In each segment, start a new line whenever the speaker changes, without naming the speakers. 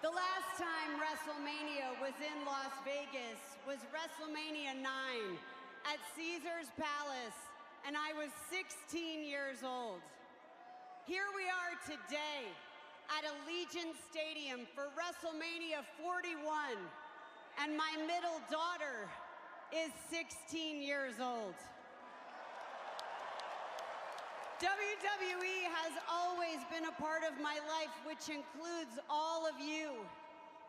The last time Wrestlemania was in Las Vegas was Wrestlemania 9 at Caesar's Palace, and I was 16 years old. Here we are today at Allegiant Stadium for WrestleMania 41, and my middle daughter is 16 years old. WWE has always been a part of my life, which includes all of you.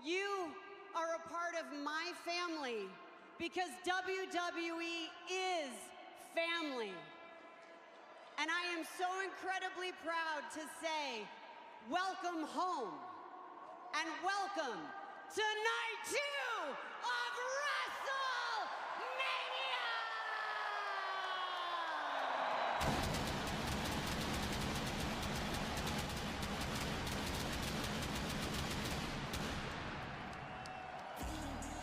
You are a part of my family because WWE is family. And I am so incredibly proud to say, welcome home and welcome to night 2 of WrestleMania!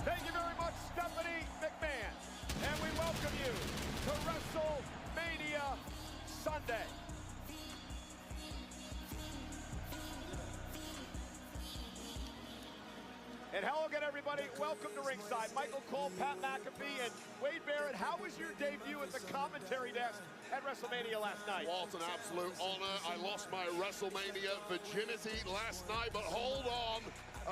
Thank you very much, Stephanie McMahon. And we welcome you to WrestleMania Sunday. And hello again, everybody. Welcome to ringside. Michael Cole, Pat McAfee, and Wade Barrett. How was your debut at the commentary desk at WrestleMania last night?
Well, it's an absolute honor. I lost my WrestleMania virginity last night, but hold on.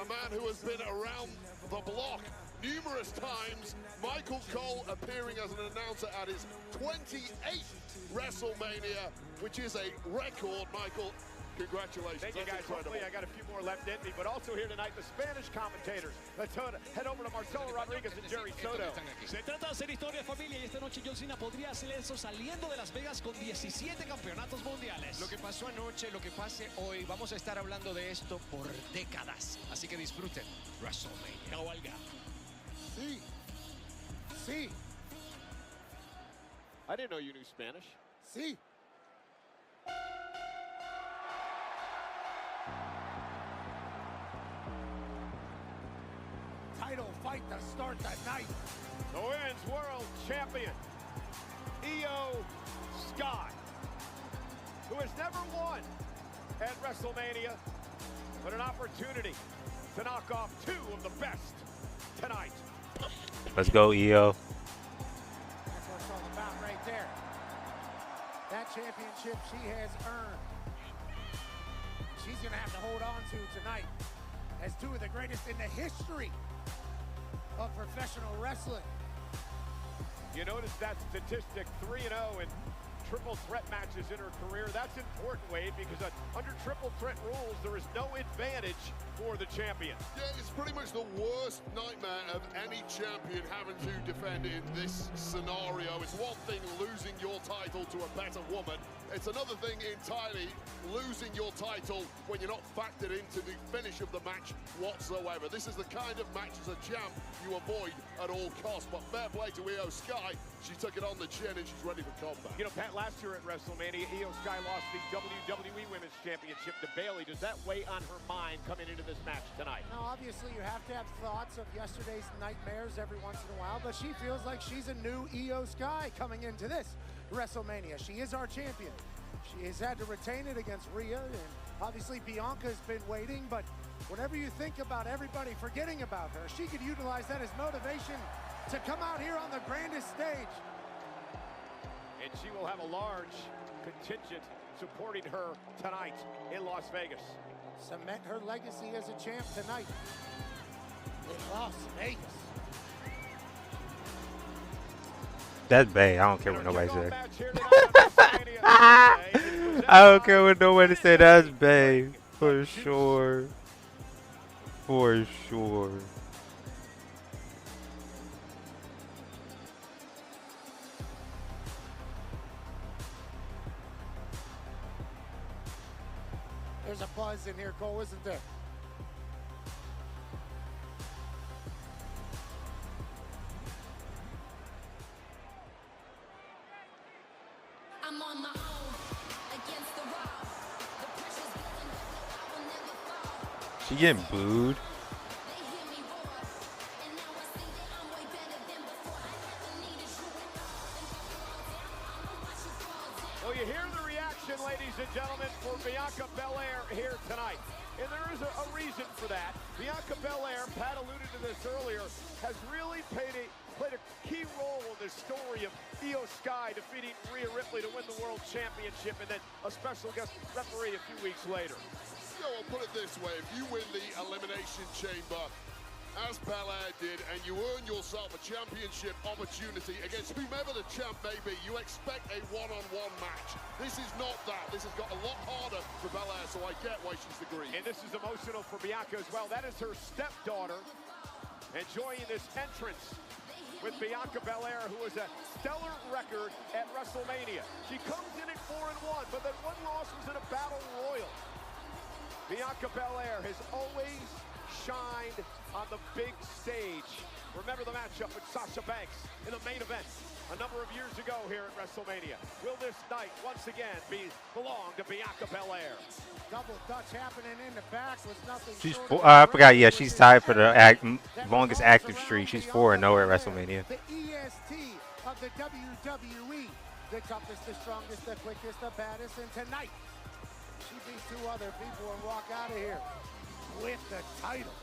A man who has been around the block numerous times, Michael Cole, appearing as an announcer at his 28th WrestleMania, which is a record. Michael, congratulations.
Thank you, guys. Hopefully I got a few more left in me, but also here tonight, the Spanish commentators. Let's head over to Marcelo Rodriguez and Jerry Soto.
Se trata de hacer historia, familia, y esta noche John Cena podría hacer eso saliendo de Las Vegas con 17 campeonatos mundiales.
Lo que pasó anoche, lo que pase hoy, vamos a estar hablando de esto por décadas. Así que disfruten WrestleMania.
Cabalga.
Sí. Sí.
I didn't know you knew Spanish.
Sí.
Title fight to start the night.
The Women's World Champion, Io Sky, who has never won at WrestleMania, but an opportunity to knock off 2 of the best tonight.
Let's go, Io.
That's what it's all about right there. That championship she has earned. She's going to have to hold on to tonight as 2 of the greatest in the history of professional wrestling.
You notice that statistic, 3-0 in triple threat matches in her career. That's important, Wade, because under triple threat rules, there is no advantage for the champion.
Yeah, it's pretty much the worst nightmare of any champion having to defend in this scenario. It's one thing losing your title to a better woman. It's another thing entirely losing your title when you're not factored into the finish of the match whatsoever. This is the kind of match as a champ you avoid at all costs. But fair play to Io Sky. She took it on the chin and she's ready for combat.
You know, Pat, last year at WrestleMania, Io Sky lost the WWE Women's Championship to Bayley. Does that weigh on her mind coming into this match tonight?
Now, obviously, you have to have thoughts of yesterday's nightmares every once in a while, but she feels like she's a new Io Sky coming into this WrestleMania. She is our champion. She has had to retain it against Rhea, and obviously Bianca's been waiting, but whenever you think about everybody forgetting about her, she could utilize that as motivation to come out here on the grandest stage.
And she will have a large contingent supporting her tonight in Las Vegas.
Cement her legacy as a champ tonight in Las Vegas.
That's Bay. I don't care what nobody said. I don't care what nobody said. That's Bay. For sure. For sure.
There's a buzz in here, Cole, isn't there?
I'm on my own against the wall. The pressure's building, I will never fall.
She getting booed.
They hear me roar, and now I see that I'm way better than before. I never needed you at all. Think you all down, I'ma watch you fall down.
Well, you hear the reaction ovation, ladies and gentlemen, for Bianca Belair here tonight. And there is a reason for that. Bianca Belair, Pat alluded to this earlier, has really played a key role in the story of Io Sky defeating Rhea Ripley to win the World Championship, and then a special guest referee a few weeks later.
You know, I'll put it this way. If you win the Elimination Chamber, as Belair did, and you earn yourself a championship opportunity against whomever the champ may be, you expect a one-on-one match. This is not that. This has got a lot harder for Belair, so I get why she's the green.
And this is emotional for Bianca as well. That is her stepdaughter enjoying this entrance with Bianca Belair, who has a stellar record at WrestleMania. She comes in at 4-1, but then one loss was in a battle royal. Bianca Belair has always shined on the big stage. Remember the matchup with Sasha Banks in the main event a number of years ago here at WrestleMania. Will this night once again belong to Bianca Belair?
Double Dutch happening in the back was nothing.
She's
short
four,
of
I forgot. Yeah, she's tied for the
that
longest
revolves
active
around
streak. She's
Bianca
4-0 at
Belair,
WrestleMania.
The EST of the WWE. The toughest, the strongest, the quickest, the baddest. And tonight, she beats 2 other people and walk out of here with the title.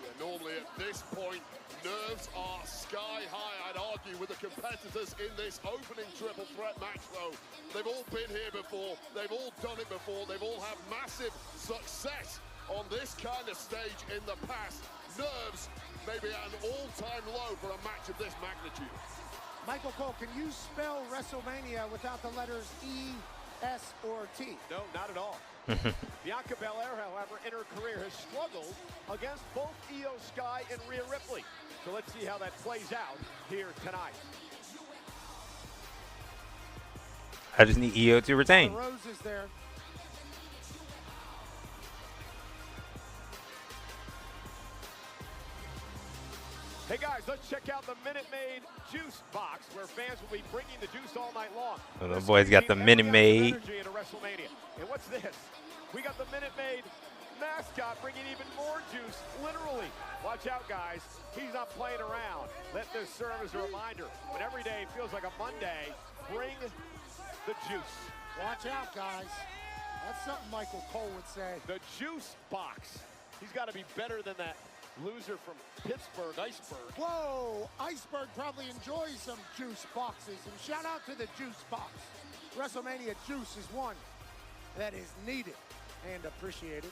Yeah, normally at this point, nerves are sky high, I'd argue, with the competitors in this opening triple threat match, though. They've all been here before. They've all done it before. They've all had massive success on this kind of stage in the past. Nerves maybe at an all-time low for a match of this magnitude.
Michael Cole, can you spell WrestleMania without the letters E, S, or T?
No, not at all. Bianca Belair, however, in her career has struggled against both Io Sky and Rhea Ripley. So let's see how that plays out here tonight.
I just need Io to retain.
The Rose is there.
Hey guys, let's check out the Minute Maid Juice Box, where fans will be bringing the juice all night long.
Oh, the boys got the Minute Maid.
Into WrestleMania. And what's this? We got the Minute Maid mascot bringing even more juice, literally. Watch out, guys. He's not playing around. Let this serve as a reminder. When every day feels like a Monday, bring the juice.
Watch out, guys. That's something Michael Cole would say.
The Juice Box. He's got to be better than that loser from Pittsburgh, Iceberg.
Whoa, Iceberg probably enjoys some juice boxes. And shout out to the Juice Box. WrestleMania juice is one that is needed and appreciated.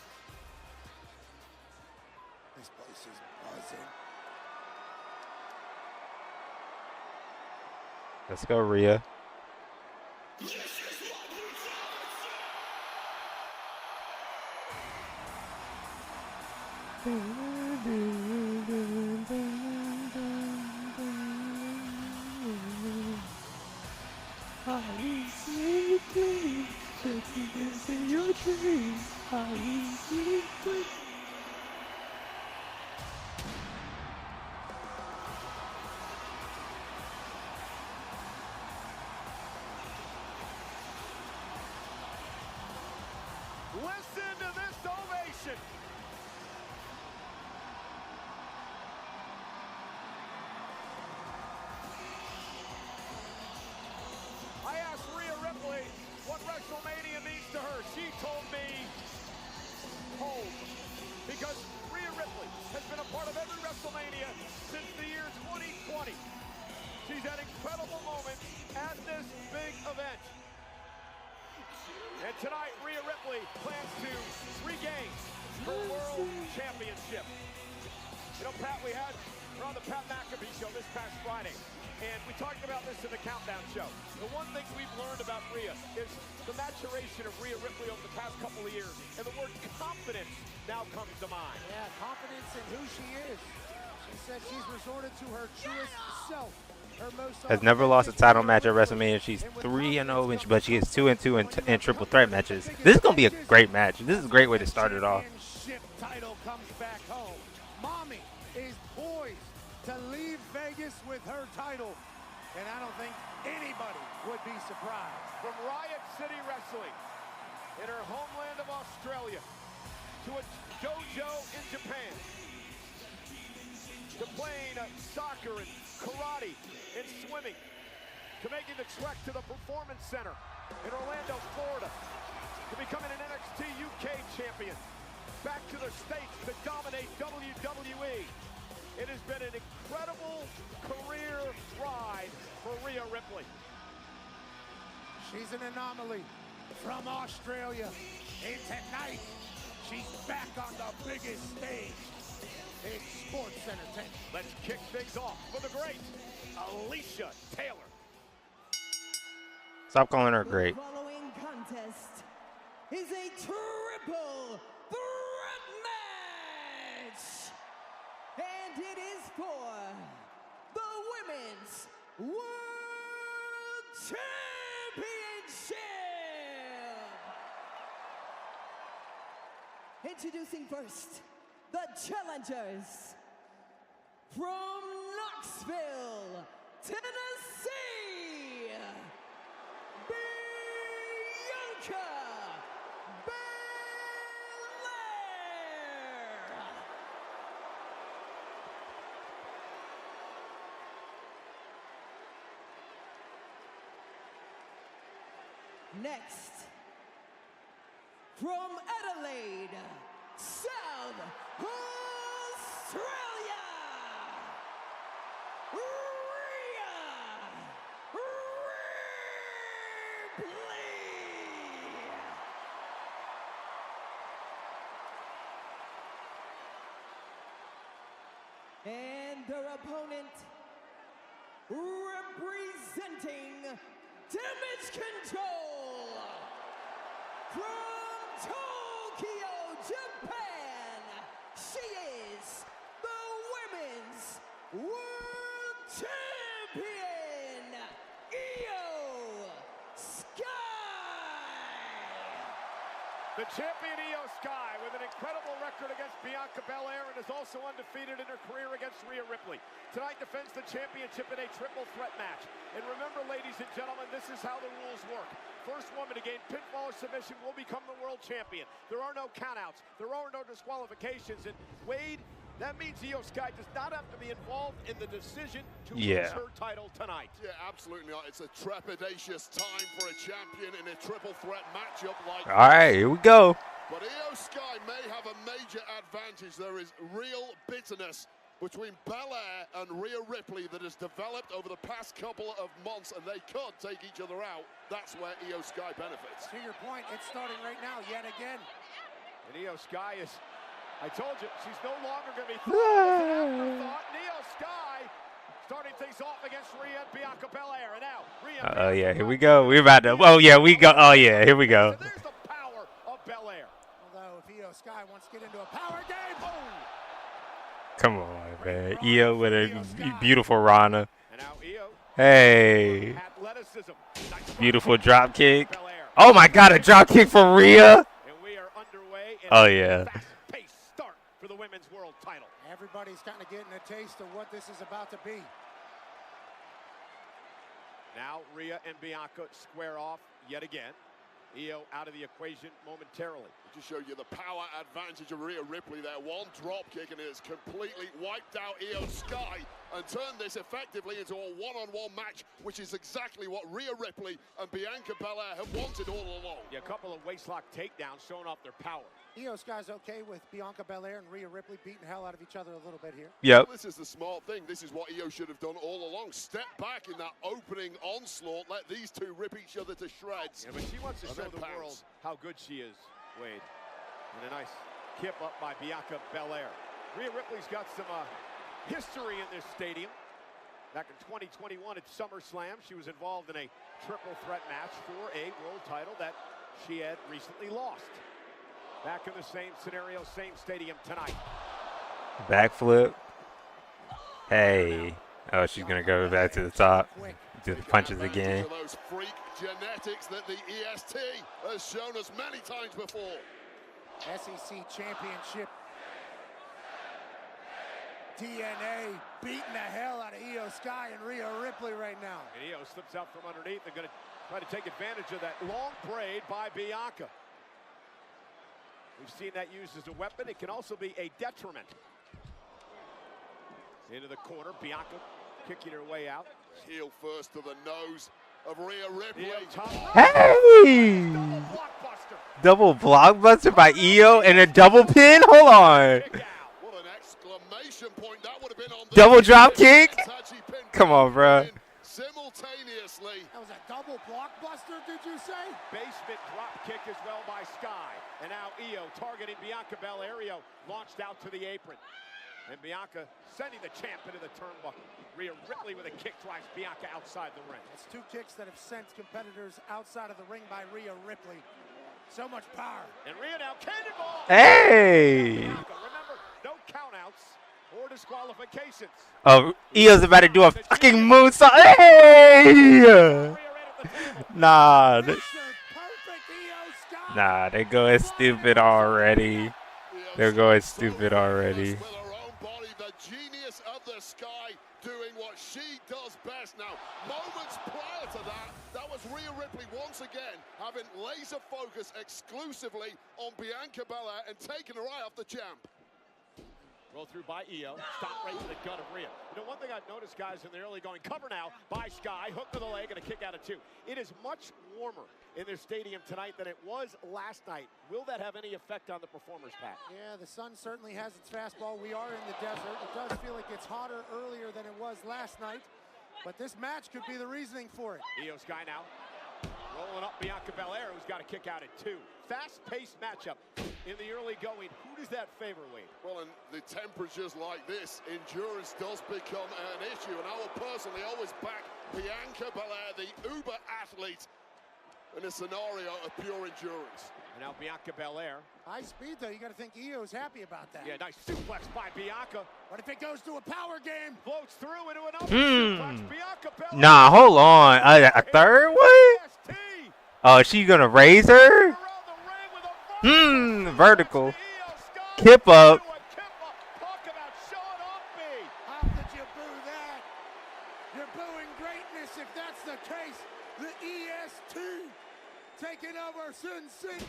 This place is buzzing.
Let's go, Rhea.
Listen to this ovation. I asked Rhea Ripley what WrestleMania means to her. She told me home. Because Rhea Ripley has been a part of every WrestleMania since the year 2020. She's had incredible moments at this big event. And tonight, Rhea Ripley plans to regain her World Championship. You know, Pat, we're on the Pat McAfee show this past Friday, and we talked about this in the Countdown show. The one thing we've learned about Rhea is the maturation of Rhea Ripley over the past couple of years, and the word confidence now comes to mind.
Yeah, confidence in who she is. She said she's resorted to her truest self.
Has never lost a title match at WrestleMania. She's 3-0, but she is 2-2 in triple threat matches. This is gonna be a great match. This is a great way to start it off.
Title comes back home. Mommy is poised to leave Vegas with her title, and I don't think anybody would be surprised.
From Riot City Wrestling in her homeland of Australia to a dojo in Japan to playing soccer and karate and swimming to making the trek to the Performance Center in Orlando, Florida, to becoming an NXT UK champion, back to the States to dominate WWE. It has been an incredible career ride for Rhea Ripley.
She's an anomaly from Australia. And tonight, she's back on the biggest stage in sports entertainment.
Let's kick things off with the great Alicia Taylor.
Stop calling her great.
The following contest is a triple threat match. And it is for the Women's World Championship. Introducing first, the challengers from Knoxville, Tennessee, Bianca Belair. Next, from Adelaide, South Australia, Rhea Ripley. And their opponent, representing Damage Control from Tokyo, Japan, she is the Women's World Champion, Io Sky.
The champion Io Sky with an incredible record against Bianca Belair and is also undefeated in her career against Rhea Ripley. Tonight defends the championship in a triple threat match. And remember, ladies and gentlemen, this is how the rules work. First woman to gain pinfall or submission will become the world champion. There are no countouts. There are no disqualifications. And Wade, that means Io Sky does not have to be involved in the decision to lose her title tonight.
Yeah, absolutely not. It's a trepidatious time for a champion in a triple threat matchup like
All right, here we go.
But Io Sky may have a major advantage. There is real bitterness between Belair and Rhea Ripley that has developed over the past couple of months, and they could take each other out. That's where Io Sky benefits.
To your point, it's starting right now, yet again.
And Io Sky is, I told you, she's no longer going to be thought as an afterthought. And Io Sky starting things off against Rhea and Bianca Belair. And now, Rhea.
Oh, yeah, here we go. We're about to, oh, yeah, we go. Oh, yeah, here we go.
So there's the power of Belair.
Although, if Io Sky wants to get into a power game, boom!
Come on, man. Io with a beautiful Rana.
And now Io.
Hey.
Athleticism. Nice
Beautiful drop kick.
Belair.
Oh, my God, a drop kick for Rhea.
And we are underway in
Oh,
a
yeah.
fast-paced start for the women's world title.
Everybody's kind of getting a taste of what this is about to be.
Now Rhea and Bianca square off yet again. Io out of the equation momentarily.
Just show you the power advantage of Rhea Ripley there. One drop kick and it has completely wiped out Io Sky and turned this effectively into a one-on-one match, which is exactly what Rhea Ripley and Bianca Belair have wanted all along.
Yeah, a couple of waistlock takedowns showing off their power.
Io Sky's okay with Bianca Belair and Rhea Ripley beating the hell out of each other a little bit here.
Yep.
This is the smart thing. This is what Io should have done all along. Step back in that opening onslaught. Let these two rip each other to shreds.
Yeah, but she wants to show the world how good she is, Wade. And a nice kip up by Bianca Belair. Rhea Ripley's got some history in this stadium. Back in 2021 at SummerSlam, she was involved in a triple threat match for a world title that she had recently lost. Back in the same scenario, same stadium tonight.
Backflip. Hey. Oh, she's going to go back to the top. Do the punches again.
Those freak genetics that the EST has shown us many times before.
SEC Championship DNA beating the hell out of Io Sky and Rhea Ripley right now.
And Io slips out from underneath. They're going to try to take advantage of that long braid by Bianca. We've seen that used as a weapon. It can also be a detriment. Into the corner, Bianca kicking her way out.
Heel first to the nose of Rhea Ripley.
Hey! Double blockbuster by Io and a double pin? Hold on.
What an exclamation point that would have been on this.
Double drop kick? Come on, bro.
Simultaneously.
That was a double blockbuster, did you say?
Basement drop kick as well by Sky. And now Io targeting Bianca Belair. Io launched out to the apron. And Bianca sending the champ into the turnbuckle. Rhea Ripley with a kick drives Bianca outside the ring.
It's 2 kicks that have sent competitors outside of the ring by Rhea Ripley. So much power.
And Rhea now cannonball.
Hey!
Remember, no countouts or disqualifications.
Oh, Io's about to do a fucking moonsault. Hey! Nah. Nah, they're going stupid already. They're going stupid already.
The genius of the Sky doing what she does best. Now, moments prior to that, that was Rhea Ripley once again having laser focus exclusively on Bianca Belair and taking her eye off the champ.
Roll through by Io. Stop right to the gut of Rhea. You know, one thing I've noticed, guys, in the early going, cover now by Sky. Hook to the leg and a kick out of 2. It is much warmer in this stadium tonight than it was last night. Will that have any effect on the performers, Pat?
Yeah, the sun certainly has its fastball. We are in the desert. It does feel like it's hotter earlier than it was last night. But this match could be the reasoning for it.
Io Sky now rolling up Bianca Belair, who's got a kick out at 2. Fast-paced matchup in the early going. Who does that favor, Wade?
Well, in the temperatures like this, endurance does become an issue. And I will personally always back Bianca Belair, the uber athlete, in a scenario of pure endurance.
And now Bianca Belair.
High speed, though. You got to think Io's happy about that.
Yeah, nice suplex by Bianca.
What if it goes to a power game?
Floats through into another suplex. Bianca Belair.
Nah, hold on. A third one? Oh, she's going to raise her? Vertical. Kip up.
Talk about showing off me.
How could you boo that? You're booing greatness if that's the case. The EST taking over Sin City.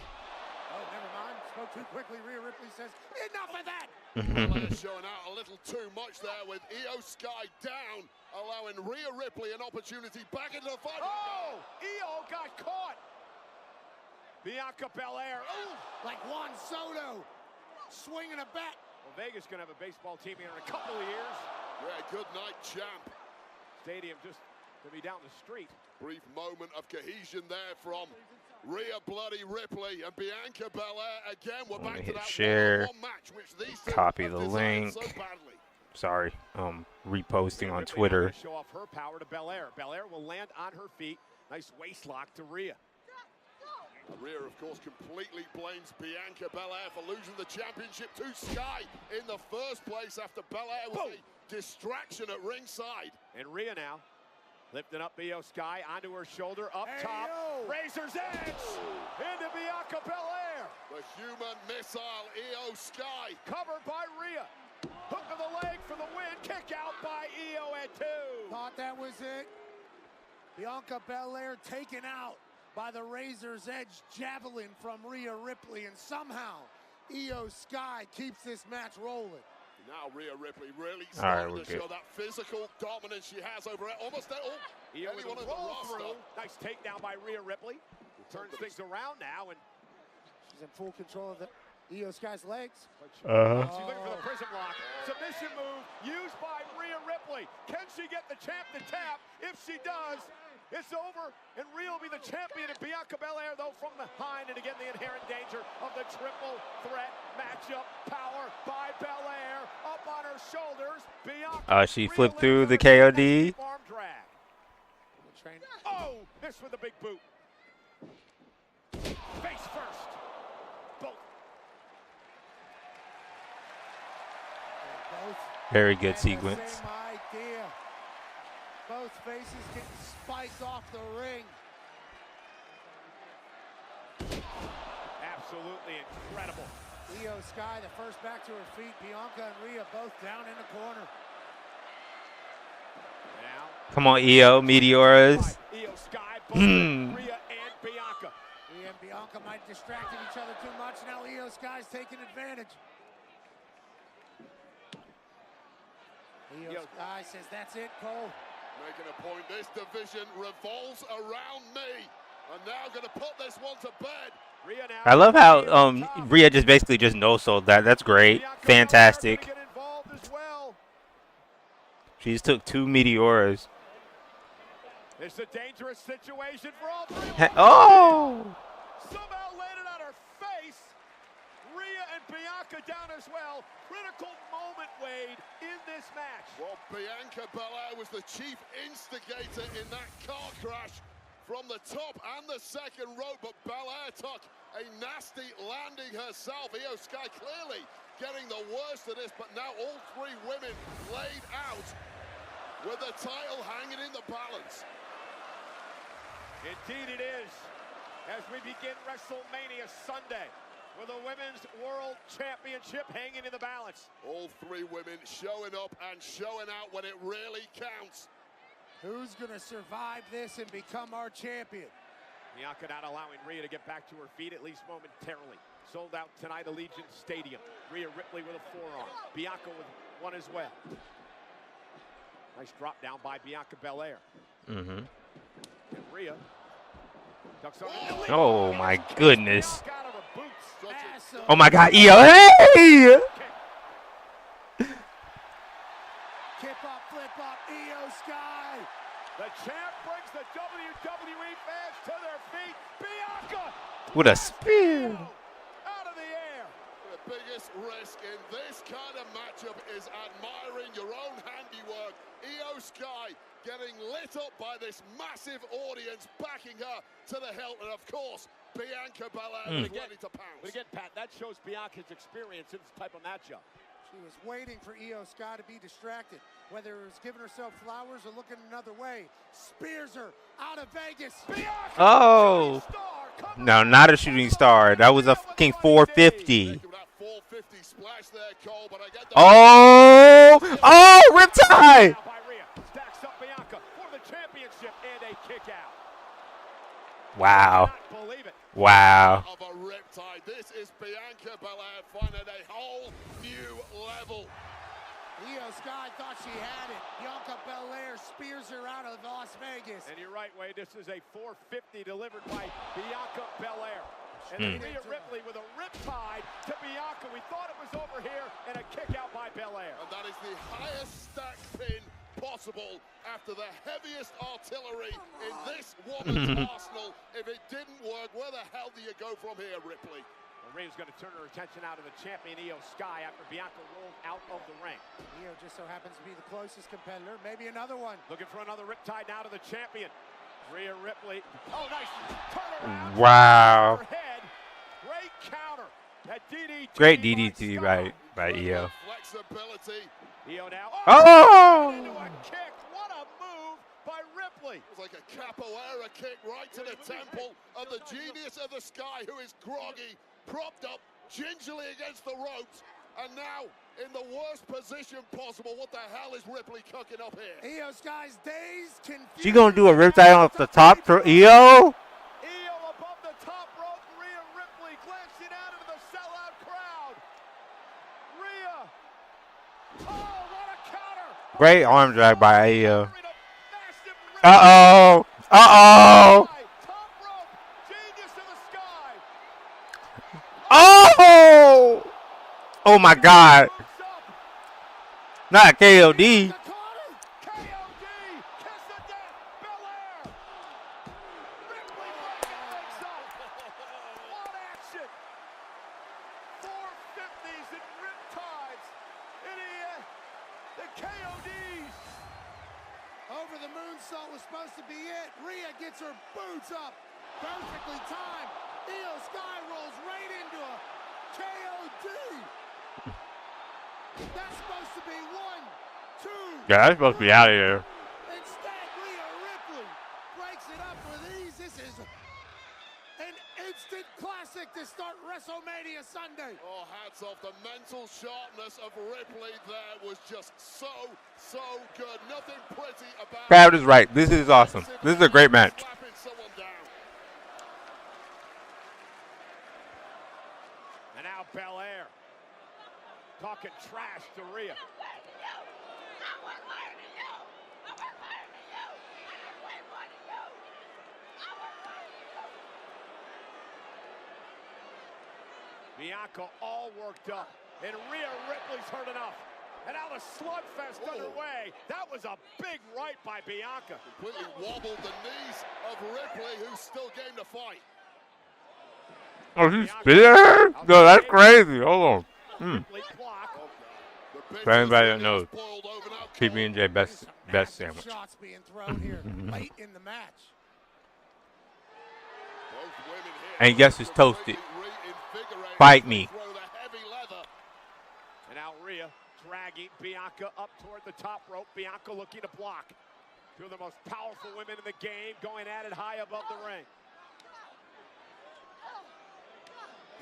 Oh, never mind. Spoke too quickly. Rhea Ripley says, enough of that.
Belair showing out a little too much there with Io Sky down, allowing Rhea Ripley an opportunity back into the fight.
Oh, Io got caught. Bianca Belair. Ooh.
Like Juan Soto swinging a bat.
Well, Vegas going to have a baseball team here in a couple of years.
Yeah, good night, champ.
Stadium just to be down the street.
Brief moment of cohesion there from Rhea Bloody Ripley and Bianca Belair. Again, we're back to that
share.
one-on-one match, which these two
Copy
have
the
designed
link.
so badly.
Sorry, reposting on
Ripley
Twitter.
Show off her power to Belair. Belair will land on her feet. Nice waist lock to Rhea.
Rhea, of course, completely blames Bianca Belair for losing the championship to Sky in the first place after Belair was a distraction at ringside.
And Rhea now lifting up Io Sky onto her shoulder, up top,
yo.
Razor's Edge into Bianca Belair.
The human missile, Io Sky.
Covered by Rhea. Hook of the leg for the win. Kick out by Io at 2.
Thought that was it. Bianca Belair taken out by the Razor's Edge javelin from Rhea Ripley, and somehow Io Sky keeps this match rolling.
Now Rhea Ripley really starting to show that physical dominance she has over almost
Io with
anyone
a
in the
roll
roster.
through. Nice takedown by Rhea Ripley. Turns things around now, and
she's in full control of the Io Sky's legs.
She's looking for the prism lock. Submission move used by Rhea Ripley. Can she get the champ to tap? If she does, it's over, and Rhea will be the champion, and Bianca Belair, though, from behind, and again, the inherent danger of the triple threat matchup. Power by Belair, up on her shoulders. Bianca.
She flipped through the KOD.
Arm drag. Oh, missed with a big boot. Face first. Both.
Very good sequence.
Same idea. Both faces getting spiked off the ring.
Absolutely incredible.
Io Sky, the first back to her feet. Bianca and Rhea both down in the corner.
Now.
Come on, Io, Meteoras.
Io Sky, both Rhea and Bianca.
Rhea and Bianca might have distracted each other too much. Now Io Sky's taking advantage. Io Sky says, that's it, Cole.
Making a point, this division revolves around me. I'm now going to put this one to bed.
I love how Rhea just basically just no-sold that. That's great. Fantastic. She just took 2 Meteoras.
It's a dangerous situation for all three.
Oh!
Somehow landed on her face. Rhea and Bianca down as well. Critical moment, Wade, in this match.
Well, Bianca Belair was the chief instigator in that car crash from the top and the second row, but Belair took a nasty landing herself. Io Sky clearly getting the worst of this, but now all three women laid out with the title hanging in the balance.
Indeed it is, as we begin WrestleMania Sunday with the Women's World Championship hanging in the balance.
All three women showing up and showing out when it really counts.
Who's going to survive this and become our champion?
Bianca not allowing Rhea to get back to her feet, at least momentarily. Sold out tonight, Allegiant Stadium. Rhea Ripley with a forearm. Bianca with one as well. Nice drop down by Bianca Belair.
Mm-hmm.
And Rhea ducks under.
Oh, my goodness.
Out of her boots.
Oh, my God. Io. Hey!
Kip up, flip up, Io Sky.
The champ brings the WWE fans to their feet. Bianca!
With a spear.
Out of the air.
The biggest risk in this kind of matchup is admiring your own handiwork. Io Sky getting lit up by this massive audience backing her to the hilt. And of course, Bianca Belair is ready to pounce.
But again, Pat, that shows Bianca's experience in this type of matchup.
She was waiting for Io Sky to be distracted, whether it was giving herself flowers or looking another way. Spears her out of Vegas.
Bianca,
Oh. No, not a shooting star. That was a fucking 450. Oh! Oh, Riptide!
Stacks up Bianca for the championship and a kick out.
Wow.
Cannot believe it.
Wow.
Of a riptide. This is Bianca Belair finding a whole new level.
Io Sky thought she had it. Bianca Belair spears her out of Las Vegas.
And you're right, Wade. This is a 450 delivered by Bianca Belair. And then Rhea Ripley with a riptide to Bianca. We thought it was over here, and a kick out by Belair.
And that is the highest stack pin possible after the heaviest artillery in this woman's arsenal. If it didn't work, where the hell do you go from here, Ripley?
Well, Rhea's going to turn her attention out of the champion, Io Sky, after Bianca rolled out of the ring.
Io just so happens to be the closest competitor. Maybe another one.
Looking for another riptide now to the champion. Rhea Ripley. Oh, nice turnaround.
Wow.
Head. Great counter. That DDT.
Great DDT by Io.
Flexibility.
Io now.
Oh!
Into a kick. What a move by Ripley.
It was like a capoeira kick right to the temple of the genius of the Sky, who is groggy, propped up gingerly against the ropes, and now in the worst position possible. What the hell is Ripley cooking up here?
Io Sky's dazed, confused.
She gonna do a riptide off the top for Io?
Io above the top rope. Rhea Ripley glancing out into the sellout crowd. Rhea. Oh, what a counter.
Great arm drag by Io. Uh-oh. Uh-oh.
Top rope. Genius of the Sky.
Oh! Oh, my God. Not KOD.
KOD. Kiss of death. Belair. Ripley breaking things up. What action. 450s and riptides. The KODs.
Over the moonsault was supposed to be it. Rhea gets her boots up. Perfectly timed. Io Sky rolls right into a KOD. That's supposed to be 1, 2.
Yeah, that's supposed to be out of here.
Instead, Rhea Ripley breaks it up with ease. This is an instant classic to start WrestleMania Sunday.
Oh, hats off. The mental sharpness of Ripley there was just so good. Nothing pretty about it.
Crowd is right. This is awesome. This is a great match.
Slapping someone down.
And now Belair talking trash to Rhea. Bianca all worked up, and Rhea Ripley's hurt enough. And now the slugfest underway. That was a big right by Bianca.
Completely wobbled the knees of Ripley, who's still game to fight.
Oh, she's there? No, that's crazy. Hold on. For anybody that knows, PB&J best sandwich.
Shots being thrown here late in the match.
And guess it's toasted. Fight me.
And now Rhea dragging Bianca up toward the top rope. Bianca looking to block. Two of the most powerful women in the game going at it high above the ring.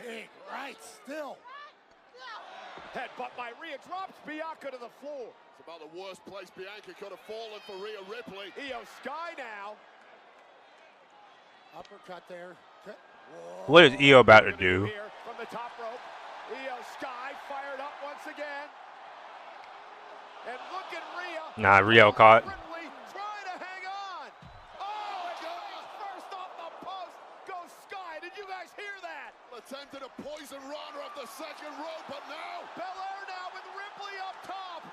Big right still.
Headbutt by Rhea drops Bianca to the floor.
It's about the worst place Bianca could have fallen for Rhea Ripley.
Io Sky now.
Uppercut there. Whoa.
What is Io about to do?
Here from the top rope. Io Sky fired up once again. And look at Rhea.
Nah, Rio caught.
Ripley trying to hang on. Oh, and first off the post goes Sky. Did you guys hear that?
Attempted a poison runner off the second rope, but now
Belair now with Ripley up top.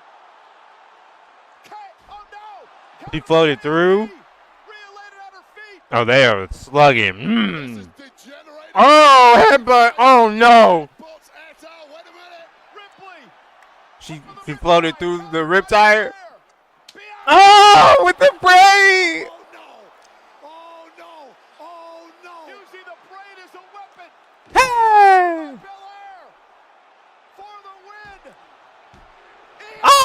Oh no!
He floated through.
Rhea landed on her feet.
Oh, they are slugging. Oh, headbutt. Oh, no.
wait a minute.
Ripley.
She floated through the riptide. Oh, with the braid.
Oh no! Oh no! Oh no!
Using the braid as a weapon.
Hey.
Belair for the win.
Oh,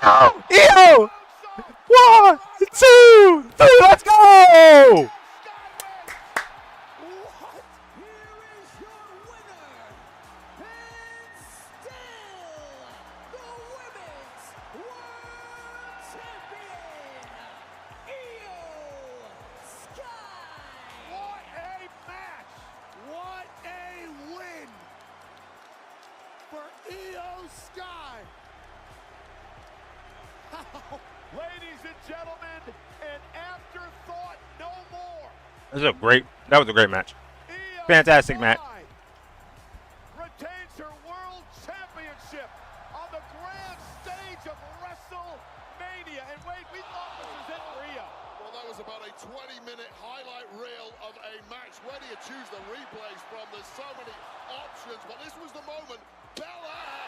no. Ew. 1, 2, 3, let's go.
Ladies and gentlemen, an afterthought no more.
That was a great match. Fantastic match.
Retains her world championship on the grand stage of Wrestlemania. And wait, we thought this was it for Rhea.
Well, that was about a 20-minute highlight reel of a match. Where do you choose the replays from? There's so many options, but this was the moment. Belair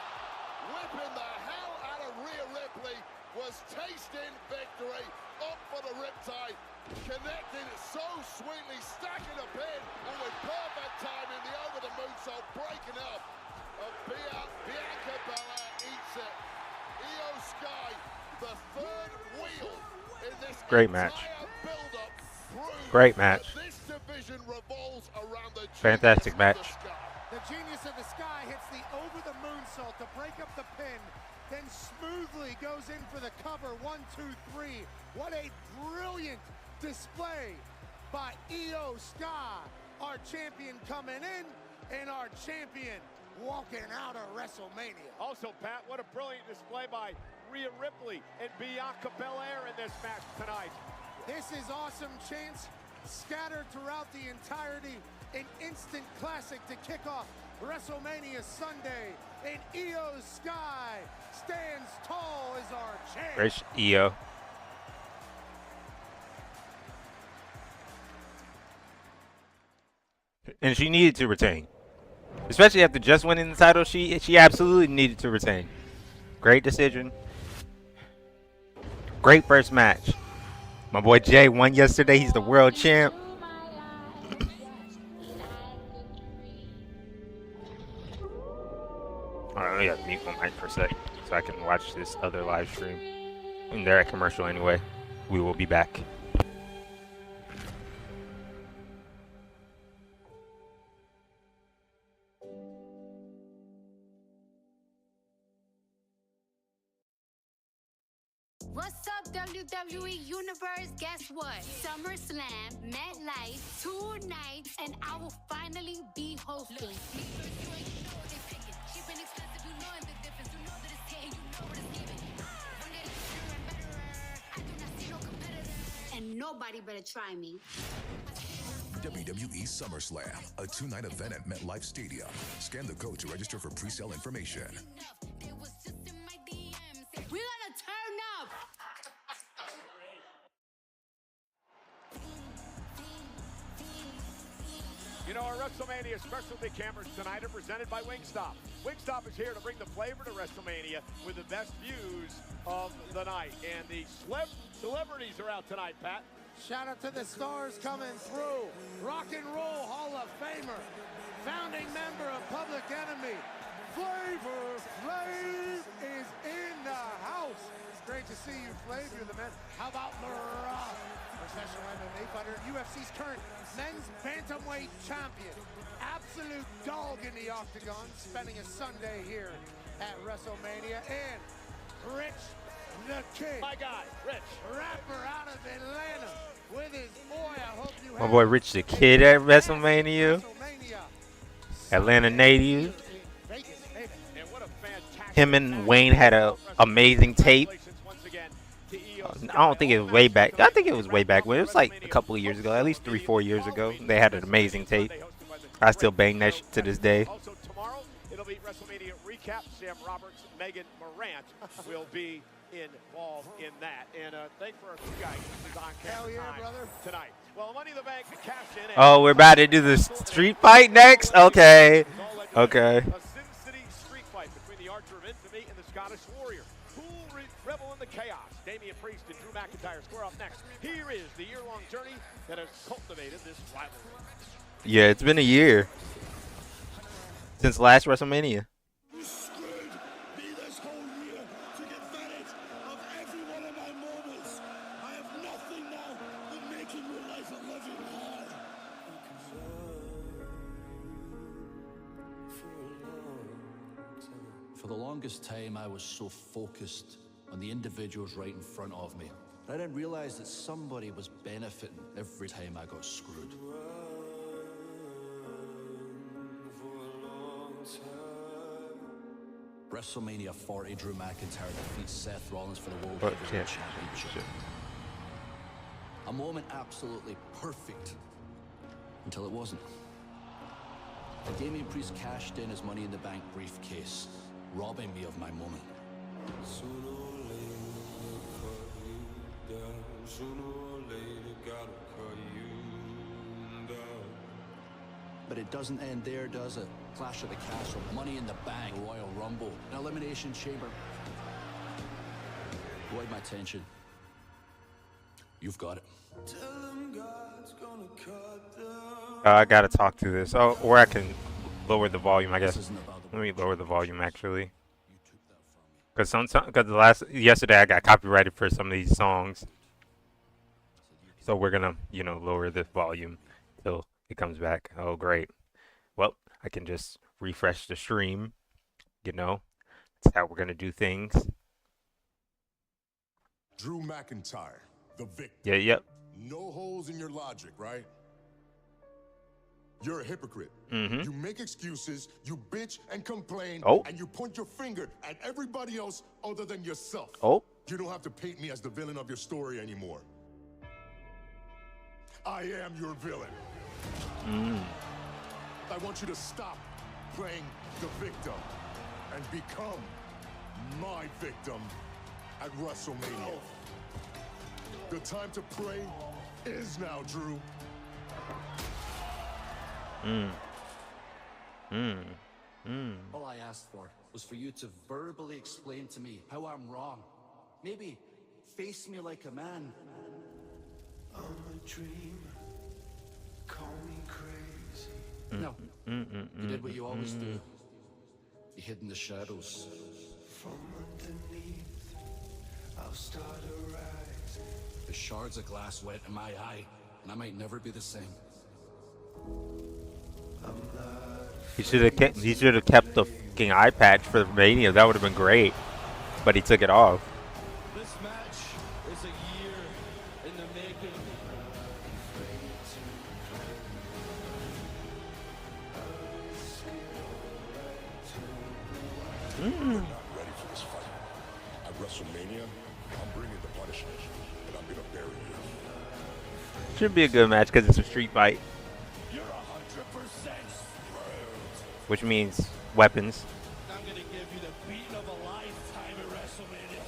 whipping the hell out of Rhea Ripley. Was tasting victory, up for the riptide, connected so sweetly, stacking a pin, and with perfect timing, the over the moonsault breaking up. Bianca Belair eats it. Io Sky, the third wheel in this
Great match.
build-up,
Great match.
this division revolves around the
Fantastic
genius of
match.
the Sky.
The genius of the Sky hits the over the moonsault to break up the pin. Then smoothly goes in for the cover. 1, 2, 3. What a brilliant display by Io Sky. Our champion coming in and our champion walking out of WrestleMania.
Also, Pat, what a brilliant display by Rhea Ripley and Bianca Belair in this match tonight.
This is awesome, Chance. Scattered throughout the entirety. An instant classic to kick off WrestleMania Sunday. And Io Sky stands tall as our champ.
Great Io. And she needed to retain. Especially after just winning the title, she absolutely needed to retain. Great decision. Great first match. My boy Jay won yesterday. He's the world champ. Alright, let me have to mute my mic for a sec so I can watch this other live stream. And they're at commercial anyway. We will be back.
What's up, WWE Universe? Guess what? SummerSlam, MetLife, 2 nights, and I will finally be hosting. And nobody better try me.
WWE SummerSlam, a 2-night event at MetLife Stadium. Scan the code to register for pre-sale information.
We're gonna turn up.
You know, our WrestleMania specialty cameras tonight are presented by Wingstop. Wingstop is here to bring the flavor to WrestleMania with the best views of the night. And the celebrities are out tonight, Pat.
Shout out to the stars coming through. Rock and Roll Hall of Famer, founding member of Public Enemy, Flavor Flav is in the house. It's great to see you, Flav. You're the man. How about The Rock, professional MMA fighter, UFC's current men's bantamweight champion, absolute dog in the octagon, spending a Sunday here at WrestleMania, and Rich the King.
My guy, Rich.
Rapper out of Atlanta with his boy. I hope you
My boy Rich the Kid at WrestleMania. Atlanta native.
And what a fantastic
Him and Wayne had a amazing tape. I don't think it was way back. I think it was way back when. It was like a couple of years ago, at least 3-4 years ago. They had an amazing tape. I still bang that shit to this day.
Also tomorrow, it'll be WrestleMania recap. Sam Roberts, Megan Morant will be involved in that. And thank for our two guys who's on camera tonight. Well, Money in the Bank, cash in.
Oh, we're about to do the street fight next? Okay. Okay.
A Sin City street fight between the Archer of Infamy and the Scottish Warrior. Who will revel in the chaos? Damian Priest and Drew McIntyre square up next. Here is the year-long journey that has cultivated this rivalry.
Yeah, it's been a year since last WrestleMania.
For the longest time, I was so focused on the individuals right in front of me. I didn't realize that somebody was benefiting every time I got screwed. WrestleMania 40, Drew McIntyre defeats Seth Rollins for the World Heavyweight Championship. A moment absolutely perfect until it wasn't. And Damian Priest cashed in his Money in the Bank briefcase, robbing me of my moment. But it doesn't end there, does it? Clash of the Castle, Money in the Bank, Royal Rumble, an Elimination Chamber. Avoid my tension. You've got it.
I gotta talk to this. Oh, or I can lower the volume, I guess. Let me lower the volume actually. Because yesterday I got copyrighted for some of these songs. So we're gonna, lower the volume till it comes back. Oh, great. Well, I can just refresh the stream. That's how we're gonna do things.
Drew McIntyre, the victim.
Yeah, yep.
No holes in your logic, right? You're a hypocrite.
Mm-hmm.
You make excuses, you bitch and complain,
Oh.
and you point your finger at everybody else other than yourself.
Oh.
You don't have to paint me as the villain of your story anymore. I am your villain. I want you to stop playing the victim and become my victim at WrestleMania. The time to pray is now, Drew.
All I asked for was for you to verbally explain to me how I'm wrong. Maybe face me like a man.
I'm a dreamer. Call me crazy.
No. You did what you always do. You hid in the shadows.
From underneath, I'll start a rise.
The shards of glass went in my eye, and I might never be the same.
He should have kept the fucking eye patch for Mania. That would have been great. But he took it off.
This match is a year in the making.
You're not ready for this fight. At WrestleMania, I'm bringing the punishment, and I'm gonna bury you.
Should be a good match because it's a street fight.
You're 100% screwed.
which means weapons.
I'm gonna give you the beating of a lifetime at WrestleMania.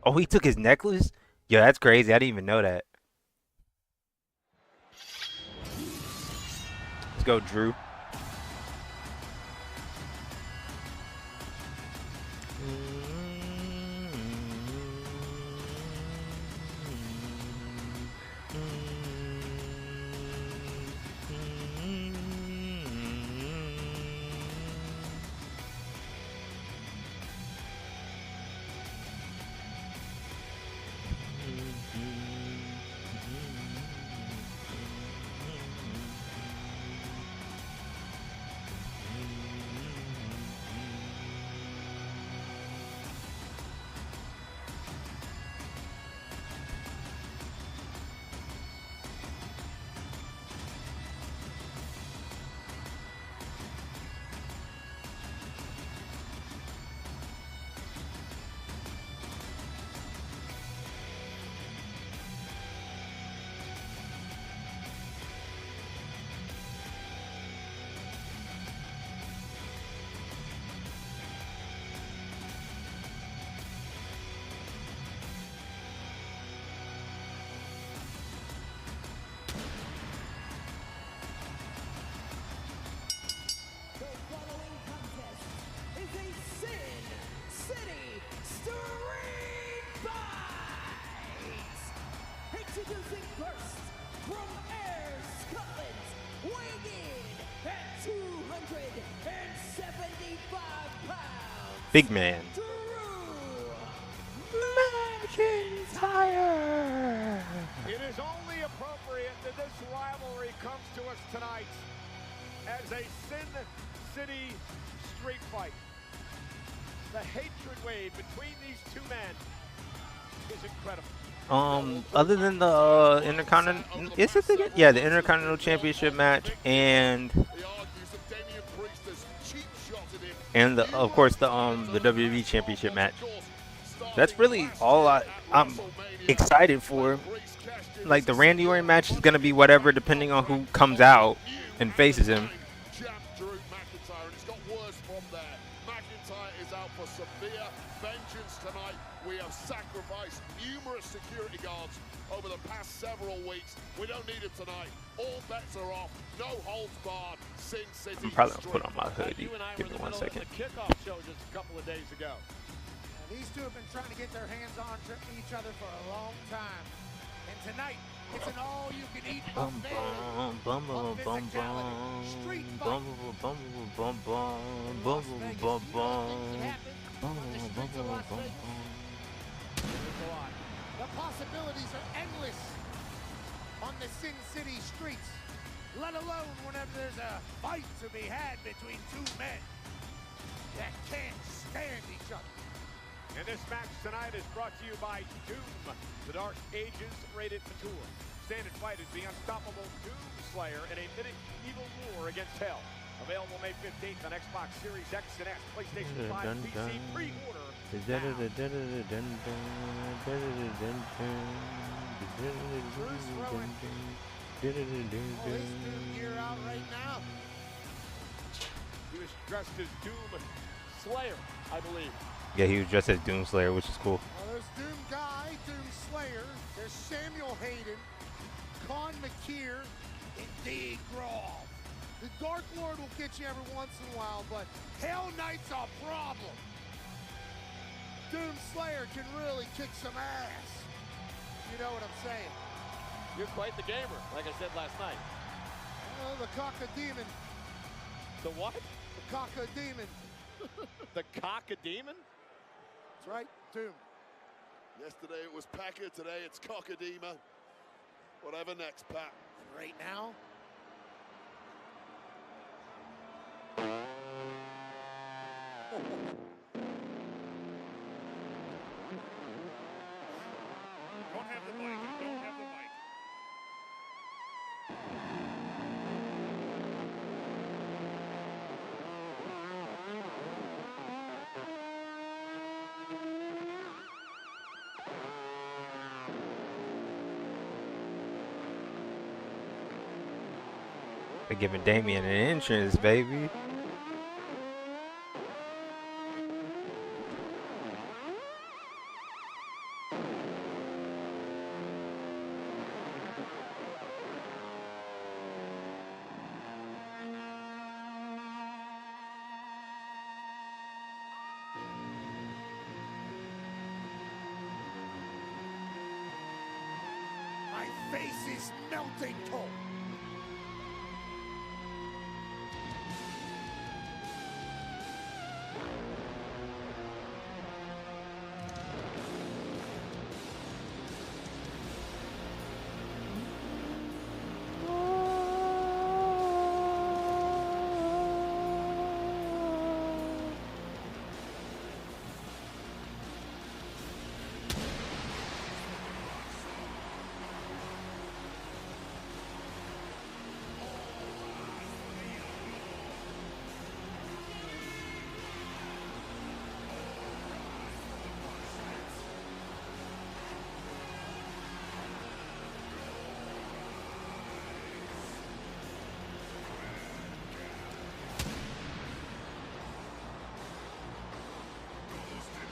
Oh, he took his necklace? Yo, that's crazy. I didn't even know that. Let's go, Drew.
Introducing first, from Ayr, Scotland, weighing in at 275 pounds.
Big man.
McIntyre. It is only appropriate that this rivalry comes to us tonight as a Sin City street fight. The hatred wave between these two men is incredible.
Other than the Intercontinental, is it the, yeah, the Intercontinental Championship match and of course the WWE Championship match. That's really all I'm excited for. Like the Randy Orton match is gonna be whatever, depending on who comes out and faces him.
Severe vengeance tonight. We have sacrificed numerous security guards over the past several weeks. We don't need it tonight. All bets are off. No holds barred. Sin City.
I'm probably gonna put on my hoodie. Give me 1 second.
The kickoff show just a couple of days ago.
These two have been trying to get their hands on each other for a long time. And tonight, it's an all-you-can-eat buffet of physicality, street fight. The possibilities are endless on the Sin City streets, let alone whenever there's a fight to be had between two men that can't stand each other.
And this match tonight is brought to you by Doom, the Dark Ages rated mature. Stand and fight as the unstoppable Doom Slayer in a medieval war against hell. Available May 15th on Xbox Series X and S, PlayStation 5, PC, pre-order.
Gear out right now.
He was dressed as Doom Slayer, I believe.
Yeah, he was dressed as Doom Slayer, which is cool.
Well, there's Doom Guy, Doom Slayer, there's Samuel Hayden, Con McKeer, and Dave Grohl. The Dark Lord will get you every once in a while, but Hell Knight's a problem. Doom Slayer can really kick some ass. You know what I'm saying?
You're quite the gamer, like I said last night.
Oh, the Cock-a-Demon.
The what?
The Cock-a-Demon.
The Cock-a-Demon?
That's right, Doom.
Yesterday it was Packer, today it's Cock-a-Demon. Whatever next, Pat.
And right now,
Don't have the mic. Don't have the mic.
They're giving Damian an entrance, baby.
My face is melting cold.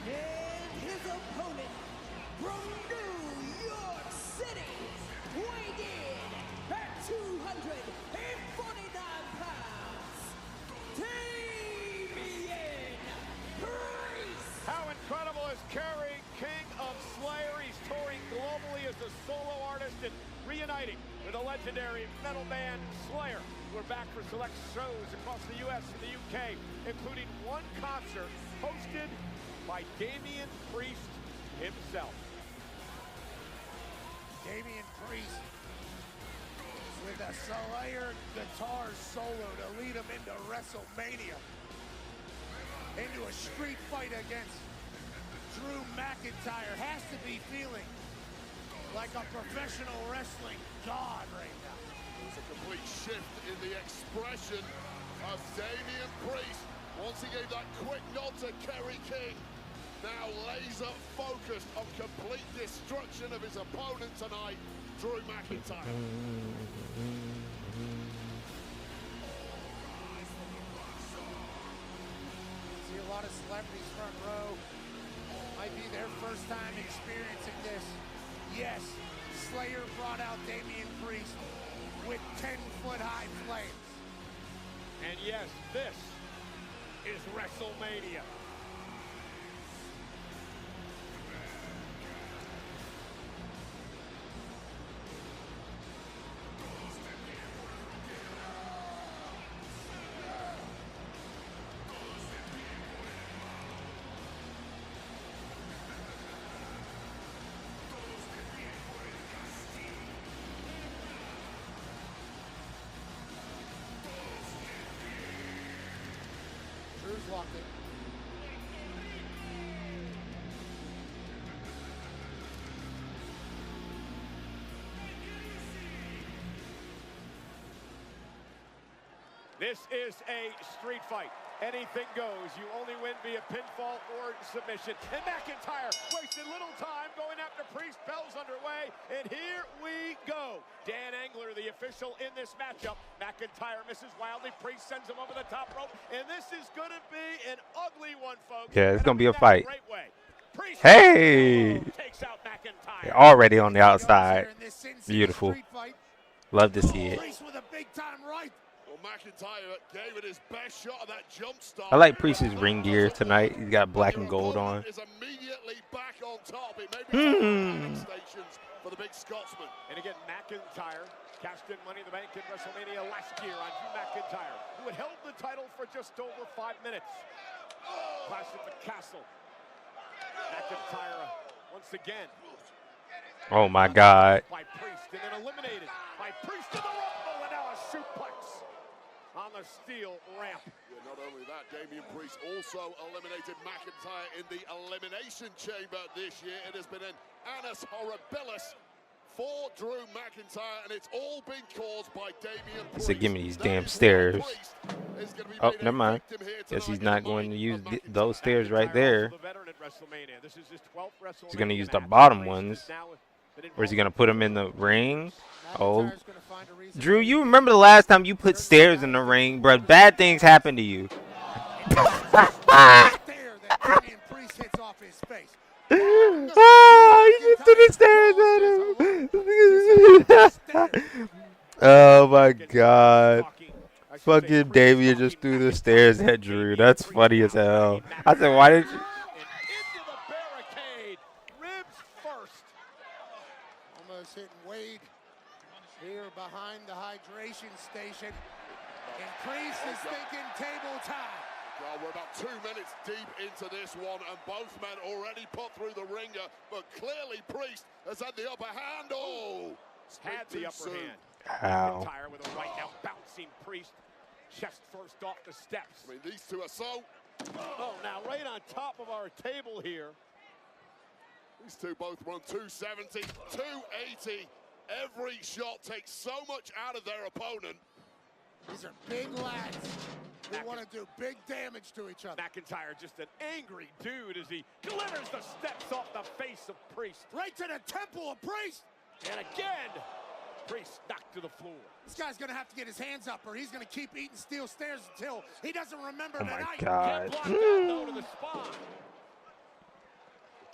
And his opponent from New York City, weighing in at 249 pounds, Damian Priest.
How incredible is Kerry, King of Slayer? He's touring globally as a solo artist and reuniting with the legendary metal band Slayer. We're back for select shows across the U.S. and the U.K., including one concert hosted by Damian Priest himself.
Damian Priest with a Slayer guitar solo to lead him into WrestleMania. Into a street fight against Drew McIntyre. Has to be feeling like a professional wrestling god right now.
There's a complete shift in the expression of Damian Priest. Once he gave that quick nod to Kerry King, now laser focused on complete destruction of his opponent tonight, Drew McIntyre.
See a lot of celebrities front row. Might be their first time experiencing this. Yes, Slayer brought out Damian Priest with 10-foot-high flames.
And yes, this is WrestleMania.
Drew's locked in.
This is a street fight. Anything goes. You only win via pinfall or submission. And McIntyre wasted little time going after Priest. Bell's underway. And here we go. Dan Engler, the official in this matchup. McIntyre misses wildly. Priest sends him over the top rope. And this is going to be an ugly one, folks.
Yeah, it's going to be a fight.
Priest
Hey!
takes out McIntyre.
Already on the outside. Beautiful. Love to see it.
Priest with a big-time right.
Well, McIntyre gave it his best shot of that jump start.
I like Priest's ring gear tonight. He's got black and gold on.
Is immediately back on top. It may be stations for the big Scotsman.
And again, McIntyre cashed in Money in the Bank in WrestleMania last year on Drew McIntyre, who had held the title for just over 5 minutes. Clash at the Castle. McIntyre once again.
Oh my God.
By Priest and then eliminated by Priest to the Rumble, and now a suplex on the steel ramp.
Yeah, not only that, Damian Priest also eliminated McIntyre in the Elimination Chamber this year. It has been an annus horribilis for Drew McIntyre, and it's all been caused by Damian Priest.
He said, give me these damn stairs. Oh, never mind. Guess he's not going to use those stairs right there. He's going to use the bottom ones. Or is he gonna put him in the ring? Oh, Drew, you remember the last time you put stairs in the ring, bro? Bad things happen to you. Ah, he just threw the stairs at him. Oh my God. Fucking Damien just threw the stairs at Drew. That's funny as hell. I said, why did you?
Into the barricade. Ribs first.
Almost hitting Wade here behind the hydration station. And Priest is thinking table time.
Well, we're about 2 minutes deep into this one, and both men already put through the ringer, but clearly Priest has had the upper hand. Oh!
Had the upper hand.
How?
McIntyre with a right now bouncing Priest. Chest first off the steps.
I mean, these two are so...
Oh, now right on top of our table here.
These two both run 270, 280. Every shot takes so much out of their opponent.
These are big lads who want to do big damage to each other.
McIntyre just an angry dude as he delivers the steps off the face of Priest.
Right to the temple of Priest.
And again, Priest knocked to the floor.
This guy's going to have to get his hands up or he's going to keep eating steel stairs until he doesn't remember
Oh
tonight.
my God.
Can't block that though to the spine.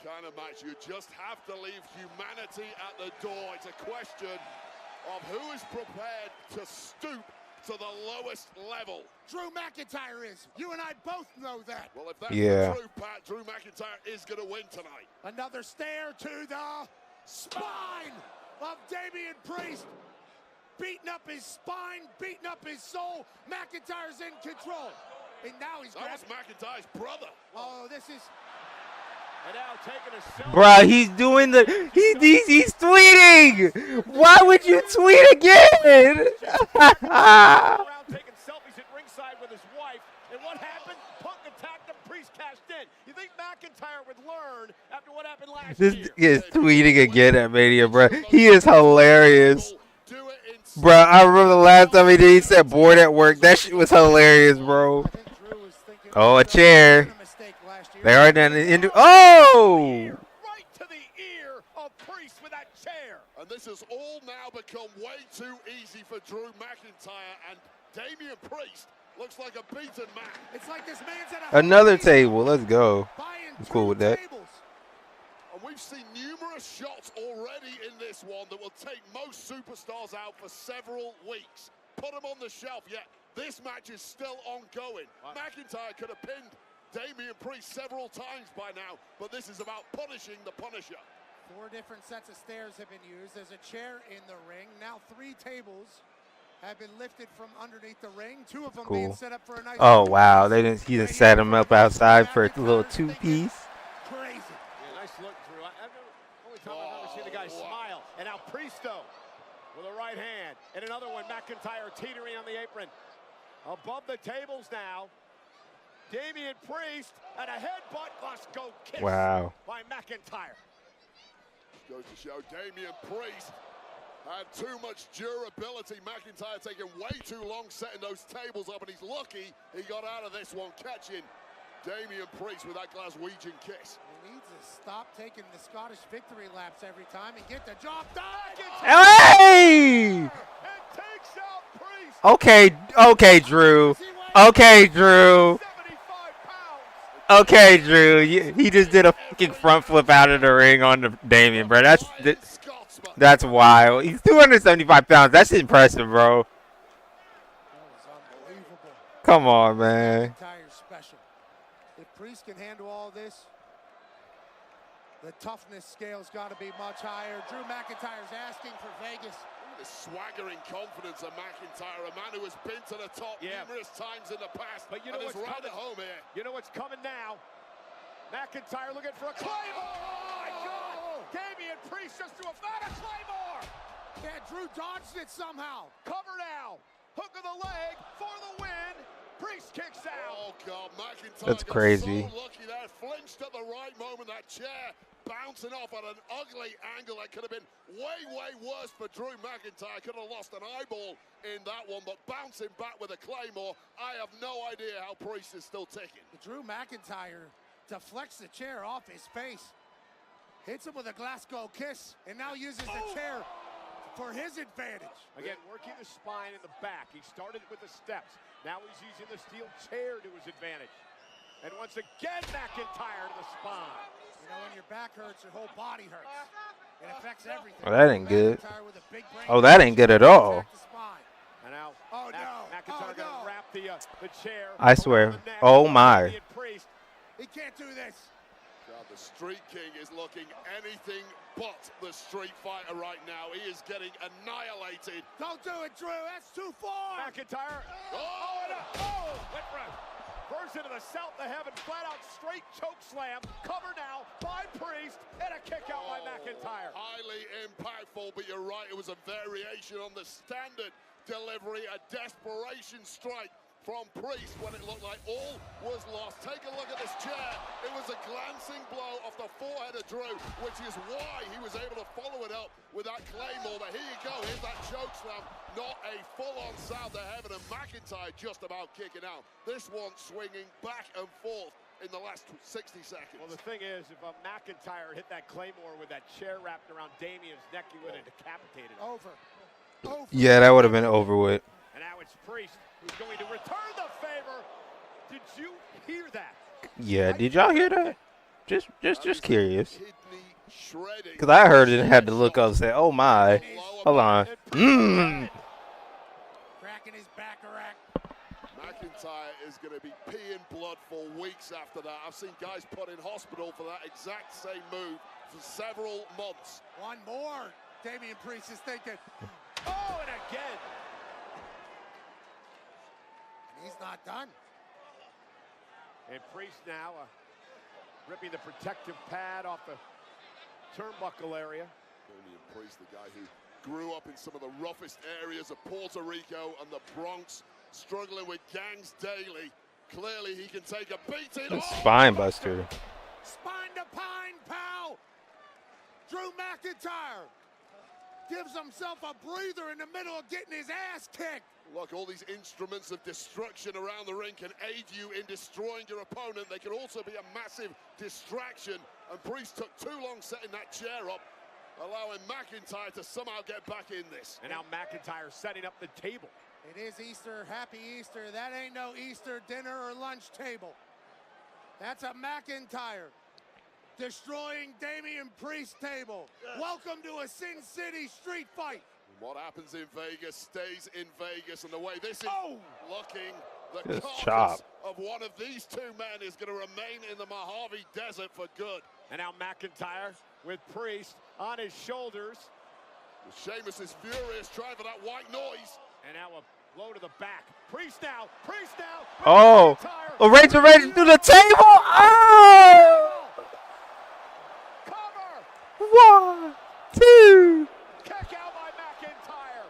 The kind of match you just have to leave humanity at the door. It's a question of who is prepared to stoop to the lowest level.
Drew McIntyre is. You and I both know that.
Well, if that's
Yeah.
the truth, Pat, Drew McIntyre is going to win tonight.
Another stair to the spine of Damian Priest. Beating up his spine, beating up his soul. McIntyre's in control. And now he's
That was McIntyre's brother.
Oh, this is...
And now taking a selfie.
Bruh, he's doing the he's tweeting. Why would you tweet again?
Around taking selfies at ringside with his wife. And what happened? Punk attacked him. Priest cashed in. You think McIntyre would learn after what happened last
This
year?
is tweeting again at Mania, bro. He is hilarious. Bro, I remember the last time he did, he said bored at work. That shit was hilarious, bro. Oh, a chair. They are down into. Oh!
Right to the ear of Priest with that chair.
And this has all now become way too easy for Drew McIntyre, and Damian Priest looks like a beaten man.
It's like this man's at a
Another table. Let's go. I'm cool with that.
And we've seen numerous shots already in this one that will take most superstars out for several weeks. Put them on the shelf, yet this match is still ongoing. McIntyre could have pinned Damian Priest several times by now, but this is about punishing the Punisher.
4 different sets of stairs have been used. There's a chair in the ring. Now 3 tables have been lifted from underneath the ring. 2 of them being set up for a nice...
Oh wow, he didn't set him up outside for a little 2-piece.
Crazy.
Yeah, nice look, Drew. Only time I've ever seen the guy smile. And now Priesto with a right hand. And another one, McIntyre teetering on the apron. Above the tables now. Damian Priest and a headbutt must go kiss by McIntyre.
Goes to show Damian Priest had too much durability. McIntyre taking way too long setting those tables up, and he's lucky he got out of this one, catching Damian Priest with that Glaswegian kiss.
He needs to stop taking the Scottish victory laps every time and get the job done.
Hey!
And takes out Priest.
Okay, Drew. Okay, Drew. Okay, Drew. He just did a fucking front flip out of the ring on the Damian, bro. That's wild. He's 275 pounds. That's impressive, bro. Come on, man.
Special. If Priest can handle all this, the toughness scale's got to be much higher. Drew McIntyre's asking for Vegas.
The swaggering confidence of McIntyre, a man who has been to the top numerous times in the past.
But you know what's
right
coming?
at home here.
You know what's coming now? McIntyre looking for a Claymore. Oh my God! Damian Priest just threw a Claymore.
Yeah, Drew dodged it somehow.
Cover now. Hook of the leg for the win. Priest kicks out.
Oh God, McIntyre.
That's crazy.
So lucky there, flinched at the right moment. That chair bouncing off at an ugly angle that could have been way worse for Drew McIntyre. Could have lost an eyeball in that one, but bouncing back with a Claymore, I have no idea how Priest is still ticking.
Drew McIntyre deflects the chair off his face. Hits him with a Glasgow kiss, and now uses the chair for his advantage.
Again, working the spine and the back. He started with the steps. Now he's using the steel chair to his advantage. And once again, McIntyre to the spine.
You know, when your back hurts, your whole body hurts. It affects everything.
Oh, that ain't good. Oh, that ain't good at all.
And now
oh, no.
McIntyre gonna wrap the chair.
I swear. Oh my.
He can't do this.
God, the Street King is looking anything but the Street Fighter right now. He is getting annihilated.
Don't do it, Drew. That's too far.
McIntyre. Went for a version of the South of Heaven, flat out straight choke slam. Cover now by Priest and a kick out by McIntyre.
Highly impactful, but you're right. It was a variation on the standard delivery, a desperation strike from Priest when it looked like all was lost. Take a look at this chair. It was a glancing blow off the forehead of Drew, which is why he was able to follow it up with that Claymore. But here you go, here's that choke slam. Not a full-on South of Heaven, and McIntyre just about kicking out. This one swinging back and forth in the last 60 seconds.
Well, the thing is, if McIntyre hit that Claymore with that chair wrapped around Damian's neck, he would have decapitated him.
Over.
Yeah, that would have been over with.
And now it's Priest who's going to return the favor. Did you hear that?
Yeah, did y'all hear that? Just curious. Because I heard it and had to look up and say, oh my. Hold on.
Cracking his back rack.
McIntyre is going to be peeing blood for weeks after that. I've seen guys put in hospital for that exact same move for several months.
One more. Damian Priest is thinking.
Oh, and again.
He's not done.
And Priest now ripping the protective pad off the turnbuckle area.
Damian Priest, the guy who grew up in some of the roughest areas of Puerto Rico and the Bronx, struggling with gangs daily. Clearly he can take a beating.
Spine buster.
Spine to pine, pal. Drew McIntyre gives himself a breather in the middle of getting his ass kicked.
Look, all these instruments of destruction around the ring can aid you in destroying your opponent. They can also be a massive distraction. And Priest took too long setting that chair up, allowing McIntyre to somehow get back in this.
And now McIntyre setting up the table.
It is Easter. Happy Easter. That ain't no Easter dinner or lunch table. That's a McIntyre destroying Damian Priest table. Welcome to a Sin City street fight.
What happens in Vegas stays in Vegas, and the way this is looking, the carcass
chop
of one of these two men is going to remain in the Mojave Desert for good.
And now McIntyre with Priest on his shoulders.
Sheamus is furious, trying for that white noise.
And now a blow to the back. Priest now.
Oh, a Razor Razor through the table. Oh!
Cover.
1, 2.
Kick out by McIntyre.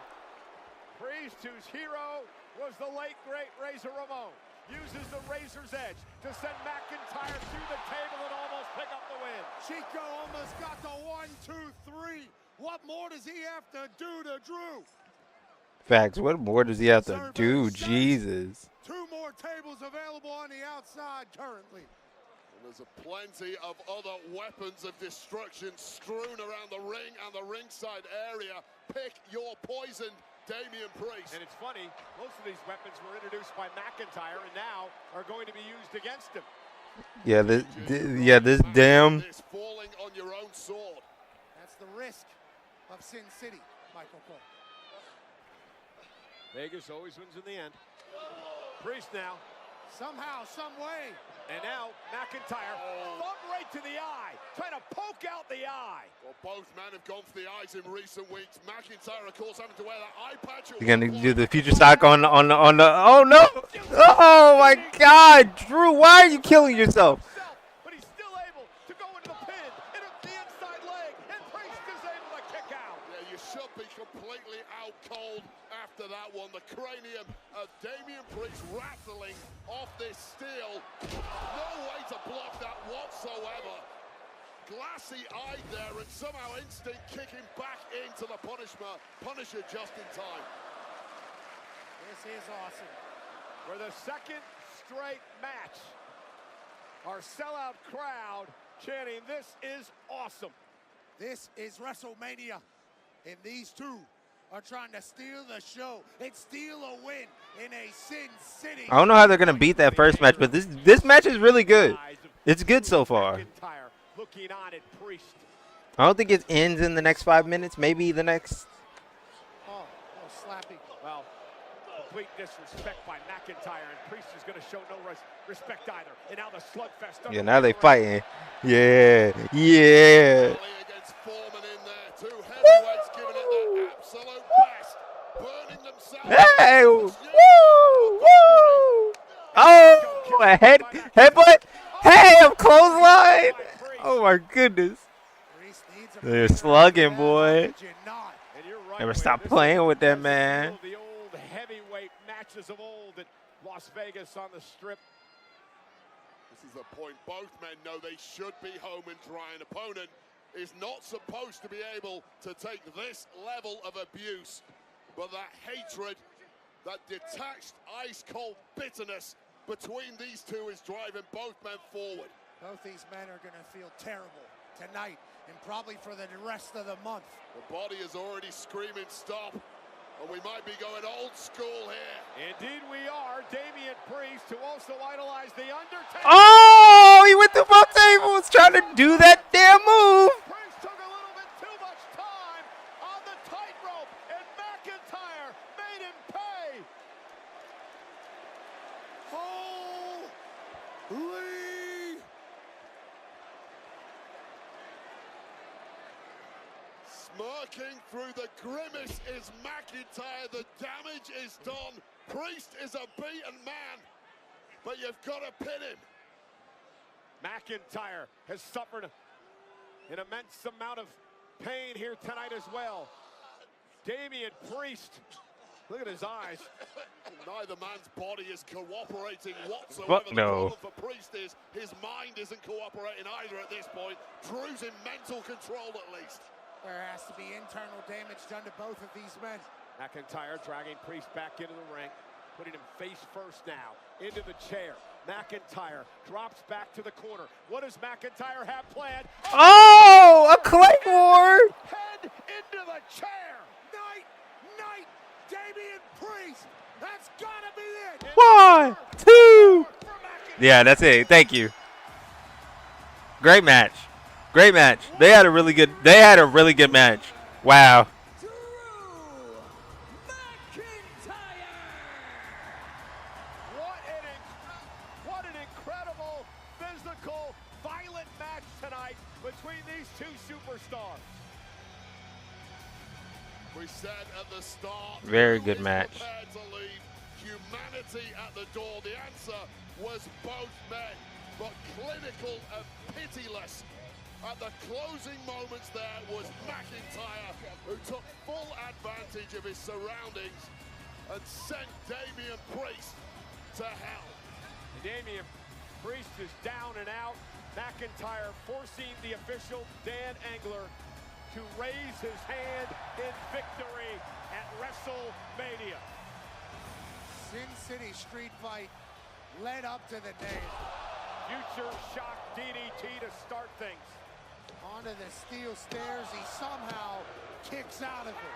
Priest, whose hero was the late, great Razor Ramon, uses the Razor's Edge to send McIntyre through the table and almost pick up the win.
Chico almost got the 1, 2, 3. What more does he have to do to Drew?
Facts. What more does he have to do? Jesus.
2 more tables available on the outside currently.
And there's plenty of other weapons of destruction strewn around the ring and the ringside area. Pick your poison, Damian Priest.
And it's funny, most of these weapons were introduced by McIntyre and now are going to be used against him.
Yeah, this damn.
This falling on your own sword.
That's the risk of Sin City, Michael Cole.
Vegas always wins in the end. Priest now.
Somehow, some way.
And now McIntyre, thumb right to the eye, trying to poke out the eye.
Well, both men have gone for the eyes in recent weeks. McIntyre, of course, having to wear that eye patch.
You're gonna do the future stock on the. Oh no! Oh my God, Drew, why are you killing yourself?
But he's still able to go into the pin, into the inside leg, and Priest is able to kick out.
Yeah, you should be completely out cold after that one. The cranium of Damian Priest rattling off this steel. No way to block that whatsoever. Glassy-eyed there, and somehow instinct kicking back into the Punisher just in time.
This is awesome.
For the second straight match, our sellout crowd chanting, "This is awesome."
This is WrestleMania, and these two are trying to steal the show and steal a win in a Sin City.
I don't know how they're gonna beat that first match, but this match is really good. It's good so far.
Looking on at Priest.
I don't think it ends in the next 5 minutes. Maybe the next.
Oh, slappy.
Well, complete disrespect by McIntyre, and Priest is going to show no respect either. And now the slugfest.
Yeah, now they fighting. Yeah, yeah.
Against Foreman in there. Two heavyweights giving it their absolute best. Burning themselves.
Hey! Woo! Woo! Oh, a headbutt. Hey, I'm clothesline. Oh my goodness. They're slugging, boy. Never stop playing with that man.
The old heavyweight matches of old at Las Vegas on the Strip.
This is the point both men know they should be home and dry. An opponent is not supposed to be able to take this level of abuse. But that hatred, that detached, ice-cold bitterness between these two is driving both men forward.
Both these men are going to feel terrible tonight and probably for the rest of the month.
The body is already screaming stop, and we might be going old school here.
Indeed we are. Damian Priest, who also idolized The Undertaker.
Oh, he went through both tables trying to do that damn move.
Priest took a little bit too much time on the tightrope, and McIntyre made him pay.
Holy! Smirking through the grimace is McIntyre. The damage is done. Priest is a beaten man, but you've got to pin him.
McIntyre has suffered an immense amount of pain here tonight as well. Damian Priest, look at his eyes.
Neither man's body is cooperating whatsoever.
Fuck no.
The problem for Priest is his mind isn't cooperating either at this point. Drew's in mental control at least.
There has to be internal damage done to both of these men.
McIntyre dragging Priest back into the ring, putting him face first now into the chair. McIntyre drops back to the corner. What does McIntyre have planned?
Oh, a Claymore!
Head into the chair.
Night, Damian Priest. That's gotta be it.
1, 2. Yeah, that's it. Thank you. Great match. Great match. They had a really good match. Wow.
What an incredible, physical, violent match tonight between these two superstars.
We said at the start,
Very good match.
prepared to leave humanity at the door. The answer was both men, but clinical and pitiless. At the closing moments there was McIntyre, who took full advantage of his surroundings and sent Damian Priest to hell.
Damian Priest is down and out. McIntyre forcing the official, Dan Engler, to raise his hand in victory at WrestleMania.
Sin City street fight led up to the name.
Future shock DDT to start things.
Onto the steel stairs, he somehow kicks out of it.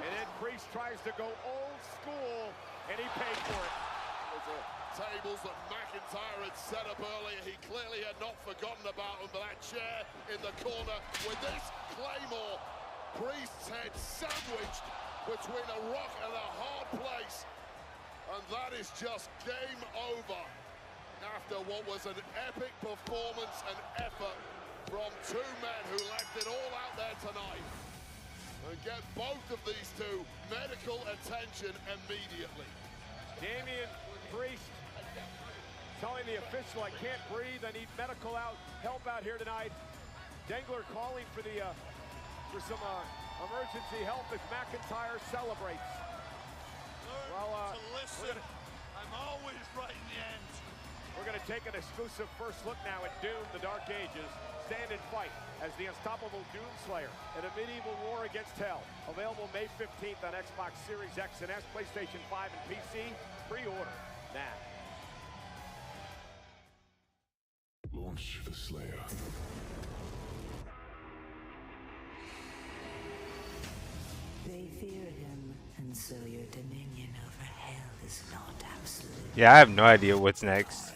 And then Priest tries to go old school, and he paid for it.
The tables that McIntyre had set up earlier, he clearly had not forgotten about them, but that chair in the corner with this Claymore, Priest's head sandwiched between a rock and a hard place. And that is just game over after what was an epic performance and effort from two men who left it all out there tonight. And get both of these two medical attention immediately.
Damian Priest telling the official, I can't breathe, I need medical help out here tonight. Dengler calling for some emergency help as McIntyre celebrates. Well,
listen, I'm always right in the end.
We're going to take an exclusive first look now at Doom, the Dark Ages, Stand and Fight as the unstoppable Doomslayer in a medieval war against hell. Available May 15th on Xbox Series X and S, PlayStation 5, and PC. Pre-order now.
Launch the Slayer.
fear him, and so your dominion over hell is not absolute.
Yeah, I have no idea what's next.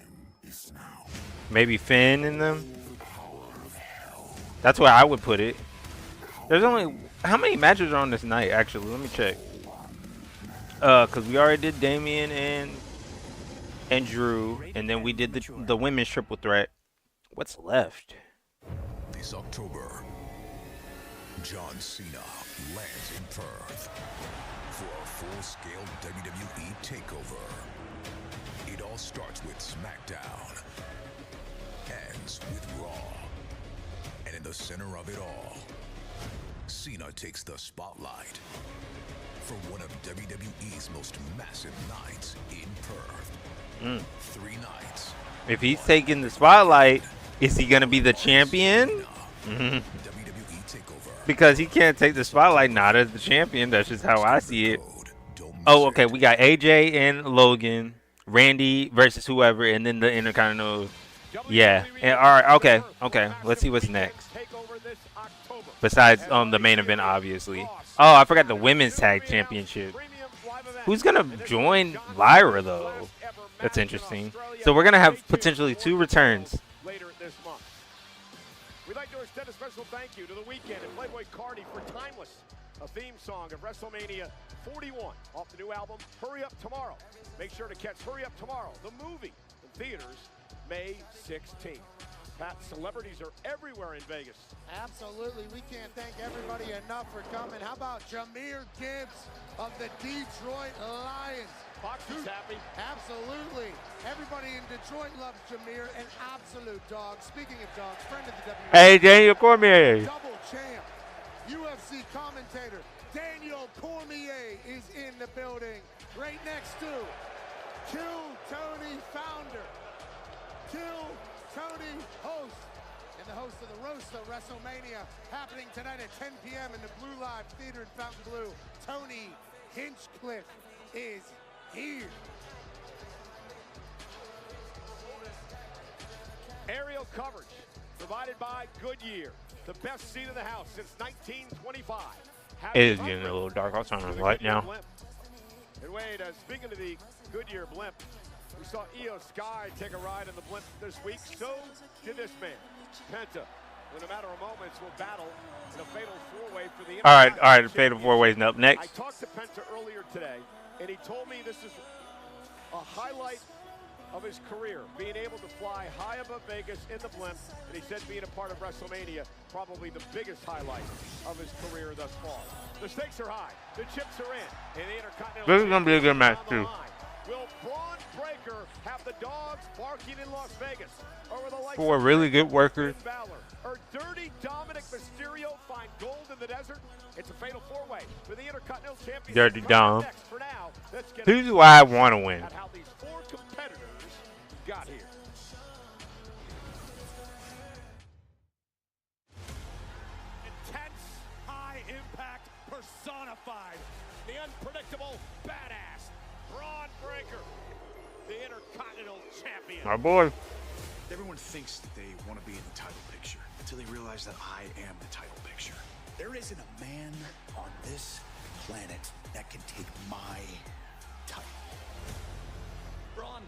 Maybe Finn in them? That's where I would put it. There's only... How many matches are on this night, actually? Let me check. Because we already did Damian and Drew, and then we did the women's triple threat. What's left?
This October, John Cena lands in Perth for a full-scale WWE takeover. It all starts with SmackDown, ends with Raw, and in the center of it all, Cena takes the spotlight for one of WWE's most massive nights in Perth. 3 nights.
If he's taking the spotlight, is he gonna be the champion? Because he can't take the spotlight not as the champion. That's just how I see it. Oh, okay. We got AJ and Logan, Randy versus whoever, and then the Intercontinental. Yeah. And, all right. Okay. Okay. Let's see what's next. Besides the main event, obviously. Oh, I forgot the women's tag championship. Who's gonna join Lyra though? That's interesting. So we're gonna have potentially 2 returns.
Later this month. We'd like to extend a special thank you to The Weeknd and Playboy Cardi for Timeless, a theme song of WrestleMania 41 off the new album Hurry Up Tomorrow. Make sure to catch Hurry Up Tomorrow, the movie, in theaters May 16th. Pat, celebrities are everywhere in Vegas.
Absolutely. We can't thank everybody enough for coming. How about Jahmyr Gibbs of the Detroit Lions?
Foxy's happy.
Absolutely. Everybody in Detroit loves Jahmyr, an absolute dog. Speaking of dogs, friend of the WWE.
Hey, Daniel Cormier.
Double champ, UFC commentator Daniel Cormier is in the building. Right next to Kill Tony founder, Kill Tony host, and the host of the Roast of WrestleMania, happening tonight at 10 p.m. in the Blue Live Theater in Fontainebleau. Tony Hinchcliffe is here.
Aerial coverage provided by Goodyear, the best seat in the house since 1925.
It is getting a little dark. I'll turn on the light now.
And Wade, speaking of the Goodyear blimp, we saw Io Sky take a ride in the blimp this week. So did this man, Penta. In a matter of moments, will battle in a fatal 4-way for the.
All right. The fatal 4-way's up next.
I talked to Penta earlier today, and he told me this is a highlight of his career, being able to fly high above Vegas in the blimp, and he said being a part of WrestleMania, probably the biggest highlight of his career thus far. The stakes are high, the chips are in, and the Intercontinental.
This is gonna be a good match too.
Will Braun Breaker have the dogs barking in Las Vegas? Or will the likes
For a really good worker.
Or Dirty Dominic Mysterio find gold in the desert? It's a fatal 4-way for the Intercontinental Championship.
Dirty Dom.
For now, let's get
Who's who I want to win?
at how these 4 competitors got here. Intense, high impact personified. The unpredictable badass. Braun Breaker, the Intercontinental Champion.
My boy.
Everyone thinks that they want to be in the title picture until they realize that I am the title picture. There isn't a man on this planet that can take my title.
Braun,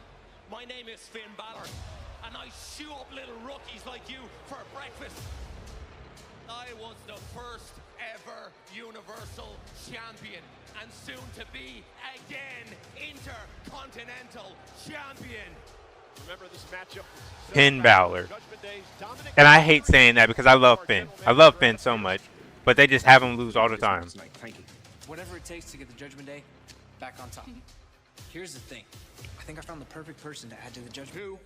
my name is Finn Balor, and I shoot up little rookies like you for breakfast. I was the first ever Universal Champion, and soon to be again Intercontinental Champion.
Remember this matchup?
Finn Balor. And I hate saying that because I love Finn. I love Finn so much, but they just have him lose all the time.
Thank you. Whatever it takes to get the Judgment Day back on top. Here's the thing. I think I found the perfect person to add to the Judgment. Who?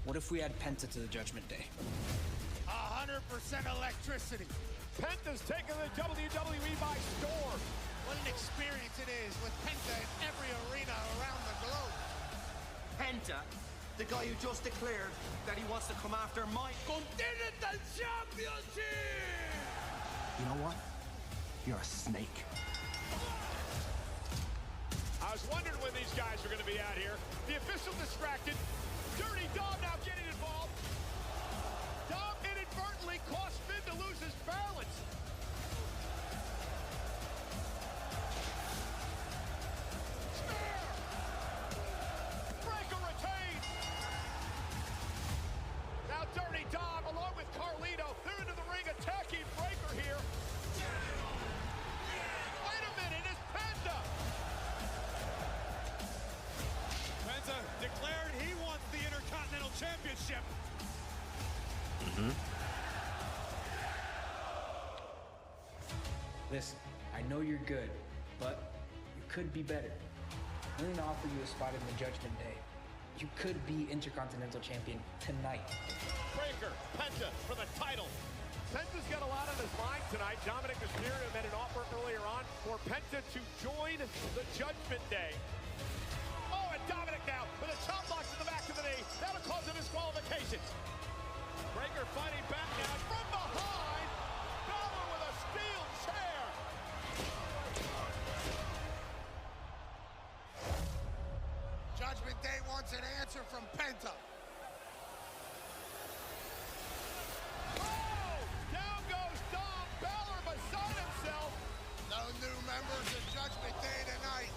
What if we add Penta to the Judgment Day?
100% electricity.
Penta's taking the WWE by storm.
What an experience it is with Penta in every arena around the globe.
Penta, the guy who just declared that he wants to come after my Continental Championship!
You know what? You're a snake.
I was wondering when these guys are going to be out here. The official distracted. Dirty Dom now getting involved. Dom inadvertently caused Finn to lose his balance. Championship.
Listen, I know you're good, but you could be better. I'm going to offer you a spot in the Judgment Day. You could be Intercontinental Champion tonight.
Breaker, Penta for the title. Penta's got a lot on his mind tonight. Dominic Mysterio made an offer earlier on for Penta to join the Judgment Day. Oh, and Dominic now with a chop block to the back of the knee. That'll cause a disqualification. Breaker fighting back now from behind. Balor with a steel chair.
Judgment Day wants an answer from Penta.
Oh, down goes Dom. Balor beside himself.
No new members of Judgment Day tonight.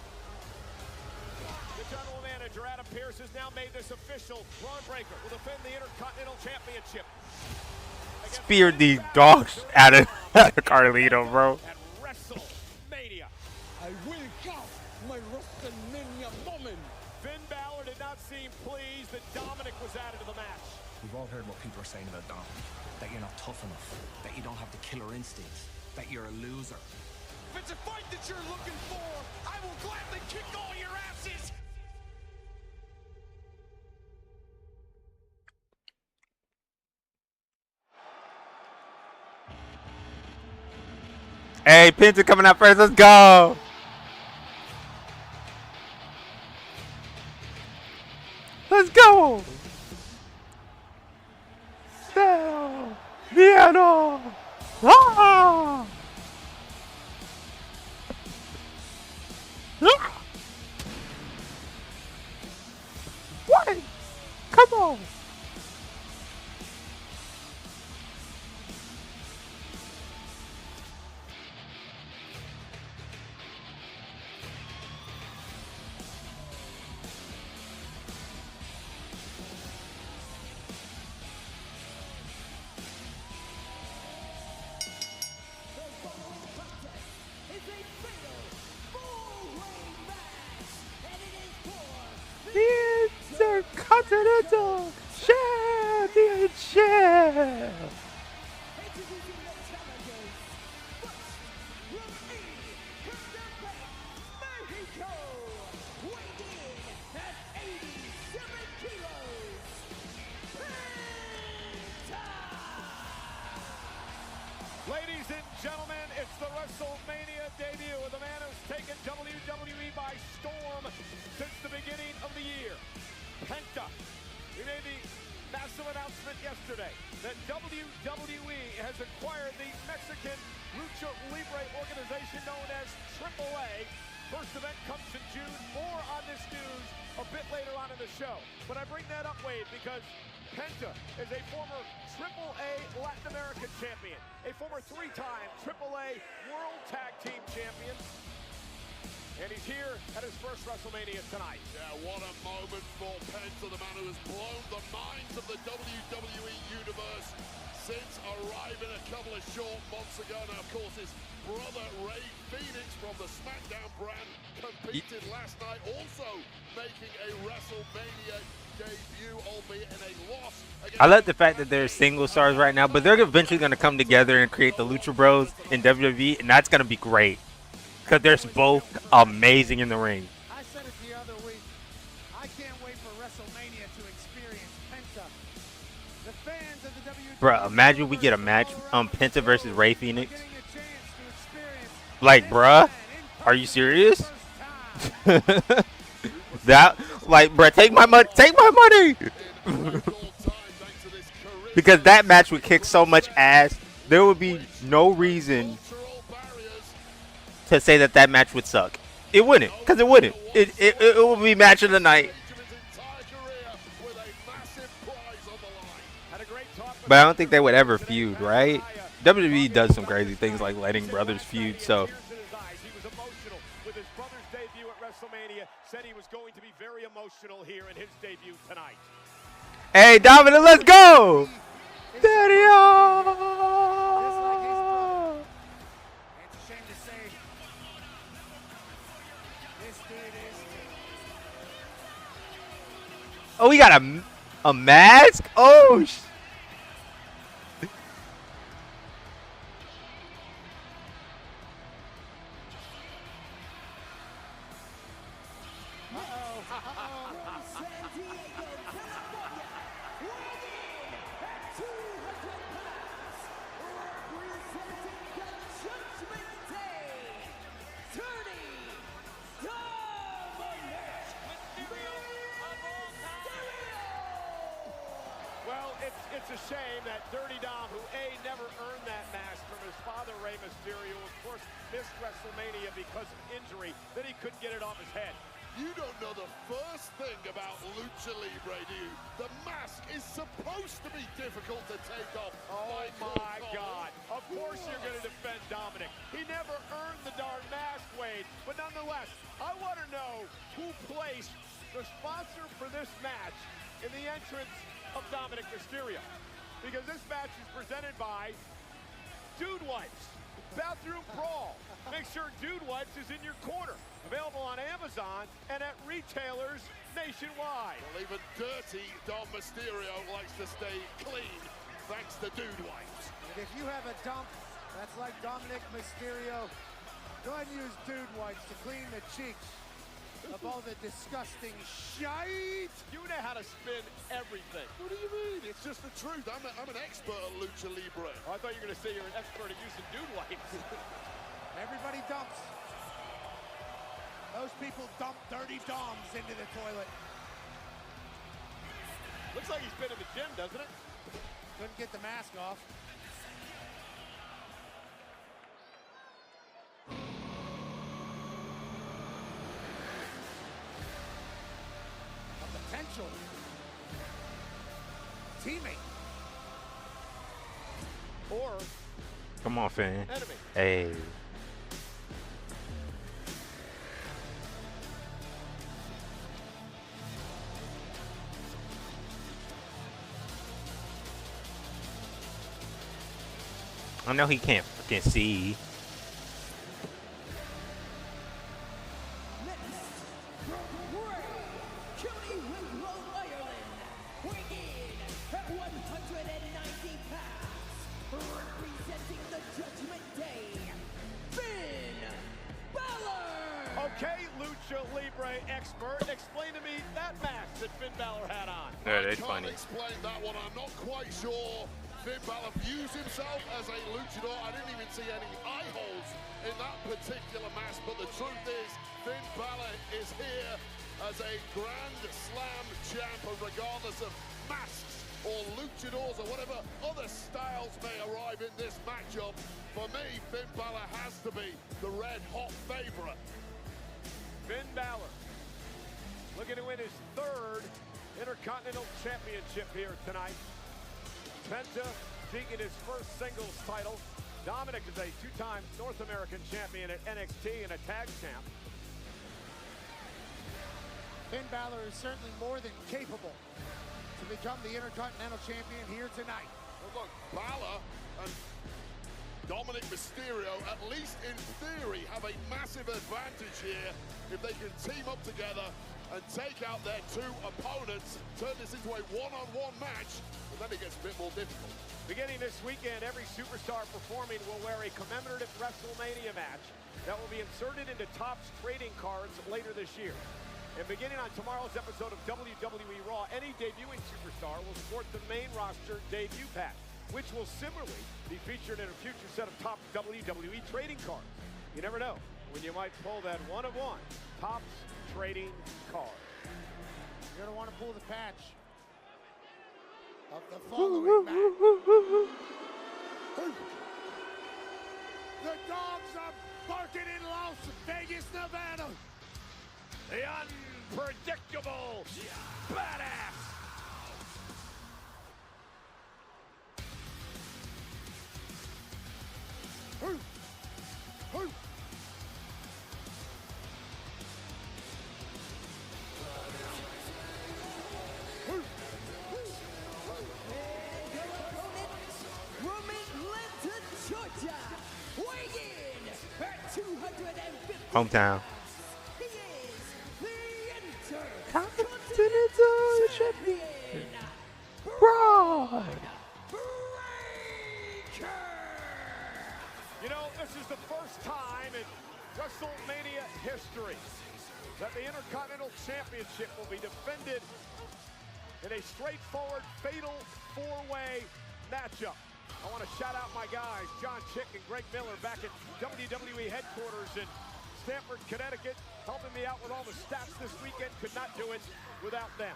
The general manager, Adam Pearce, has now made this official. Braun Breaker will defend the Intercontinental Championship.
Speared these dogs out of Carlito, bro.
At WrestleMania.
I will have my WrestleMania moment.
Finn Balor did not seem pleased that Dominic was added to the match.
We've all heard what people are saying about Dom. That you're not tough enough. That you don't have the killer instincts. That you're a loser.
If it's a fight that you're looking for, I will gladly kick all your asses.
Hey, Penta coming out first. Let's go. Let's go. Piano. Ah. What? Come on. Intercontinental Championship.
Ladies and gentlemen, it's the WrestleMania debut of the man who's taken WWE by storm since the beginning of the year. Penta. We made the massive announcement yesterday that WWE has acquired the Mexican Lucha Libre organization known as AAA. First event comes in June. More on this news a bit later on in the show. But I bring that up, Wade, because Penta is a former AAA Latin American champion, a former three-time AAA World Tag Team champion. And he's here at his first WrestleMania tonight.
Yeah, what a moment for Penta, the man who has blown the minds of the WWE Universe since arriving a couple of short months ago. Now, of course, his brother Ray Phoenix from the SmackDown brand competed last night, also making a WrestleMania debut, albeit in a loss.
I love the fact that they're single stars right now, but they're eventually going to come together and create the Lucha Bros in WWE, and that's going to be great. Because they're both amazing in the ring.
I said it the other week. I can't wait for WrestleMania to experience Penta. The fans of the WWE.
Bruh, imagine we get a match Penta versus Ray Phoenix. Like, bruh, are you serious? That, like, bruh, take my money. Take my money. Because that match would kick so much ass. There would be no reason to say that match would suck. It wouldn't, because it wouldn't. It would be match of the night. But I don't think they would ever feud, right? WWE does some crazy things like letting brothers feud, so.
He was emotional with his brother's debut at WrestleMania. Said he was going to be very emotional here in his debut tonight.
Hey, Dominic, let's go! Daddy-o! Oh, we got A mask? Oh,
Well, it's a shame that Dirty Dom, who never earned that mask from his father, Rey Mysterio, of course, missed WrestleMania because of injury, then he couldn't get it off his head.
You don't know the first thing about Lucha Libre, do you? The mask is supposed to be difficult to take off.
Oh, my God. Of course you're going to defend Dominic. He never earned the darn mask, Wade. But nonetheless, I want to know who placed the sponsor for this match in the entrance of Dominic Mysterio. Because this match is presented by Dude Wipes. Bathroom Brawl. Make sure Dude Wipes is in your corner. Available on Amazon and at retailers nationwide.
Well, even dirty Dom Mysterio likes to stay clean thanks to Dude Wipes.
And if you have a dump that's like Dominic Mysterio, go ahead and use Dude Wipes to clean the cheeks of all the disgusting shite.
You know how to spin everything.
What do you mean? It's just the truth. I'm an expert at Lucha Libre.
Oh, I thought you were going to say you're an expert at using Dude Wipes.
Everybody dumps. Those people dump dirty doms into the toilet.
Looks like he's been in the gym, doesn't it?
Couldn't get the mask off. A potential teammate.
Or
come on, Finn.
enemy.
Hey. I know he can't fucking see.
Okay, Lucha Libre expert, explain to me that mask that Finn Balor had on.
No, that's
I
funny.
can't explain that one. I'm not quite sure Finn Balor views himself as a luchador. I didn't even see any eye holes in that particular mask, but the truth is, Finn Balor is here as a Grand Slam champ, and regardless of masks or luchadors or whatever other styles may arrive in this matchup, for me, Finn Balor has to be the red-hot favorite.
Finn Balor looking to win his third Intercontinental Championship here tonight. Penta seeking his first singles title. Dominic is a two-time North American champion at NXT and a tag champ.
Finn Balor is certainly more than capable to become the Intercontinental Champion here tonight.
Well, look, Balor and Dominic Mysterio, at least in theory, have a massive advantage here if they can team up together and take out their two opponents, turn this into a one-on-one match, and then it gets a bit more difficult.
Beginning this weekend, every superstar performing will wear a commemorative WrestleMania match that will be inserted into Topps trading cards later this year. And beginning on tomorrow's episode of WWE Raw, any debuting superstar will sport the main roster debut patch, which will similarly be featured in a future set of Topps WWE trading cards. You never know when you might pull that one-of-one Topps trading card.
You're going to want to pull the patch of the following match. The dogs are barking in Las Vegas, Nevada.
The unpredictable badass.
Hometown.
He is the
Continental
champion,
Braun.
You know, this is the first time in WrestleMania history that the Intercontinental Championship will be defended in a straightforward, fatal four-way matchup. I want to shout out my guys, John Chick and Greg Miller, back at WWE headquarters in Stamford, Connecticut, helping me out with all the stats this weekend. Could not do it without them.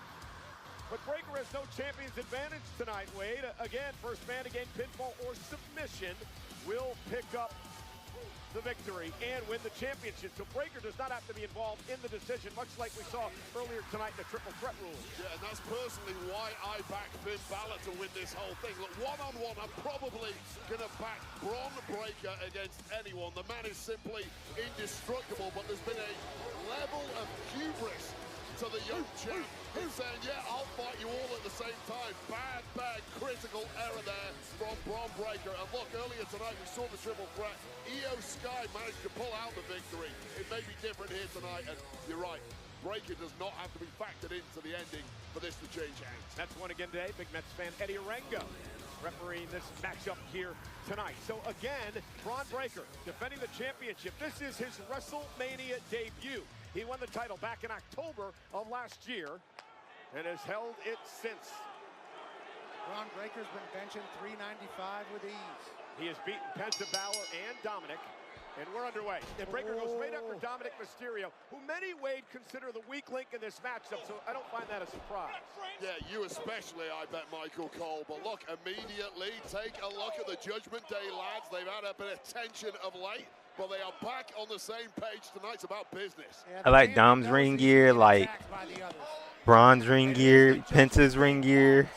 But Breakker has no champion's advantage tonight, Wade. Again, first man to gain pinfall or submission will pick up the victory and win the championship. So Breakker does not have to be involved in the decision, much like we saw earlier tonight in the triple threat rules.
Yeah, and that's personally why I back Finn Balor to win this whole thing. Look, one-on-one, I'm probably going to back Braun Breakker against anyone. The man is simply indestructible, but there's been a level of hubris to the young champ. He's saying, yeah, I'll fight you all at the same time. Bad, critical error there from Braun Breakker. And look, earlier tonight we saw the triple threat. Io Sky managed to pull out the victory. It may be different here tonight, and you're right. Breakker does not have to be factored into the ending for this to change hands.
That's one again today. Big Mets fan Eddie Orengo refereeing this matchup here tonight. So again, Braun Breakker defending the championship. This is his WrestleMania debut. He won the title back in October of last year and has held it since.
Braun Breakker's been benching 395 with ease.
He has beaten Penta, Balor, and Dominic, and we're underway. And Breakker goes right after Dominic Mysterio, who many, Wade, consider the weak link in this matchup, so I don't find that a surprise.
Yeah, you especially, I bet, Michael Cole. But look, immediately take a look at the Judgment Day lads. They've had a bit of tension of late, but they are back on the same page tonight. It's about business.
I like Dom's ring gear, like Braun's ring gear, Penta's ring gear.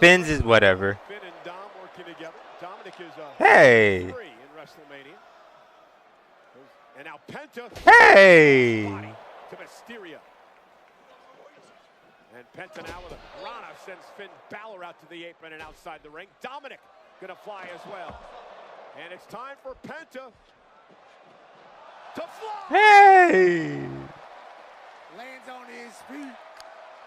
Finn's is whatever.
Finn and Dom working together. Dominic is
hey.
3 in WrestleMania. And now Penta.
Hey.
To Mysterio. And Penta now with a Rana sends Finn Balor out to the apron and outside the ring. Dominic gonna fly as well. And it's time for Penta to fly.
Hey.
Lands on his feet.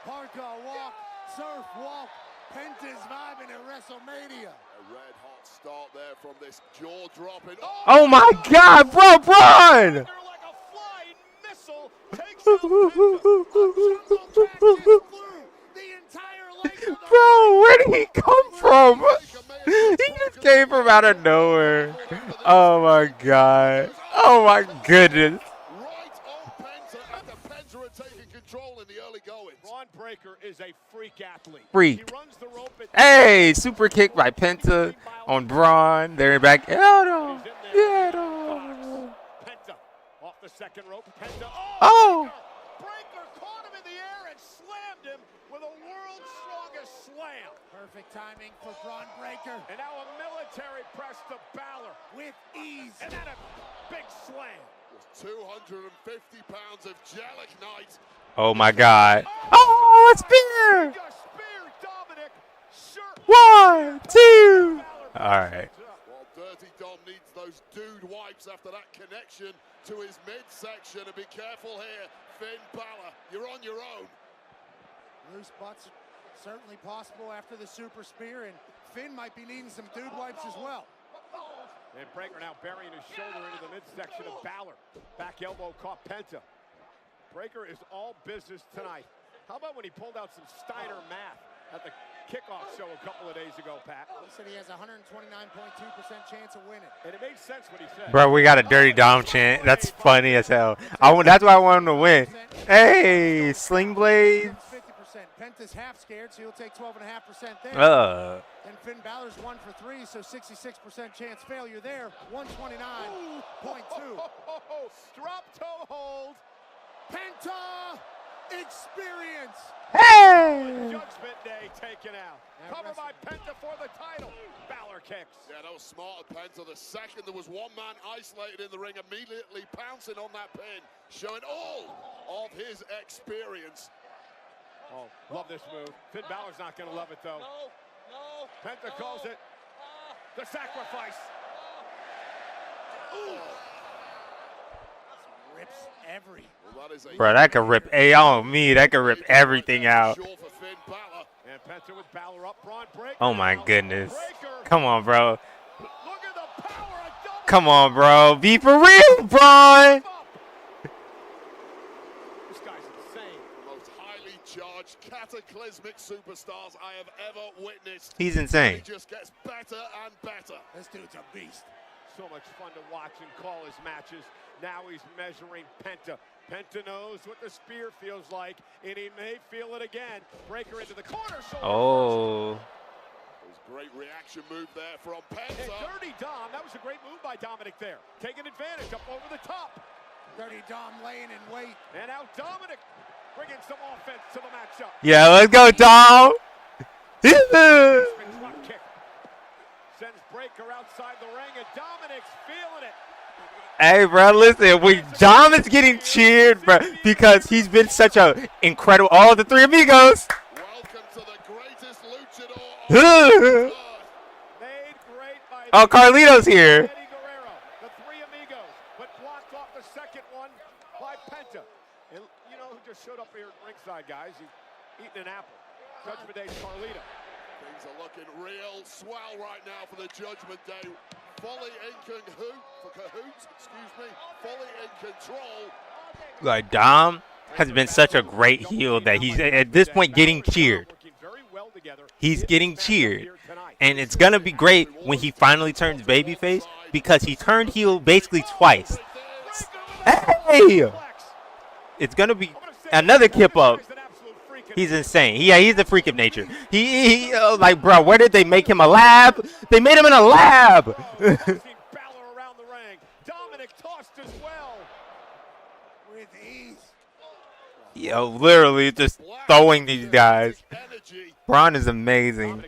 Parkour walk, surf walk. Penta's vibing at WrestleMania.
A red hot start there from this jaw dropping.
Oh my God, bro, Braun!
Like a flying missile takes out
Bro, where did he come from? He just came from out of nowhere. Oh my God. Oh my goodness.
Braun Breakker is a freak athlete.
Freak.
He runs the rope
Hey, super kick by Penta on Braun. They're back.
Penta off the second rope. Penta.
Oh.
Breakker caught him in the air and slammed him with a world's strongest slam.
Perfect timing for Braun Breakker.
And now a military press to Balor.
With ease.
And then a big slam.
250 pounds of Jellic-Knight.
Oh my God. Oh, a spear.
Dominic.
Sure. 1, 2. All right.
Well, Dirty Dom needs those dude wipes after that connection to his midsection. And be careful here, Finn Balor. You're on your own.
Loose butts certainly possible after the super spear, and Finn might be needing some dude wipes as well.
And Breakker now burying his shoulder into the midsection of Balor. Back elbow caught Penta. Breakker is all business tonight. How about when he pulled out some Steiner math at the kickoff show a couple of days ago, Pat?
He said he has a 129.2% chance of winning.
And it made sense what he said.
Bro, we got a Dirty Dom chant. That's funny as hell. That's why I want him to win. Hey, Sling Blades.
50%. Penta's half scared, so he'll take 12.5% there. And Finn Balor's 1 for 3, so 66% chance failure there. 129.2.
Drop toe hold.
Penta experience.
Hey!
Judgment Day taken out. Cover by Penta for the title. Balor kicks.
Yeah, that was smart of Penta. The second there was one man isolated in the ring, immediately pouncing on that pin, showing all of his experience.
Oh, love this move. Finn Balor's not going to love it, though.
No.
Penta calls it the sacrifice.
Ooh. Rips every.
Bro, that could rip on me. That could rip everything out.
And Penta with Balor up, Braun breaker.
Oh my
now.
goodness.
Breaker.
Come on, bro.
Look at the power of double.
Come on, bro. Be for real, Braun.
This guy's insane.
Most highly charged, cataclysmic superstars I have ever witnessed.
He's insane.
He just gets better and better.
This dude's a beast.
So much fun to watch and call his matches. Now he's measuring Penta. Penta knows what the spear feels like, and he may feel it again. Breaker into the corner.
Oh.
There's a great reaction move there from Penta.
And Dirty Dom, that was a great move by Dominic there. Taking advantage up over the top.
Dirty Dom laying in wait.
And now Dominic bringing some offense to the matchup.
Yeah, let's go, Dom.
Drop kick. Sends Breaker outside the ring, and Dominic's feeling it.
Hey, bro, listen. Dom is getting cheered, bro, because he's been such a incredible. All the three amigos.
Welcome to the greatest luchador.
Made great by
Oh, Carlito's here.
Eddie Guerrero, the three amigos, but blocked off the second one by Penta. And you know who just showed up here at ringside, guys? He's eating an apple. Judgment Day's Carlito.
Things are looking real swell right now for the Judgment Day. Fully in cahoots, fully in control.
Like, Dom has been such a great heel that he's at this point getting cheered. He's getting cheered. And it's going to be great when he finally turns babyface because he turned heel basically twice. Hey! It's going to be another kip up. He's insane. Yeah, he's a freak of nature. He like, bro, where did they make him a lab? They made him in a lab.
Balor around the ring. Dominic tossed as well.
With ease.
Yo, literally just throwing these guys. Braun is amazing.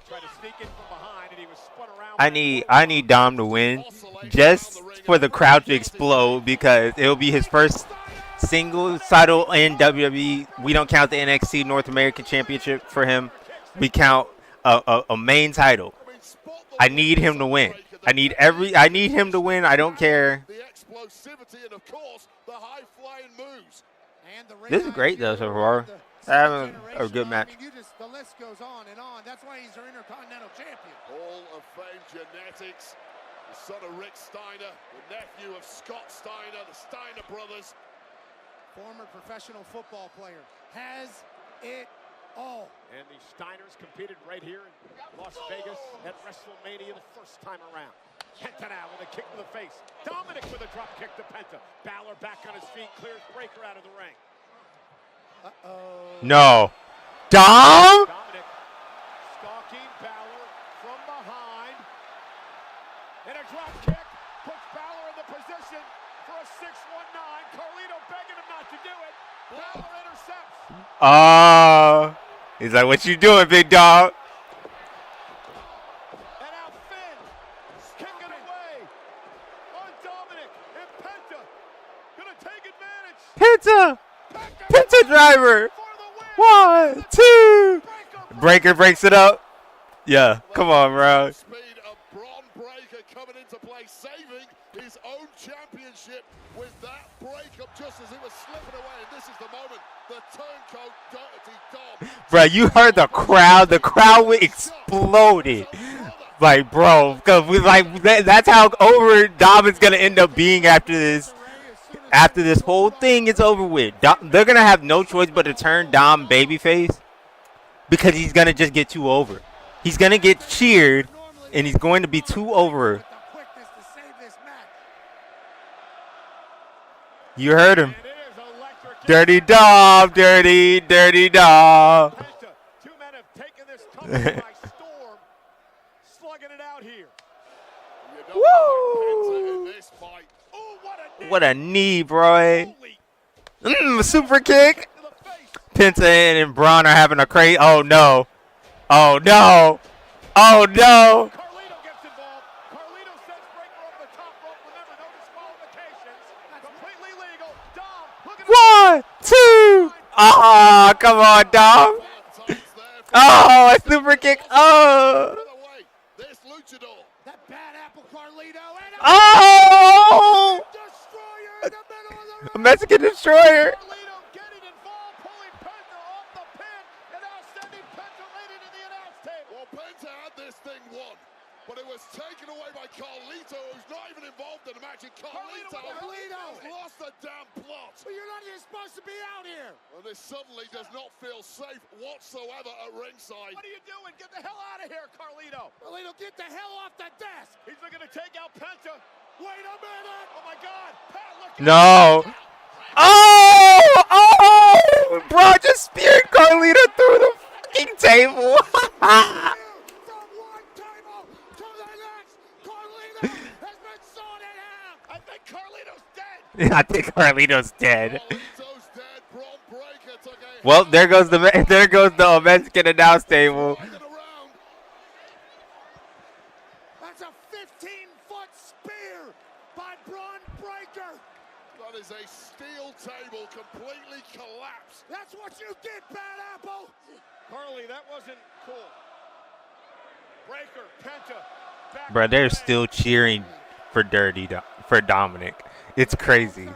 I need Dom to win just for the crowd to explode because it'll be his first single title in WWE. We don't count the NXT North American Championship for him. We count a main title. I need him to win. I need him to win. I don't care.
The explosivity and of course the high flying moves.
This is great though so far. Having a good match.
I mean, the list goes on and on. That's why he's our Intercontinental Champion.
Hall of Fame genetics. The son of Rick Steiner, the nephew of Scott Steiner, the Steiner brothers.
Former professional football player, has it all.
And the Steiners competed right here in Las Vegas at Wrestlemania the first time around. Penta now with a kick to the face. Dominic with a drop kick to Penta. Balor back on his feet, clears Breaker out of the ring.
No. Dom?
Dominic stalking Balor from behind. And a drop kick puts Balor in the position for a 619. Carlito begging him not to do it. Balor intercepts.
He's like, what you doing, big dog?
And now Finn kicking away on Dominic and Penta. Gonna take advantage.
Penta driver. 1, 2. Breaker breaks it up. Yeah, come on, bro.
Speed of Braun Breaker coming into play, saving his own championship with that breakup just as it was slipping away. And this is the moment the turncoat Dirty Dom.
Bro, you heard the crowd. The crowd exploded. Like, bro, that's how over Dom is gonna end up being after this. After this whole thing is over with, they're gonna have no choice but to turn Dom babyface because he's gonna just get too over. He's gonna get cheered, and he's going to be too over. You heard him. Dirty Dom, dirty Dom.
2 men have taken this company by storm, slugging it out here.
Woo!
In this fight.
What a knee, bro. Super kick. Penta and Braun are having a crazy. Oh, no. Oh, no. Oh, no.
Carlito gets involved. Carlito sends Breaker over the top rope. Remember, no disqualifications. Completely legal. Dom, look at
1, 2. Oh, come on, Dom. Oh, a super kick. Oh.
This luchador.
That bad apple Carlito.
Oh. A Mexican destroyer.
Carlito getting involved, pulling Penta off the pin, and now sending Penta right into the
involved in the match, and Carlito has lost the damn plot.
But you're not even supposed to be out here.
Well, this suddenly does not feel safe whatsoever at ringside.
What are you doing? Get the hell out of here, Carlito.
Carlito, get the hell off the desk.
He's looking to take out Penta.
Wait a minute.
Oh, my God. Pat, look.
No. Oh, bro, just speared Carlito through the fucking table. I think Carlito's dead. Well, there goes the Mexican announce table.
That's a 15-foot spear by Braun Breaker.
That is a steel table completely collapsed.
That's what you get, Bad Apple.
Carly, that wasn't cool. Breaker, Penta.
Bro, they're still cheering for Dominic. It's crazy.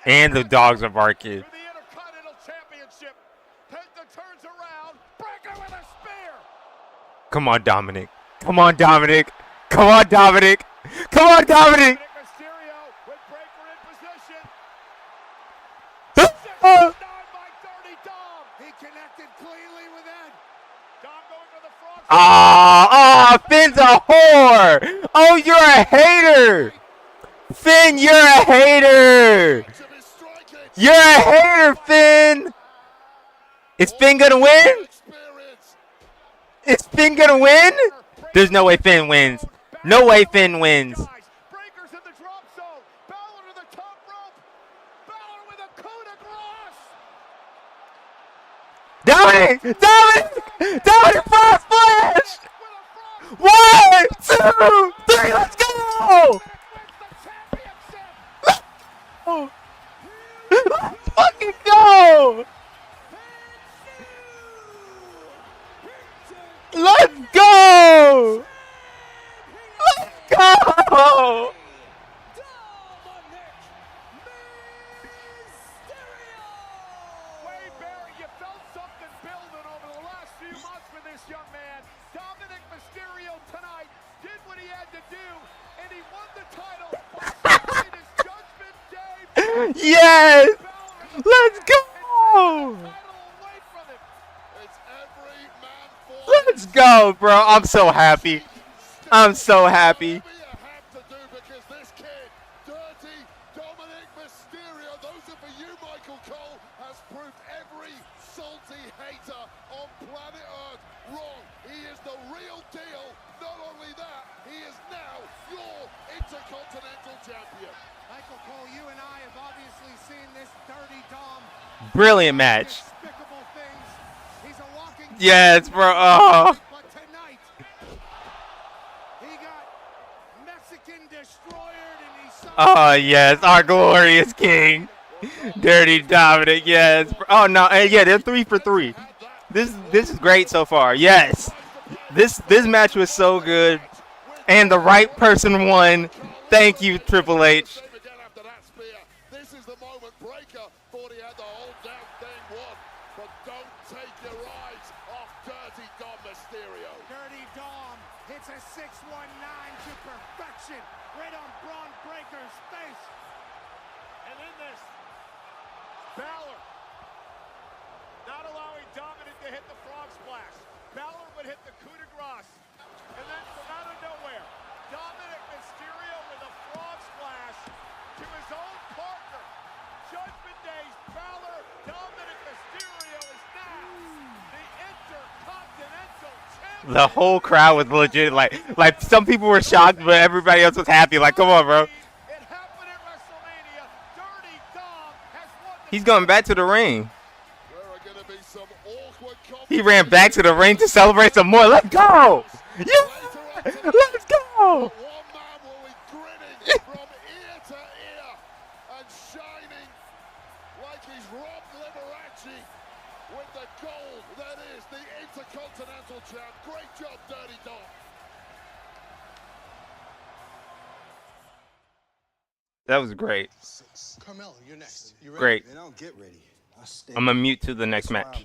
And the dogs are barking. Come on, Dominic. Come on, Dominic. Come on, Dominic. Come on, Dominic. Finn's a whore. Oh, you're a hater. Finn, you're a hater. You're a hater, Finn. Is Finn gonna win? Is Finn gonna win? There's no way Finn wins. No way Finn wins. Dominic! Frog Splash! 1, 2, 3, let's go! Let's fucking go! Let's go! Let's go! Yes! Let's go! Let's go, bro. I'm so happy. I'm so happy. Brilliant match. Yes, bro. Oh. Oh, yes. Our glorious king. Dirty Dominic. Yes. Oh, no. Yeah, they're 3 for 3. This is great so far. Yes. This match was so good. And the right person won. Thank you, Triple H. The whole crowd was legit. Like some people were shocked, but everybody else was happy. Like, come on, bro. He's going back to the ring. He ran back to the ring to celebrate some more. Let's go! Yeah! Let's go! That was great.
Carmelo, you're next. You ready?
Great.
Then I'll get ready.
I'm gonna mute to the next match.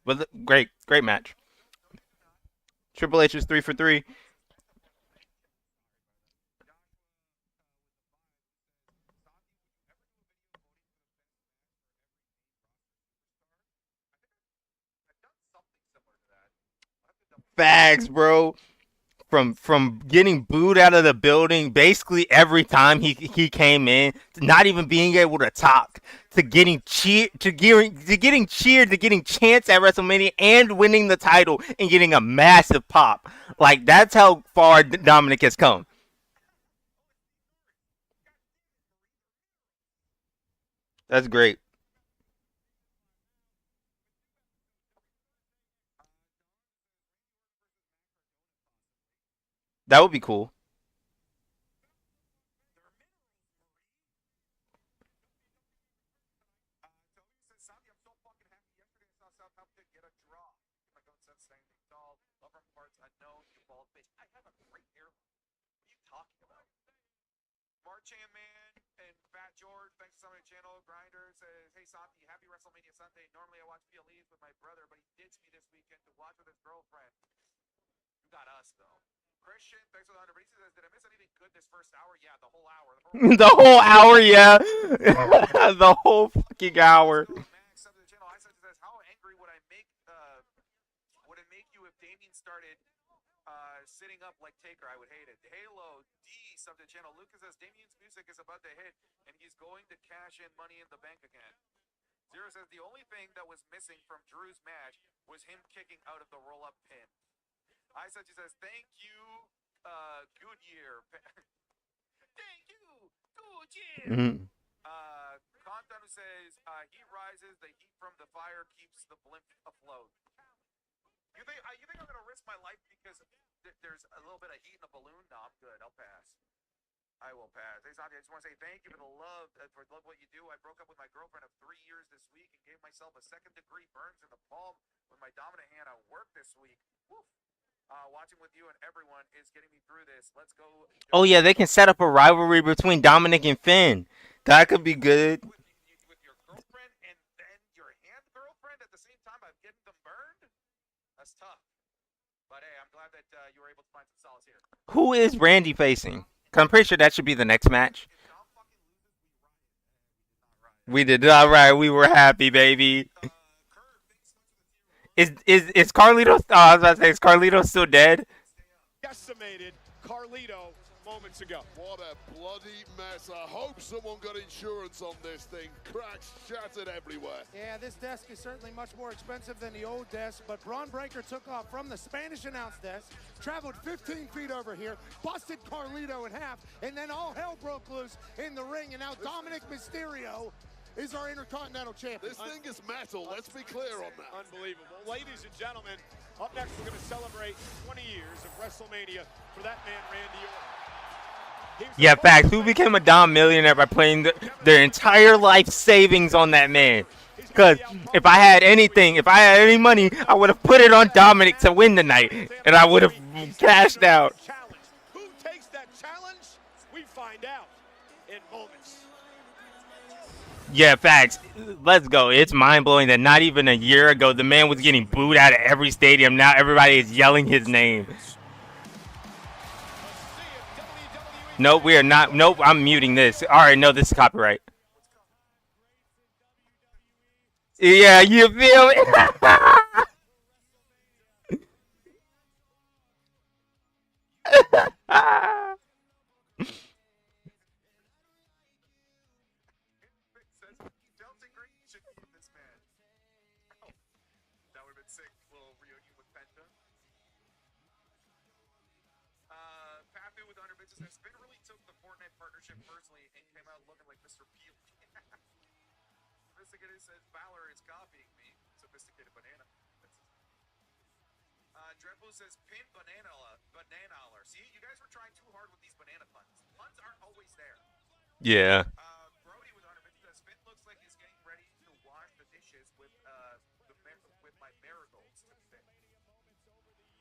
But great match. Triple H is 3 for 3. Facts, bro. From getting booed out of the building basically every time he came in, to not even being able to talk, to getting cheered, to getting cheered, to getting chants at WrestleMania and winning the title and getting a massive pop. Like, that's how far Dominic has come. That's great. That would be cool.
Marchand Man and Fat George, thanks to somebody channel. Grinder says, hey Santi, happy WrestleMania Sunday. Normally I watch PLEs with my brother, but he ditched me this weekend to watch with his girlfriend. You got us though. Christian, thanks for the 100. But he says, did I miss anything good this first hour? Yeah, the whole hour.
The whole hour, yeah. The whole fucking hour.
Max, up to the channel. I said, how angry would would it make you if Damien started sitting up like Taker? I would hate it. Halo D, sub to the channel. Lucas says Damien's music is about to hit, and he's going to cash in Money in the Bank again. Zero says the only thing that was missing from Drew's match was him kicking out of the roll-up pin. I said, says thank you, Goodyear. Thank you, Goodyear.
Mm-hmm.
Contan says heat rises, the heat from the fire keeps the blimp afloat. You think I'm gonna risk my life because there's a little bit of heat in the balloon? No, I'm good. I'll pass. I will pass. Hey, Santi, I just want to say thank you for the love, what you do. I broke up with my girlfriend of 3 years this week and gave myself a second-degree burns in the palm with my dominant hand at work this week. Woof. Watching with you and everyone is getting me through this. Let's go.
Oh yeah, they can set up a rivalry between Dominic and Finn. That could be good.
With your girlfriend and then your hand girlfriend at the same time of getting them burned? That's tough. But hey, I'm glad that you were able to find some solace here.
Who is Randy facing? 'Cause I'm pretty sure that should be the next match. We did not right. We were happy, baby. Is Carlito? Oh, I was about to say, is Carlito still dead?
Decimated Carlito moments ago.
What a bloody mess. I hope someone got insurance on this thing. Cracks shattered everywhere.
Yeah, this desk is certainly much more expensive than the old desk, but Braun Breaker took off from the Spanish announce desk, traveled 15 feet over here, busted Carlito in half, and then all hell broke loose in the ring, and now Dominic Mysterio is our Intercontinental Champion.
This thing is metal, let's be clear on that.
Unbelievable. Ladies and gentlemen, up next we're going to celebrate 20 years of WrestleMania for that man, Randy Orton.
Yeah, facts. Who became a Dom millionaire by playing their entire life savings on that man? Because if I had anything, if I had any money, I would have put it on Dominic to win the night, and I would have cashed out.
Who takes that challenge? We find out in moments.
Yeah, facts. Let's go. It's mind-blowing that not even a year ago, the man was getting booed out of every stadium. Now everybody is yelling his name. Nope, we are not. Nope, I'm muting this. All right, no, this is copyright. Yeah, you feel it?
That would have been sick. Little reunion with Penta. Papu with 100 bits says Spin really took the Fortnite partnership personally and came out looking like Mr. Peel. Sophisticated says Balor is copying me. Sophisticated banana. Dreadful says pin banana. See, you guys were trying too hard with these banana puns. Puns aren't always there.
Yeah.
Brody with 100 bits says Spin looks like he's getting ready to wash the dishes with my marigolds.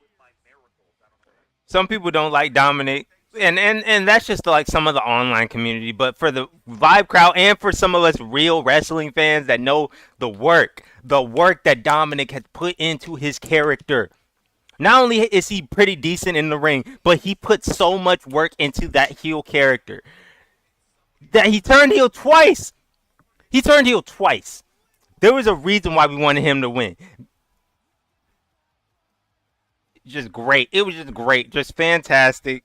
With my marigolds. I don't know.
Some people don't like Dominic, and that's just like some of the online community. But for the Vibe crowd and for some of us real wrestling fans that know the work that Dominic has put into his character, Not only is he pretty decent in the ring, but he put so much work into that heel character that he turned heel twice. He turned heel twice. There was a reason why we wanted him to win. Just great. It was just great. Just fantastic.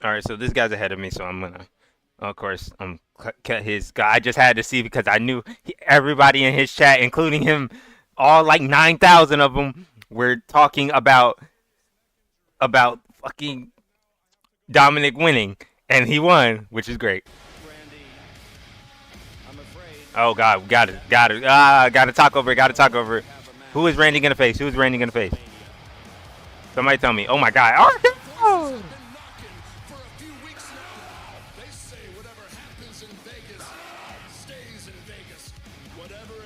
All right, so this guy's ahead of me, so I'm gonna, of course, cut his guy. I just had to see because I knew everybody in his chat, including him, all like 9,000 of them, were talking about fucking Dominic winning, and he won, which is great. Oh God, got it. Got to talk over it. Who is Randy gonna face? Somebody tell me. Oh my God. Oh.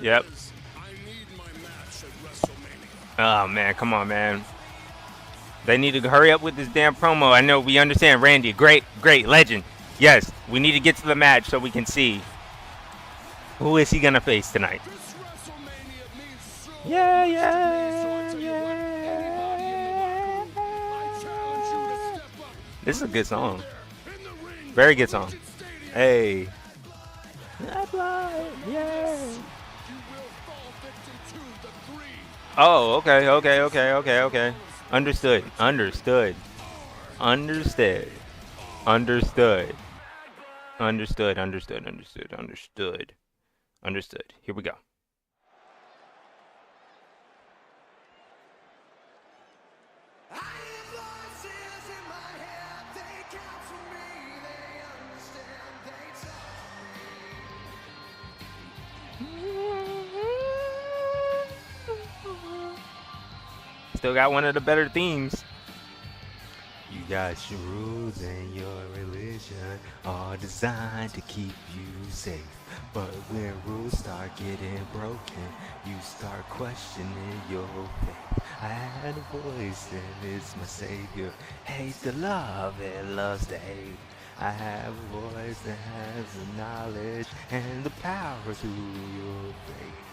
Yep. Oh man, come on, man. They need to hurry up with this damn promo. I know we understand Randy, great legend. Yes, we need to get to the match so we can see who is he gonna face tonight. Yeah. This is a good song. Very good song. Hey. Yeah. Oh, okay. Understood. Here we go. Still got one of the better themes. You got your rules and your religion, all designed to keep you safe. But when rules start getting broken, you start questioning your faith. I had a voice and it's my savior. Hates to love and loves to hate. I have a voice that has the knowledge and the power to your faith.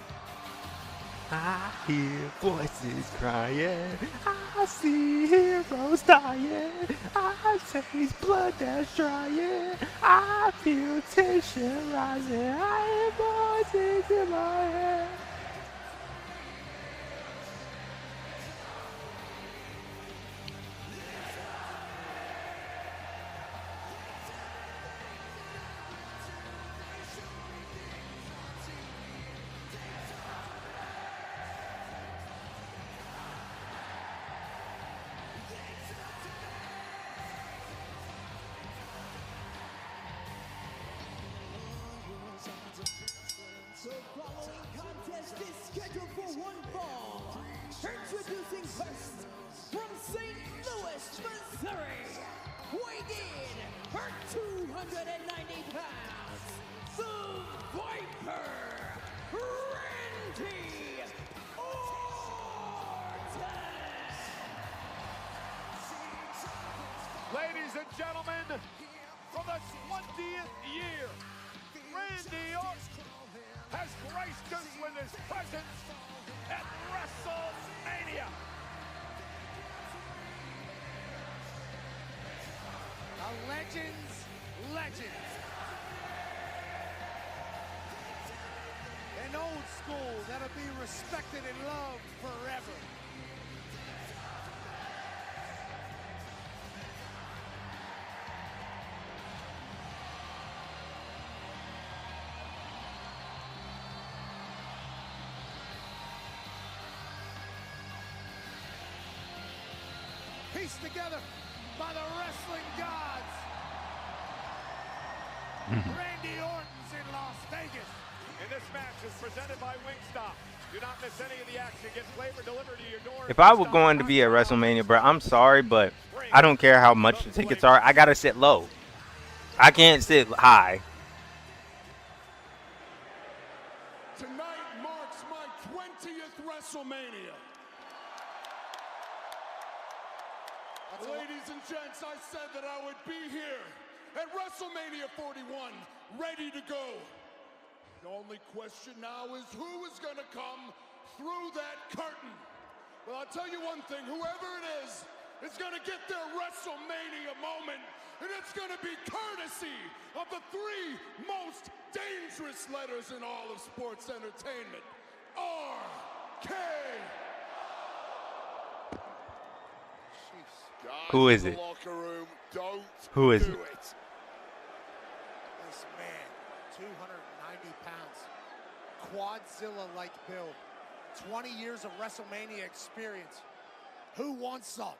I hear voices crying, I see heroes dying, I taste blood that's drying, I feel tension rising, I hear voices in my head.
The following contest is scheduled for one fall. Introducing first, from St. Louis, Missouri, weighing in her 290 pounds, the Viper, Randy Orton.
Ladies and gentlemen, for the 20th year, Randy Orton has graced us with his presence at WrestleMania.
A legend's legend. An old school that'll be respected and loved forever. Pieced together by the wrestling gods. Randy Orton's in Las Vegas.
And this match is presented by Wingstop. Do not miss any of the action. Get flavor delivered to your door.
If I were going to be at WrestleMania, bro, I'm sorry, but I don't care how much the tickets are. I gotta sit low. I can't sit high.
Tonight marks my 20th WrestleMania. Ladies and gents, I said that I would be here at WrestleMania 41, ready to go. The only question now is who is going to come through that curtain. Well, I'll tell you one thing, whoever it is going to get their WrestleMania moment, and it's going to be courtesy of the 3 most dangerous letters in all of sports entertainment. R-K.
Who is it? Who is it?
This man, 290 pounds, quadzilla-like build, 20 years of WrestleMania experience. Who wants some?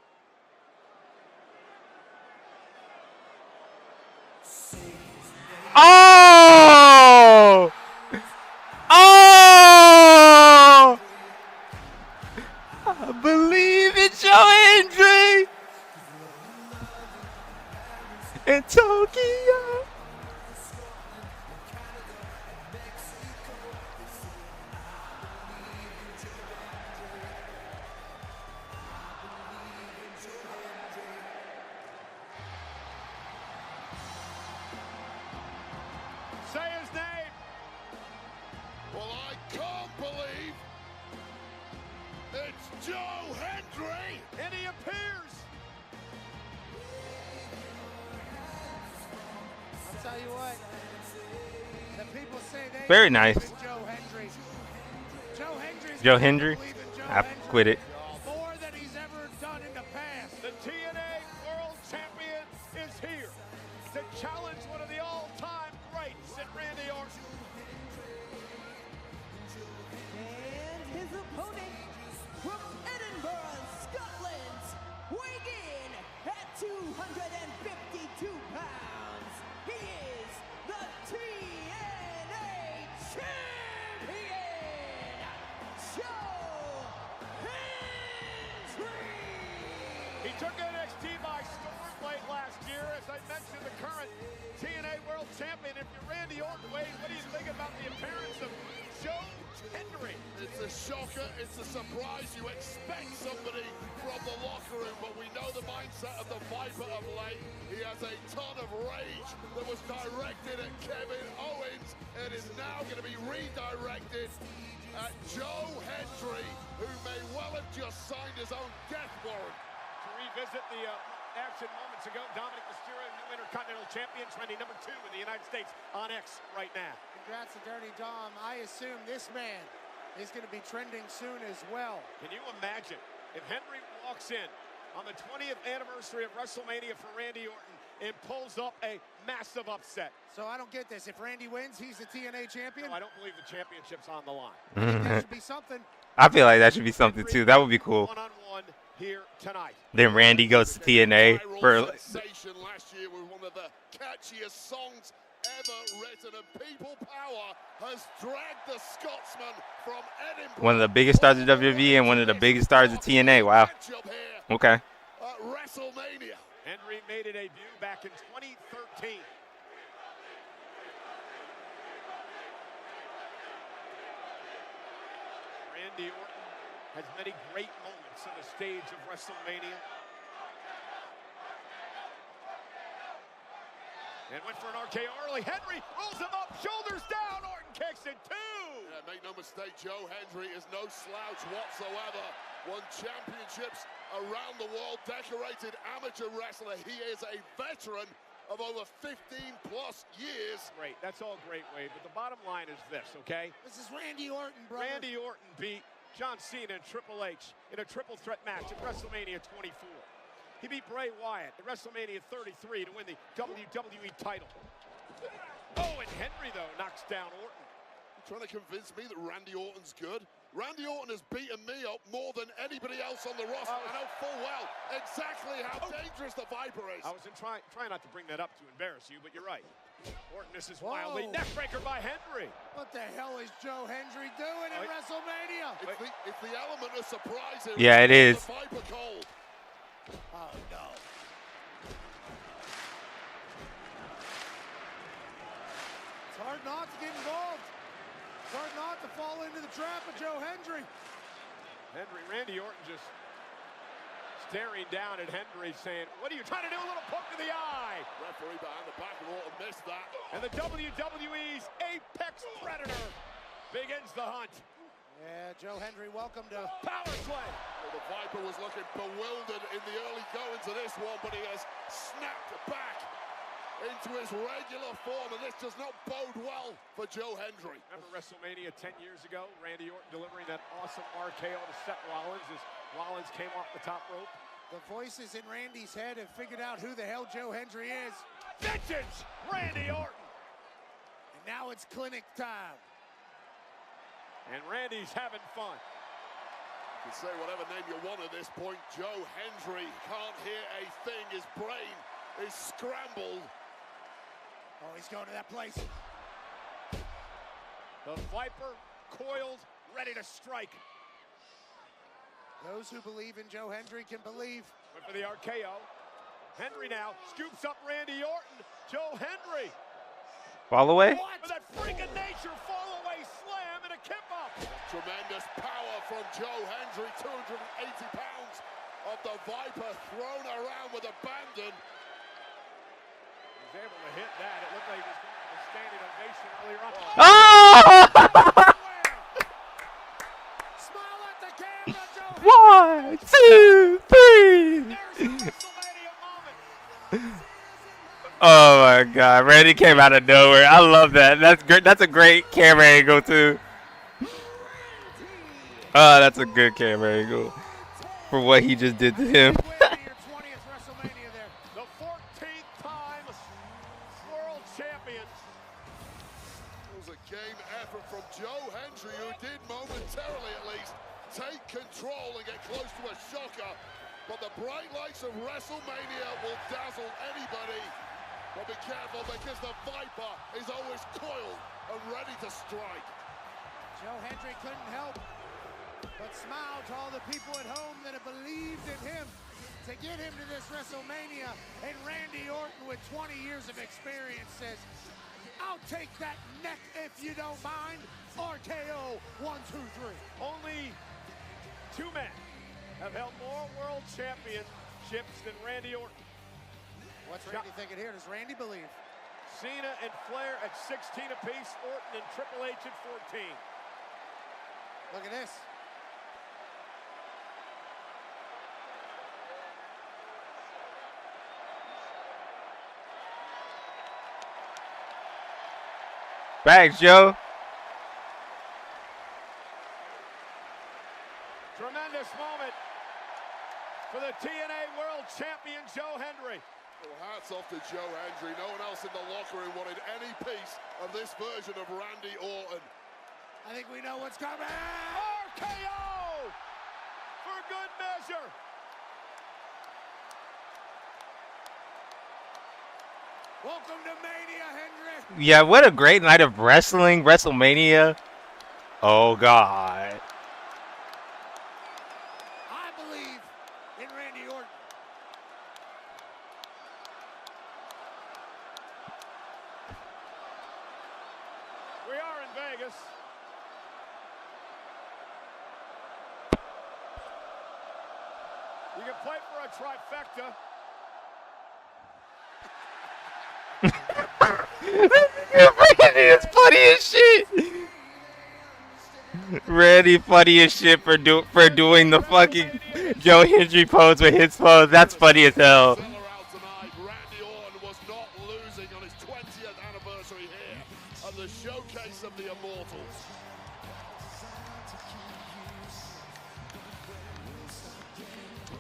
Oh! Oh! I believe it's Joe Hendry in Tokyo.
Say his name.
Well, I can't believe it's Joe Hendry.
And he appears.
I'll tell you what, the people say they
Very nice.
believe in Joe Hendry.
Joe Hendry? I quit it.
More than he's ever done in the past.
The TNA World Champion is here to challenge one of the all-time greats in Randy Orton.
And his opponent from Edinburgh, Scotland, weighing in at 252 pounds, he is the TNA Champion, Joe Hendry!
He took NXT by storm late last year. As I mentioned, the current TNA World Champion. If you're Randy Orton, Wade, what do you think about the appearance of Joe Hendry?
It's a shocker, it's a surprise. You expect somebody from the locker room, but we know the mindset of the Viper of late. He has a ton of rage that was directed at Kevin Owens and is now going to be redirected at Joe Hendry, who may well have just signed his own death warrant.
To revisit the action moments ago, Dominic Mysterio, new Intercontinental Champion, trending number 2 in the United States on X right now.
Congrats to Dirty Dom. I assume this man is going to be trending soon as well.
Can you imagine if Henry walks in on the 20th anniversary of WrestleMania for Randy Orton and pulls up a massive upset?
So I don't get this. If Randy wins, he's the TNA champion?
No, I don't believe the championship's on the line.
That should be something.
I feel like that should be something too. That would be cool.
One-on-one here tonight.
Then Randy goes to TNA for.
Sensation last year with one of the catchiest songs ever written, and People Power has dragged the Scotsman from Edinburgh.
One of the biggest stars of WWE and one of the biggest stars of TNA. Wow. Okay.
At WrestleMania.
Hendry made a debut back in 2013. Randy Orton has many great moments on the stage of WrestleMania. And went for an RKO early. Hendry rolls him up, shoulders down. Orton kicks it 2.
Yeah, make no mistake, Joe Hendry is no slouch whatsoever. Won championships around the world, decorated amateur wrestler. He is a veteran of over 15+ years.
Great, that's all great, Wade. But the bottom line is this, okay?
This is Randy Orton, brother.
Randy Orton beat John Cena and Triple H in a triple threat match at WrestleMania 24. He beat Bray Wyatt at WrestleMania 33 to win the WWE title. Oh, and Hendry, though, knocks down Orton.
You're trying to convince me that Randy Orton's good? Randy Orton has beaten me up more than anybody else on the roster. I know full well exactly how dangerous the Viper is.
I was trying not to bring that up to embarrass you, but you're right. Orton misses wildly. Neckbreaker by Hendry.
What the hell is Joe Hendry doing in WrestleMania?
It's the element of surprise here.
Yeah, it is.
The Viper cold.
Oh, no. It's hard not to get involved. It's hard not to fall into the trap of Joe Hendry.
Randy Orton just staring down at Hendry saying, what are you trying to do? A little poke to the eye.
Referee behind the back and Orton missed that.
And the WWE's Apex Predator begins the hunt.
Yeah, Joe Hendry, welcome to
Power Slam.
Well, the Viper was looking bewildered in the early goings of this one, but he has snapped back into his regular form, and this does not bode well for Joe Hendry.
Remember WrestleMania 10 years ago? Randy Orton delivering that awesome RKO to Seth Rollins as Rollins came off the top rope.
the voices in Randy's head have figured out who the hell Joe Hendry is.
Vintage Randy Orton.
And now it's clinic time.
And Randy's having fun. You can say whatever name you want at this point. Joe Hendry can't hear a thing. His brain is scrambled.
Oh, he's going to that place.
The Viper coiled, ready to strike.
Those who believe in Joe Hendry can believe.
Went for the RKO. Hendry now scoops up Randy Orton. Joe Hendry.
Fall away?
With that freak of nature fall away slam and a kip up.
Tremendous power from Joe Hendry. 280 pounds of the Viper thrown around with abandon.
He was able to hit that. It looked like he was going for a standing ovation earlier on.
Oh!
Smile at the camera, Joe.
1, 2, 3. Oh my God, Randy came out of nowhere. I love that. That's great. That's a great camera angle too. Oh, that's a good camera angle for what he just did to him.
The 14th time world champion.
It was a game effort from Joe Hendry, who did momentarily at least take control and get close to a shocker. But the bright lights of WrestleMania will dazzle anybody. But be careful, because the Viper is always coiled and ready to strike.
Joe Hendry couldn't help but smile to all the people at home that have believed in him to get him to this WrestleMania. And Randy Orton, with 20 years of experience, says, I'll take that neck if you don't mind. RKO, 1, 2, 3.
Only 2 men have held more world championships than Randy Orton.
What's Randy thinking here? Does Randy believe?
Cena and Flair at 16 apiece, Orton and Triple H at 14.
Look at this.
Thanks, Joe.
Tremendous moment for the TNA World Champion Joe Hendry.
Well, hats off to Joe Hendry. No one else in the locker room wanted any piece of this version of Randy Orton.
I think we know what's coming.
RKO for good measure.
Welcome to Mania, Hendry.
Yeah, what a great night of wrestling, WrestleMania. Oh God.
I believe in Randy Orton.
We are in Vegas. You can play for a trifecta.
Randy is funny as shit. Randy funny as shit for doing the fucking Joe Hendry pose with his pose. That's funny as hell.
Randy Orton was not losing on his 20th anniversary here at the showcase of the Immortals.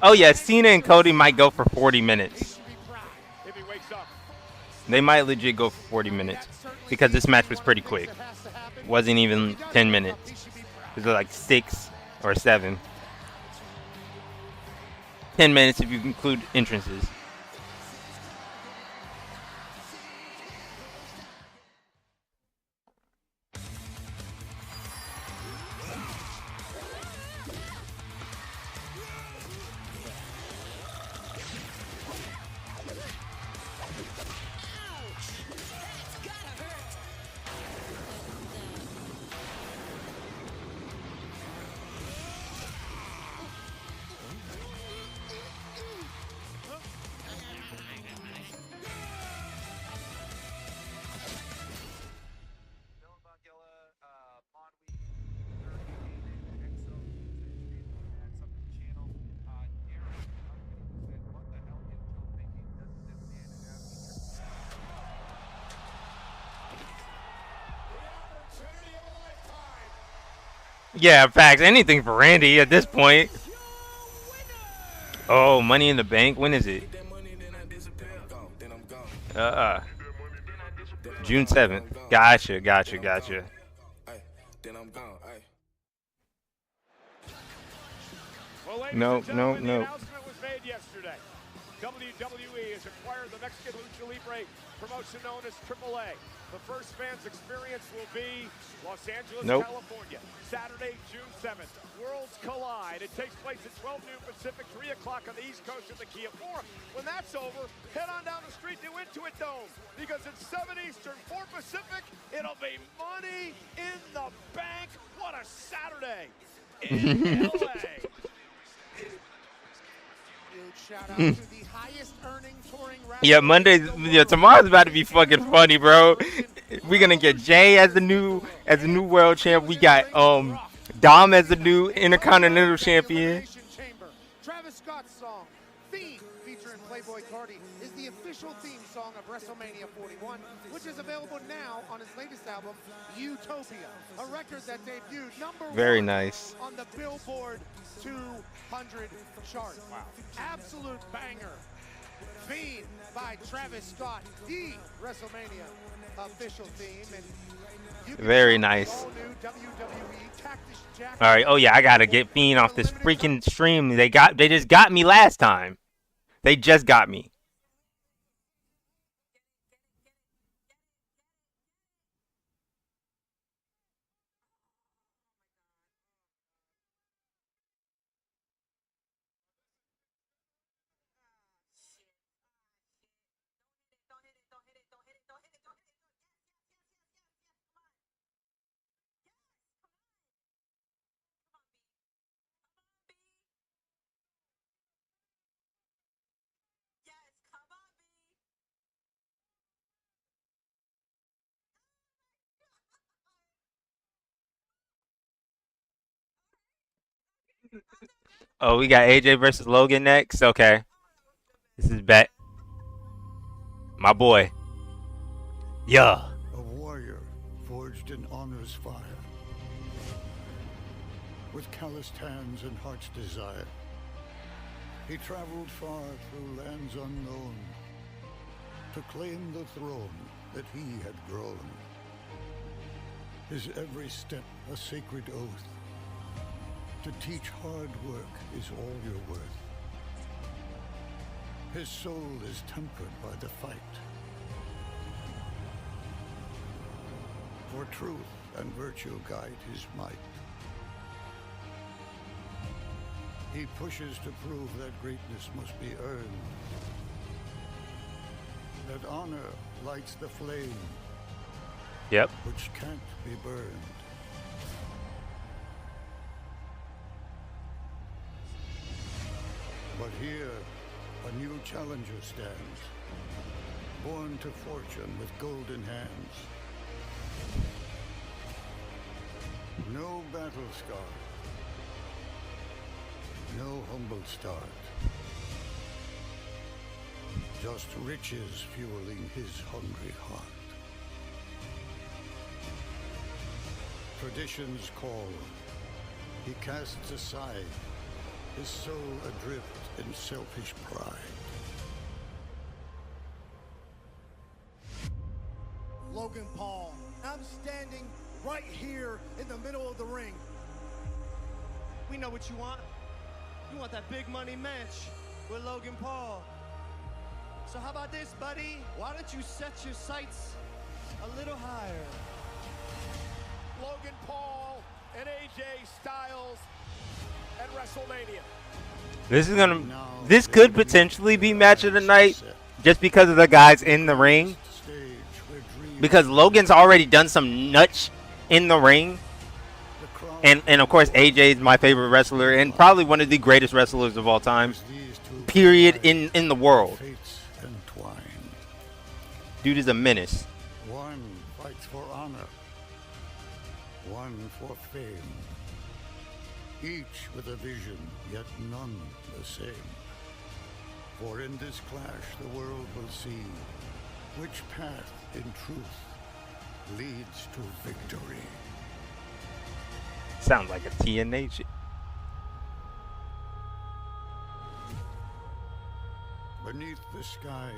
Oh yeah, Cena and Cody might go for 40 minutes.
If he wakes up.
They might legit go for 40 minutes because this match was pretty quick. Wasn't even 10 minutes. Is it like 6 or 7? 10 minutes if you include entrances. Yeah, facts. Anything for Randy at this point. Oh, Money in the Bank. When is it? June 7th. Gotcha.
Well, ladies
No.
and gentlemen, the announcement was made yesterday. WWE has acquired the Mexican Lucha Libre promotion known as AAA. The first fans experience will be Los Angeles, California, Saturday, June 7th. Worlds collide. It takes place at 12 noon Pacific, 3 o'clock on the East Coast of the Kia Forum. When that's over, head on down the street to Intuit Dome because it's 7 Eastern, 4 Pacific. It'll be Money in the Bank. What a Saturday in LA.
Shout out to the highest earning touring
Yeah, Monday. Yeah, tomorrow's about to be fucking funny, bro. We're gonna get Jay as the new world champ. We got Dom as the new Intercontinental champion.
Travis Scott's song, Theme, featuring Playboy Cardi, is the official theme song of WrestleMania 41, which is available now on his latest album, Utopia, a record that debuted
Very
#1
nice.
on the Billboard 200 chart. Wow. Absolute banger. Theme by Travis Scott, the WrestleMania official theme. And
very nice. All right. Oh yeah, I gotta get Fiend off this freaking stream. They just got me last time. They just got me. Oh, we got AJ versus Logan next. Okay, this is bet. My boy. Yeah.
A warrior forged in honor's fire. With calloused hands and heart's desire, he traveled far through lands unknown to claim the throne that he had grown. His every step a sacred oath. To teach hard work is all you're worth. His soul is tempered by the fight. For truth and virtue guide his might. He pushes to prove that greatness must be earned. That honor lights the flame.
Yep.
Which can't be burned. But here, a new challenger stands, born to fortune with golden hands. No battle scar, no humble start, just riches fueling his hungry heart. Tradition's call, he casts aside, his soul adrift in selfish pride.
Logan Paul, I'm standing right here in the middle of the ring.
We know what you want. You want that big money match with Logan Paul. So how about this, buddy? Why don't you set your sights a little higher?
Logan Paul and AJ Styles at WrestleMania.
This could potentially be match of the night just because of the guys in the ring. Because Logan's already done some nuts in the ring. And of course AJ is my favorite wrestler and probably one of the greatest wrestlers of all time. Period in the world. Dude is a menace.
One fights for honor, one for fame. Each with a vision, yet none the same. For in this clash the world will see which path in truth leads to victory.
Sounds like a TNA shit.
Beneath the sky,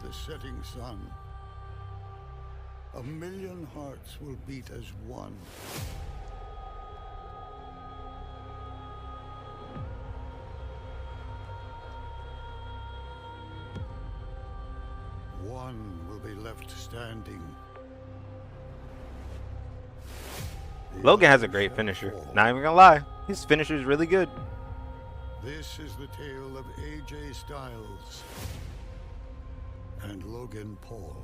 the setting sun, a million hearts will beat as one. One will be left standing.
Logan has a great finisher. Not even gonna lie. His finisher is really good.
This is the tale of AJ Styles and Logan Paul.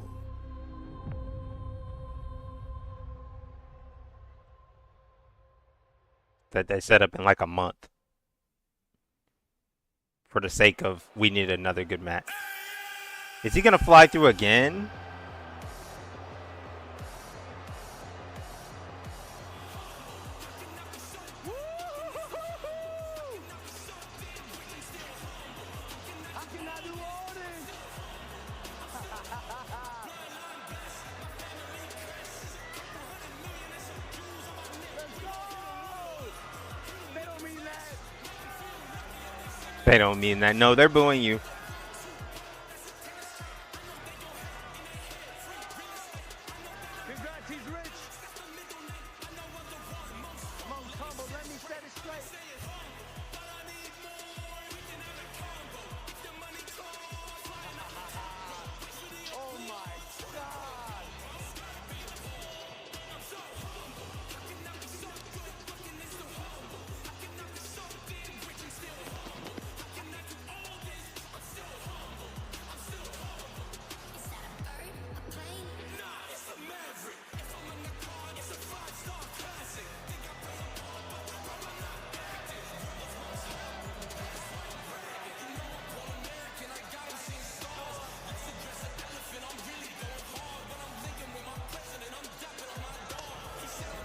That they set up in like a month. For the sake of we need another good match. Is he gonna fly through again? They don't mean that. No, they're booing you.
Congrats, he's rich. Come on, combo, let me set it straight. Oh my God.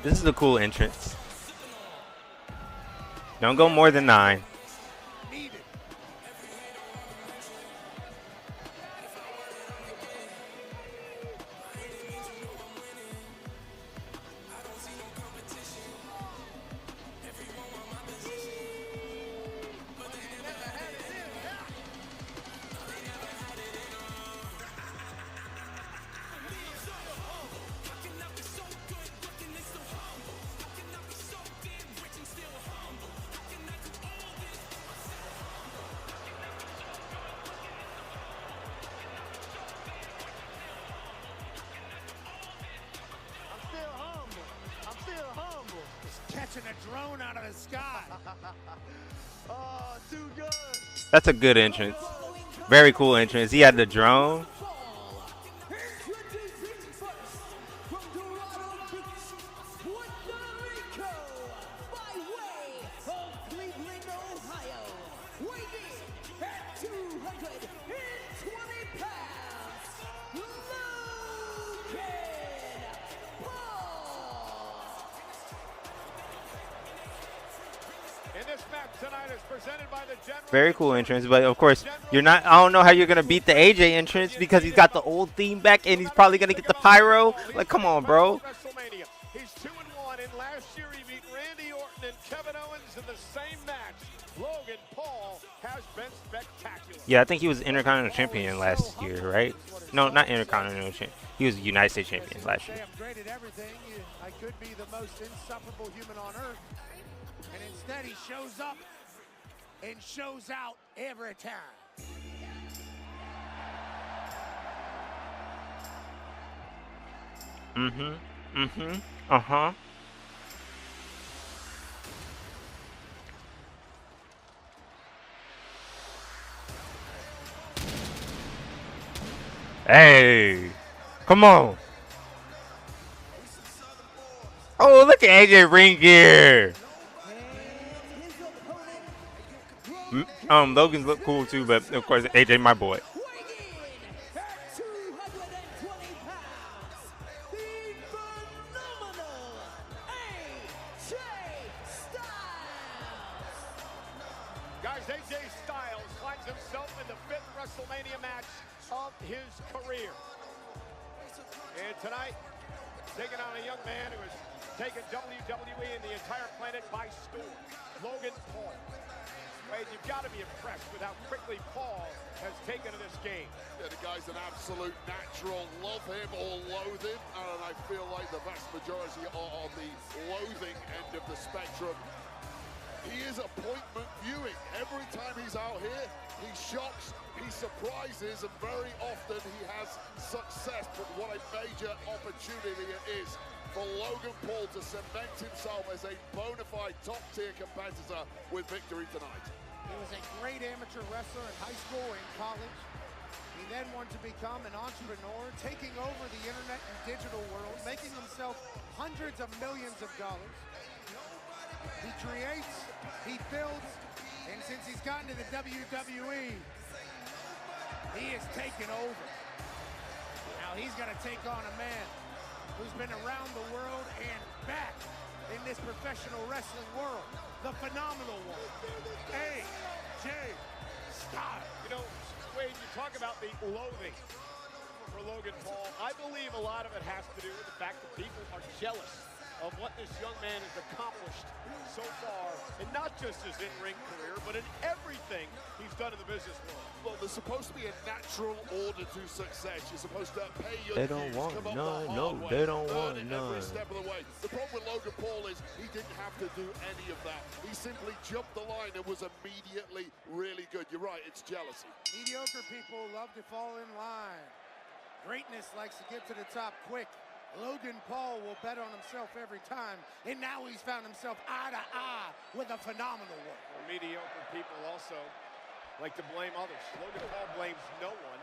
This is a cool entrance. Don't go more than 9.
Catching a drone out of the sky.
Oh, too good.
That's a good entrance. Very cool entrance. He had the drone. Very cool entrance, but of course you're not. I don't know how you're gonna beat the AJ entrance because he's got the old theme back and he's probably gonna get the pyro. Like, come on, bro.
He's 2-1, and last year he beat Randy Orton and Kevin Owens in the same match. Logan Paul has been spectacular.
Yeah, I think he was Intercontinental Champion last year, right? No, not Intercontinental Champion. He was United States Champion last year.
I upgraded everything. I could be the most insufferable human on earth, And instead he shows up and shows out every time.
Uh-huh. Hey, come on. Oh, look at AJ ring gear. Logan's look cool too, but of course AJ my boy.
Guys, AJ Styles finds himself in the 5th WrestleMania match of his career. And tonight, taking on a young man who has taken WWE and the entire planet by storm, Logan Paul. Wade, you've got to be impressed with how quickly Paul has taken to this game.
Yeah, the guy's an absolute natural. Love him or loathe him. And I feel like the vast majority are on the loathing end of the spectrum. He is appointment viewing. Every time he's out here, he shocks, he surprises, and very often he has success. But what a major opportunity it is for Logan Paul to cement himself as a bona fide top-tier competitor with victory tonight.
He was a great amateur wrestler in high school and college. He then wanted to become an entrepreneur, taking over the internet and digital world, making himself hundreds of millions of dollars. He creates, he builds, and since he's gotten to the WWE, he has taken over. Now he's going to take on a man who's been around the world and back in this professional wrestling world, the phenomenal one, AJ Styles.
You know, Wade, you talk about the loathing for Logan Paul. I believe a lot of it has to do with the fact that people are jealous of what this young man has accomplished so far, and not just his in-ring career, but in everything he's done in the business world.
Well, there's supposed to be a natural order to success. You're supposed to pay your
They don't
dues,
want
come up
none.
the hard
No,
way,
they don't
earn
want
it
none.
every step of the way. The problem with Logan Paul is he didn't have to do any of that. He simply jumped the line and was immediately really good. You're right, it's jealousy.
Mediocre people love to fall in line. Greatness likes to get to the top quick. Logan Paul will bet on himself every time, and now he's found himself eye to eye with a phenomenal one.
Well, mediocre people also like to blame others. Logan Paul blames no one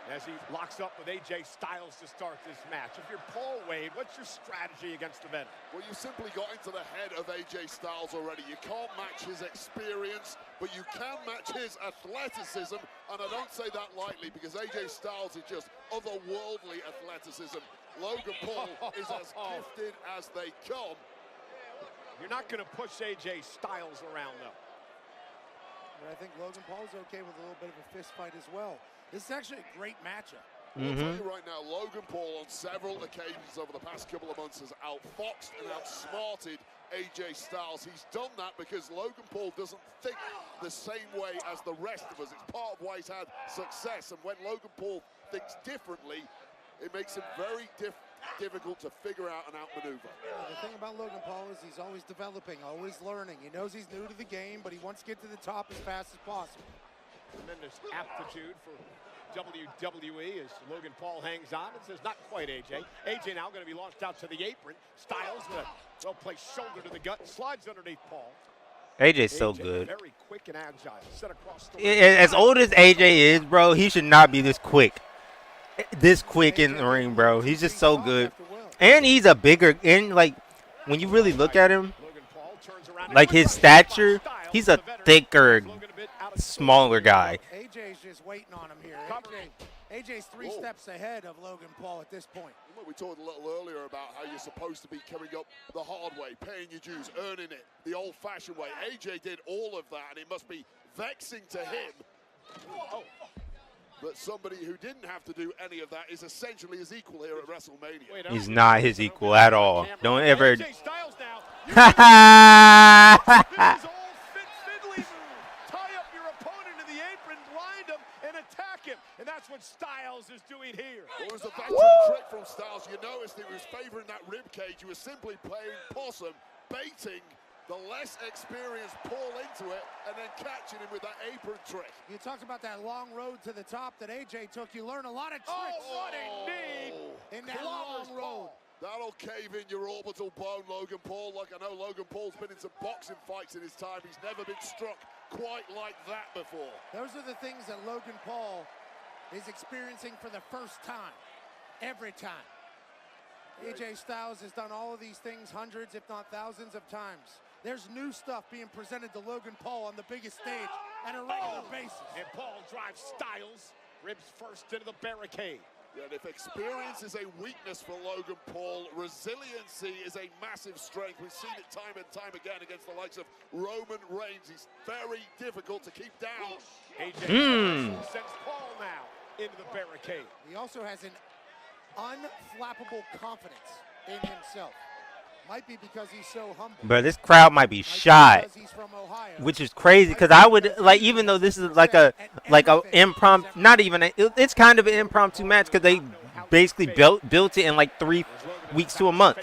as he locks up with AJ Styles to start this match. If you're Paul, Wade, what's your strategy against the veteran?
Well, you simply got into the head of AJ Styles already. You can't match his experience, but you can match his athleticism, and I don't say that lightly because AJ Styles is just otherworldly athleticism. Logan Paul is as gifted as they come.
You're not going to push AJ Styles around, though.
But I think Logan Paul's okay with a little bit of a fist fight as well. This is actually a great matchup.
I'll tell you right now, Logan Paul on several occasions over the past couple of months has outfoxed and outsmarted AJ Styles. He's done that because Logan Paul doesn't think the same way as the rest of us. It's part of why he's had success. And when Logan Paul thinks differently, it makes him very difficult to figure out and outmaneuver.
The thing about Logan Paul is he's always developing, always learning. He knows he's new to the game, but he wants to get to the top as fast as possible.
Tremendous aptitude for WWE as Logan Paul hangs on and says, not quite AJ. AJ now going to be launched out to the apron. Styles with a well-placed shoulder to the gut, slides underneath Paul.
AJ's so good.
Very quick and agile. Set across the
As old as AJ is, bro, he should not be this quick. This quick in the ring, bro. He's just so good. And he's a bigger, and like, when you really look at him, like his stature, he's a thicker, smaller guy.
AJ's just waiting on him here. AJ's three steps ahead of Logan Paul at this point.
We talked a little earlier about how you're supposed to be coming up the hard way, paying your dues, earning it the old-fashioned way. AJ did all of that, and it must be vexing to him. But somebody who didn't have to do any of that is essentially his equal here at WrestleMania.
He's not his equal at all. Don't ever.
And that's what Styles is doing here.
It was a veteran trick from Styles. You noticed he was favoring that rib cage. He was simply playing possum, baiting the less experienced Paul into it, and then catching him with that apron trick.
You talked about that long road to the top that AJ took. You learn a lot of tricks.
Oh, running knee!
In that long road.
That'll cave in your orbital bone, Logan Paul. Like, I know Logan Paul's been in some boxing fights in his time. He's never been struck quite like that before.
Those are the things that Logan Paul is experiencing for the first time. Every time. AJ Styles has done all of these things hundreds, if not thousands of times. There's new stuff being presented to Logan Paul on the biggest stage on a regular basis.
And Paul drives Styles, ribs first into the barricade.
Yeah, and if experience is a weakness for Logan Paul, resiliency is a massive strength. We've seen it time and time again against the likes of Roman Reigns. He's very difficult to keep down.
AJ sends Paul now into the barricade.
He also has an unflappable confidence in himself. Might be because he's so humble.
But this crowd might be shot, which is crazy. Because I would like, even though this is like a impromptu, not even it's kind of an impromptu match because they basically built it in like 3 weeks to a month.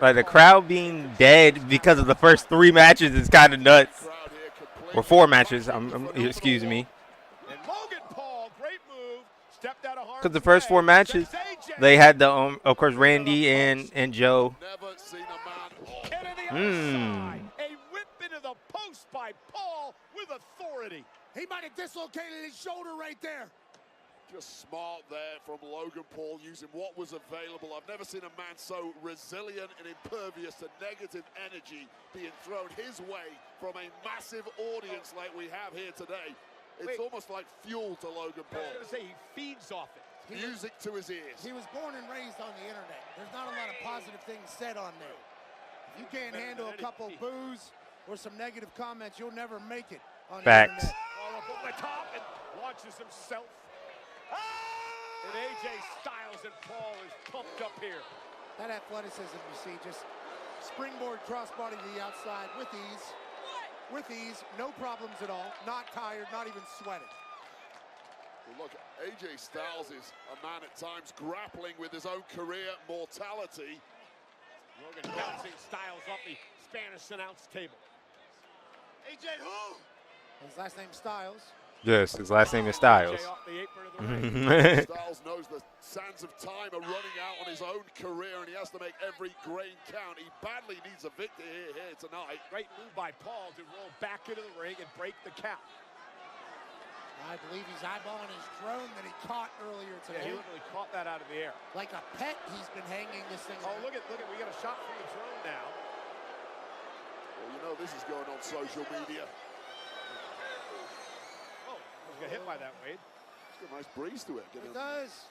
Like the crowd being dead because of the first 3 matches is kind of nuts, or 4 matches. Excuse me. Because the first 4 matches, they had the of course Randy and Joe.
A whip into the post by Paul with authority.
He might have dislocated his shoulder right there.
Just smart there from Logan Paul, using what was available. I've never seen a man so resilient and impervious to negative energy being thrown his way from a massive audience like we have here today. It's almost like fuel to Logan Paul.
I was going to say, he feeds off it.
Music to his ears.
He was born and raised on the internet. There's not a lot of positive things said on there. If you can't handle a couple boos or some negative comments, you'll never make it on the internet.
All up over the top and launches himself. And AJ Styles and Paul is pumped up here.
That athleticism you see, just springboard crossbody to the outside with ease. With ease, no problems at all, not tired, not even sweating.
Well, look, AJ Styles is a man at times grappling with his own career mortality.
Logan bouncing Styles off the Spanish announce table. AJ who?
His last name Styles.
Yes, his last name is Styles.
Styles knows the sands of time are running out on his own career, and he has to make every grain count. He badly needs a victory here tonight.
Great move by Paul to roll back into the ring and break the count.
I believe he's eyeballing his drone that he caught earlier today.
Yeah, he literally caught that out of the air.
Like a pet, he's been hanging this thing.
Oh, look at, we got a shot from the drone now.
Well, you know this is going on social media.
Got hit by that, Wade.
It's got a nice breeze to it.
It does.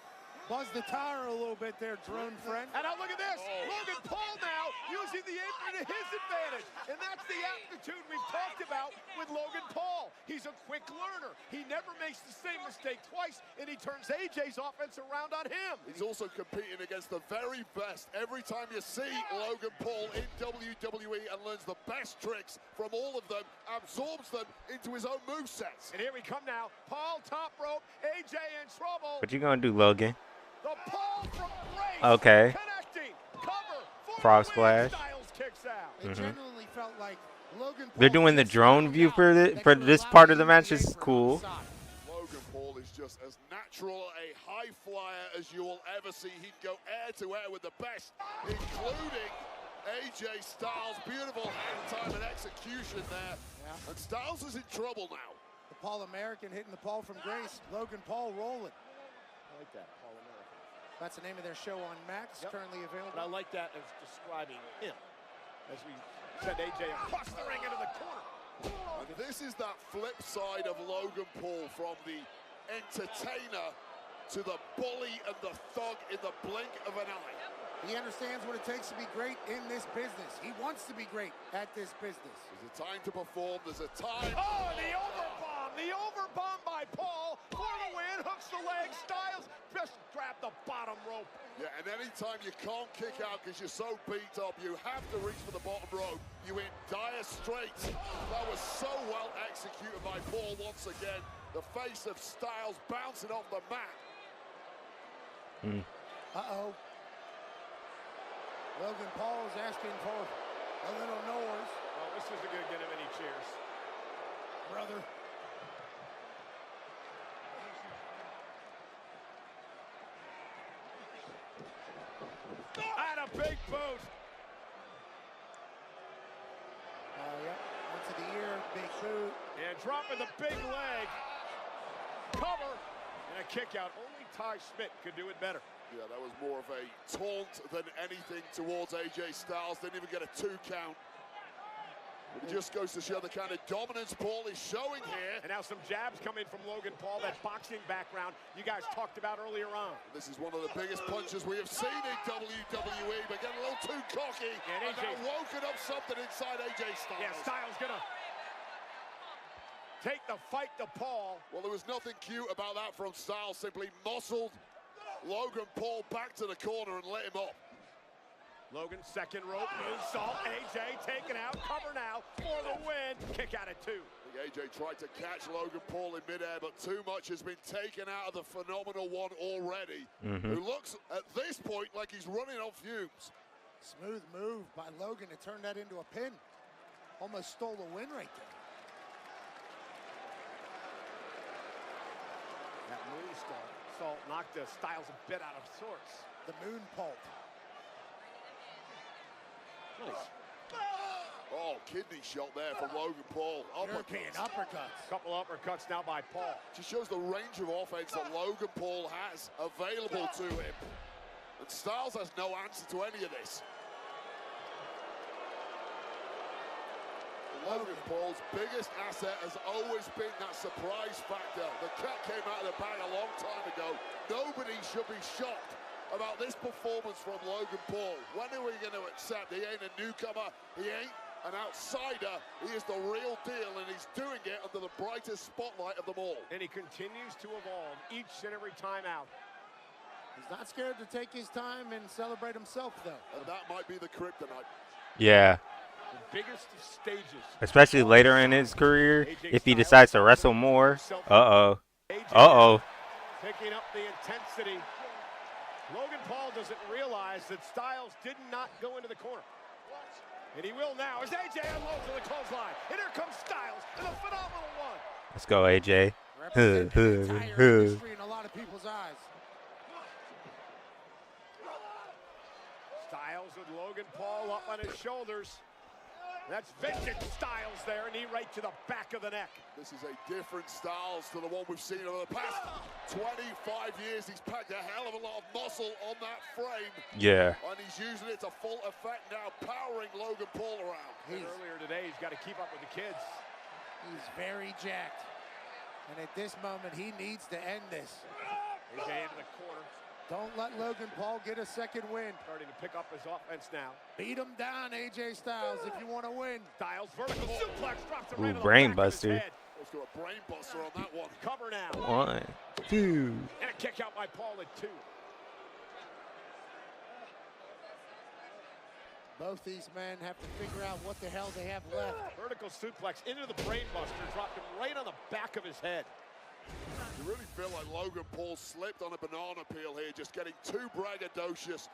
Buzz the tire a little bit there, drone friend.
And now look at this. Logan Paul now using the apron to his advantage. And that's the aptitude we've talked about with Logan Paul. He's a quick learner. He never makes the same mistake twice, and he turns AJ's offense around on him.
He's also competing against the very best. Every time you see Logan Paul in WWE and learns the best tricks from all of them, absorbs them into his own movesets.
And here we come now. Paul top rope, AJ in trouble.
What you gonna do, Logan?
The Paul from Grace.
Okay.
Connecting. Cover.
Frog splash.
Styles kicks out.
It genuinely felt like Logan Paul.
They're doing the drone view for this part of the match. Is cool.
Logan Paul is just as natural a high flyer as you will ever see. He'd go air to air with the best, including AJ Styles. Beautiful hand time and execution there. Yeah. And Styles is in trouble now.
The Paul American hitting the Paul from Grace. Logan Paul rolling.
I like that, Paul American.
That's the name of their show on Max, currently available.
But I like that as describing him. As we send AJ across the ring into the corner.
And this is that flip side of Logan Paul, from the entertainer to the bully and the thug in the blink of an eye.
He understands what it takes to be great in this business. He wants to be great at this business.
There's a time to perform. There's a time.
Oh, the overbomb. The overbomb by Paul for the win. Hooks the leg. Styles just grabbed the bottom rope.
Yeah, and anytime you can't kick out because you're so beat up, you have to reach for the bottom rope. You in dire straits. That was so well executed by Paul once again. The face of Styles bouncing off the mat.
Uh-oh. Logan Paul is asking for a little noise.
Well, this isn't going to get him any cheers.
Brother.
And a big boot.
Yep, onto the ear, big boot.
And dropping the big leg. Cover and a kick out. Only Ty Schmidt could do it better.
Yeah, that was more of a taunt than anything towards AJ Styles. Didn't even get a 2 count. It just goes to show the kind of dominance Paul is showing here.
And now some jabs coming from Logan Paul, that boxing background you guys talked about earlier on.
This is one of the biggest punches we have seen in WWE, but getting a little too cocky. And now woken up something inside AJ Styles.
Yeah, Styles gonna take the fight to Paul.
Well, there was nothing cute about that from Styles. Simply muscled Logan Paul back to the corner and let him up.
Logan, second rope, moonsault, AJ taken out, cover now for the win. Kick out at 2.
AJ tried to catch Logan Paul in midair, but too much has been taken out of the phenomenal one already. Who looks, at this point, like he's running on fumes.
Smooth move by Logan to turn that into a pin. Almost stole a win right there.
That moonsault knocked Styles a bit out of sorts.
The moon pulp.
Nice.
Oh, kidney shot there from Logan Paul.
European uppercuts.
Couple uppercuts now by Paul.
Just shows the range of offense that Logan Paul has available to him. And Styles has no answer to any of this. Logan Paul's biggest asset has always been that surprise factor. The cat came out of the bag a long time ago. Nobody should be shocked about this performance from Logan Paul. When are we going to accept he ain't a newcomer, he ain't an outsider, he is the real deal, and he's doing it under the brightest spotlight of them all.
And he continues to evolve each and every time out.
He's not scared to take his time and celebrate himself, though.
And that might be the kryptonite.
Yeah.
The biggest of stages.
Especially later in his career, if he decides to wrestle more. Uh-oh. Uh-oh.
Picking up the intensity. Logan Paul doesn't realize that Styles did not go into the corner. And he will now as AJ unloads on the clothesline. And here comes Styles in a phenomenal one.
Let's go, AJ.
Representing the entire industry in a lot of people's eyes.
Styles with Logan Paul up on his shoulders. That's vintage Styles there, knee right to the back of the neck.
This is a different Styles to the one we've seen over the past 25 years. He's packed a hell of a lot of muscle on that frame.
Yeah.
And he's using it to full effect now, powering Logan Paul around.
Earlier today, he's got to keep up with the kids.
He's very jacked. And at this moment, he needs to end this.
AJ into the corner.
Don't let Logan Paul get a second win.
Starting to pick up his offense now.
Beat him down, AJ Styles, if you want to win.
Styles vertical suplex, drops it right on the
brain
back of his
buster.
head.
Let's do a brain buster on that one.
Cover now.
1, 2.
And a kick out by Paul at 2.
Both these men have to figure out what the hell they have left.
Vertical suplex into the brain buster, dropped him right on the back of his head.
You really feel like Logan Paul slipped on a banana peel here, just getting too braggadocious,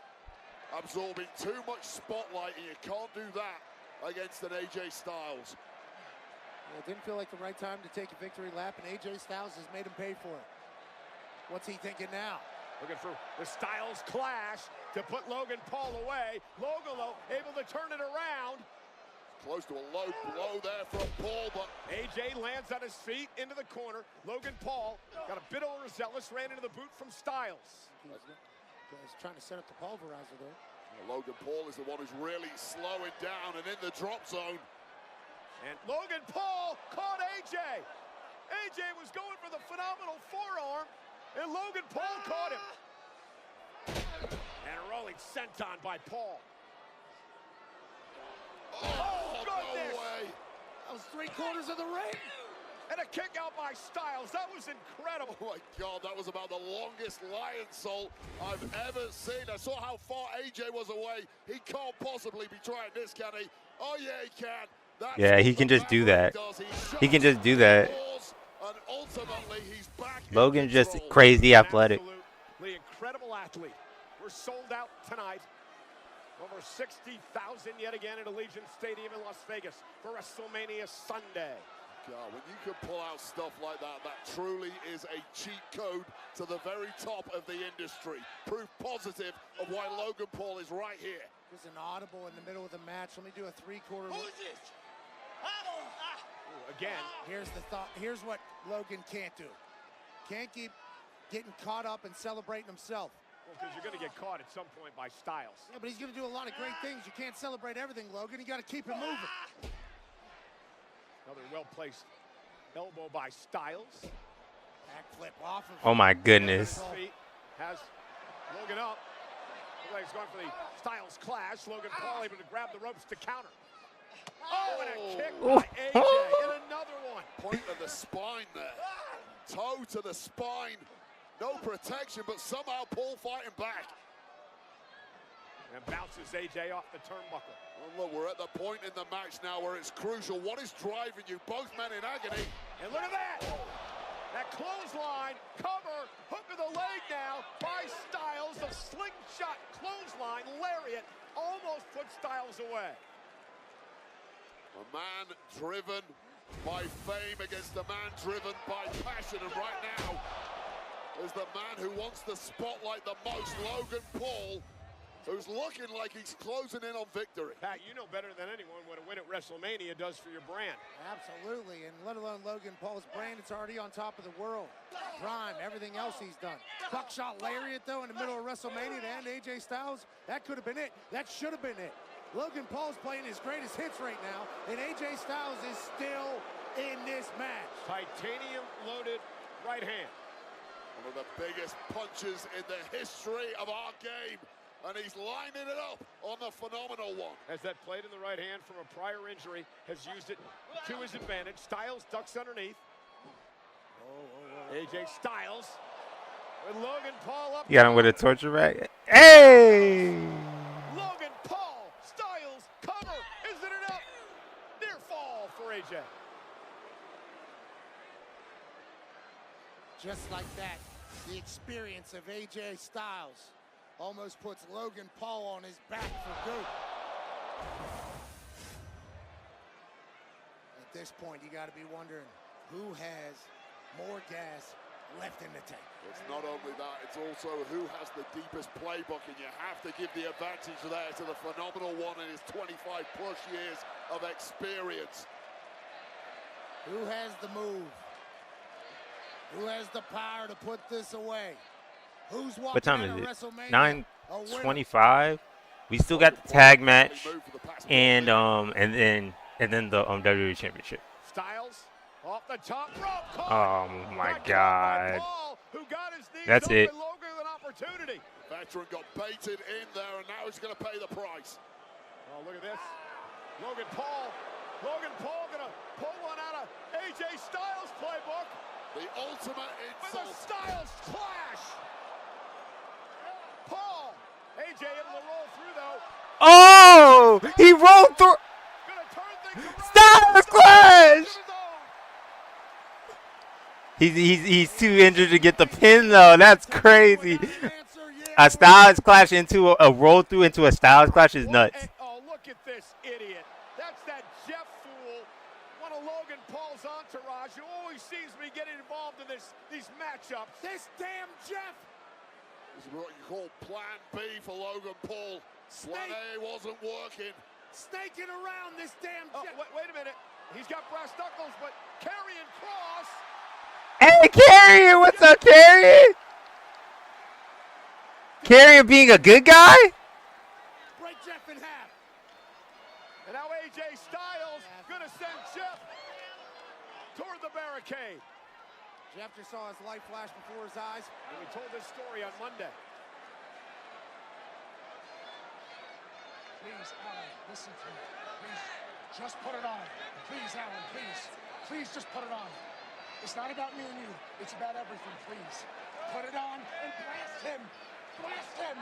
absorbing too much spotlight, and you can't do that against an AJ Styles.
It didn't feel like the right time to take a victory lap, and AJ Styles has made him pay for it. What's he thinking now?
Looking for the Styles clash to put Logan Paul away. Logan, though, able to turn it around.
Close to a low blow there from Paul, but
AJ lands on his feet into the corner. Logan Paul got a bit overzealous, ran into the boot from Styles.
He's trying to set up the pulverizer there.
Logan Paul is the one who's really slowing down and in the drop zone.
And Logan Paul caught AJ. AJ was going for the phenomenal forearm, and Logan Paul caught him. And a rolling senton by Paul.
Oh,
goodness!
No way.
That was 3/4 of the ring.
And a kick out by Styles. That was incredible.
Oh my God, that was about the longest lion salt I've ever seen. I saw how far AJ was away. He can't possibly be trying this, can he? Oh yeah, he can. That's
Yeah, he can just do that. He can just do that.
And ultimately, he's back.
Logan's just crazy athletic.
Absolutely incredible athlete. We're sold out tonight. Over 60,000 yet again at Allegiant Stadium in Las Vegas for WrestleMania Sunday.
God, when you can pull out stuff like that, that truly is a cheat code to the very top of the industry. Proof positive of why Logan Paul is right here.
There's an audible in the middle of the match. Let me do a three-quarter.
Who's this?
Again.
Here's the thought. Here's what Logan can't do. Can't keep getting caught up and celebrating himself.
Because you're going to get caught at some point by Styles.
Yeah, but he's going to do a lot of great things. You can't celebrate everything, Logan. You got to keep it moving.
Another well-placed elbow by Styles.
Backflip off of.
Oh my goodness.
Has Logan up. Looks like he's going for the Styles clash. Logan Paul able to grab the ropes to counter. Oh, and a kick by AJ. And another one.
Point of the spine there. Toe to the spine. No protection, but somehow Paul fighting back.
And bounces AJ off the turnbuckle.
Well, look, we're at the point in the match now where it's crucial. What is driving you? Both men in agony.
And look at that. That clothesline, cover, hook of the leg now by Styles. The slingshot clothesline, lariat, almost put Styles away.
A man driven by fame against a man driven by passion. And right now is the man who wants the spotlight the most, Logan Paul, who's looking like he's closing in on victory.
Pat, you know better than anyone what a win at WrestleMania does for your brand.
Absolutely, and let alone Logan Paul's brand, it's already on top of the world. Prime, everything else he's done. Buckshot lariat, though, in the middle of WrestleMania to end AJ Styles, that could have been it. That should have been it. Logan Paul's playing his greatest hits right now, and AJ Styles is still in this match.
Titanium-loaded right hand.
One of the biggest punches in the history of our game. And he's lining it up on the phenomenal one.
As that played in the right hand from a prior injury, has used it to his advantage. Styles ducks underneath. AJ Styles with Logan Paul up.
You got him with a torture rack. Hey!
Logan Paul, Styles, cover. Isn't it up? Near fall for AJ.
Just like that, the experience of AJ Styles almost puts Logan Paul on his back for good. At this point, you got to be wondering who has more gas left in the tank.
It's not only that, it's also who has the deepest playbook, and you have to give the advantage there to the phenomenal one in his 25+ years of experience.
Who has the move? Who has the power to put this away? Who's walking
What time
out
is
of
it?
WrestleMania
9:25. We still got the tag match and then the WWE Championship.
Styles off the top rope.
Oh my God.
Paul, who got his knees
That's
up
it.
with Logan with an opportunity.
Veteran got baited in there, and now he's going to pay the price.
Oh, look at this. Logan Paul going to pull one out of AJ Styles' playbook.
The ultimate insult.
With a Styles clash. Paul. AJ able to roll through, though.
Oh! He rolled through. Styles clash! He's too injured to get the pin, though. That's crazy. A Styles clash into a roll through into a Styles clash is nuts.
Oh, look at this idiot. That's that Jeff fool, one of Logan Paul's entourage, who always seems to be getting involved in these matchups.
This damn Jeff.
This is what you call Plan B for Logan Paul. Plan A wasn't working.
Snaking around this damn Jeff.
Wait a minute. He's got brass knuckles, but Karrion Kross.
Hey, Karrion, what's up, Karrion? Karrion being a good guy?
Break Jeff in half.
And now AJ Styles going to send Jeff toward the barricade.
Jeff just saw his light flash before his eyes.
And we told this story on Monday.
Please, Alan, listen to me. Please, just put it on. Please, Alan, please. Please just put it on. It's not about me and you. It's about everything, please. Put it on and blast him. Blast him.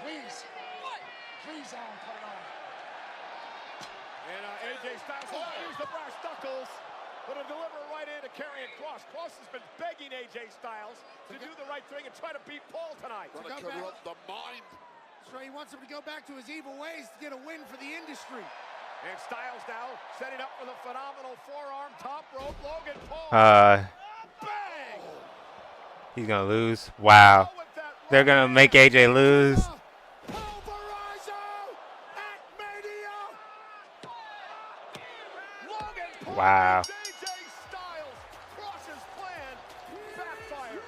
Please. Please, Alan, put it on.
And AJ Styles will use the brass knuckles, but a deliver right into Karrion Kross. Kross has been begging AJ Styles to do the right thing and try to beat Paul tonight.
Trying to corrupt the mind
That's right, he wants him to go back to his evil ways to get a win for the industry.
And Styles now setting up for the phenomenal forearm top rope. Logan Paul. Bang!
He's gonna lose. Wow. They're gonna make AJ lose. Wow.
AJ Styles crosses plan, backfire.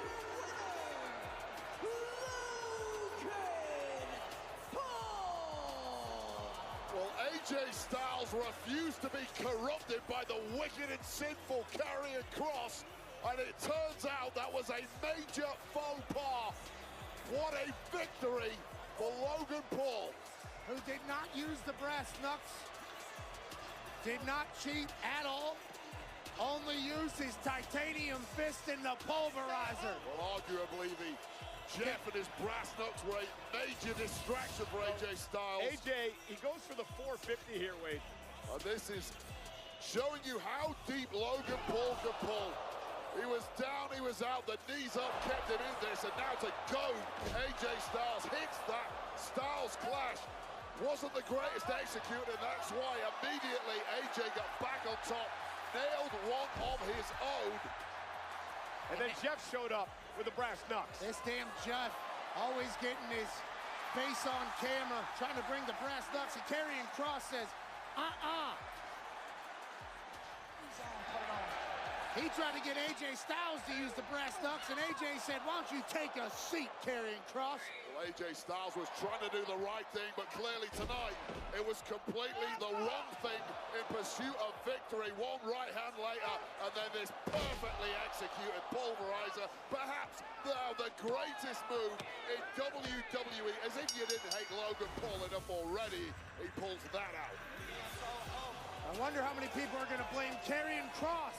Well, AJ Styles refused to be corrupted by the wicked and sinful Karrion Kross, and it turns out that was a major faux pas. What a victory for Logan Paul,
who did not use the brass knucks, did not cheat at all, only used his titanium fist in the pulverizer.
Well, arguably the Jeff and his brass knucks were a major distraction for AJ Styles.
AJ, he goes for the 450 here, Wade.
This is showing you how deep Logan Paul can pull. He was down, he was out, the knees up, kept him in this, and now to go, AJ Styles hits that Styles clash. Wasn't the greatest executor, and that's why immediately AJ got back on top, nailed one of his own.
And then Jeff showed up with the brass knucks.
This damn Jeff always getting his face on camera, trying to bring the brass knucks, and Karrion Kross says, He tried to get AJ Styles to use the brass knucks, and AJ said, why don't you take a seat, Karrion Kross?
Well, AJ Styles was trying to do the right thing, but clearly tonight, it was completely the wrong thing in pursuit of victory. One right hand later, and then this perfectly executed pulverizer. Perhaps now the greatest move in WWE, as if you didn't hate Logan Paul enough already, he pulls that out.
I wonder how many people are going to blame Karrion Kross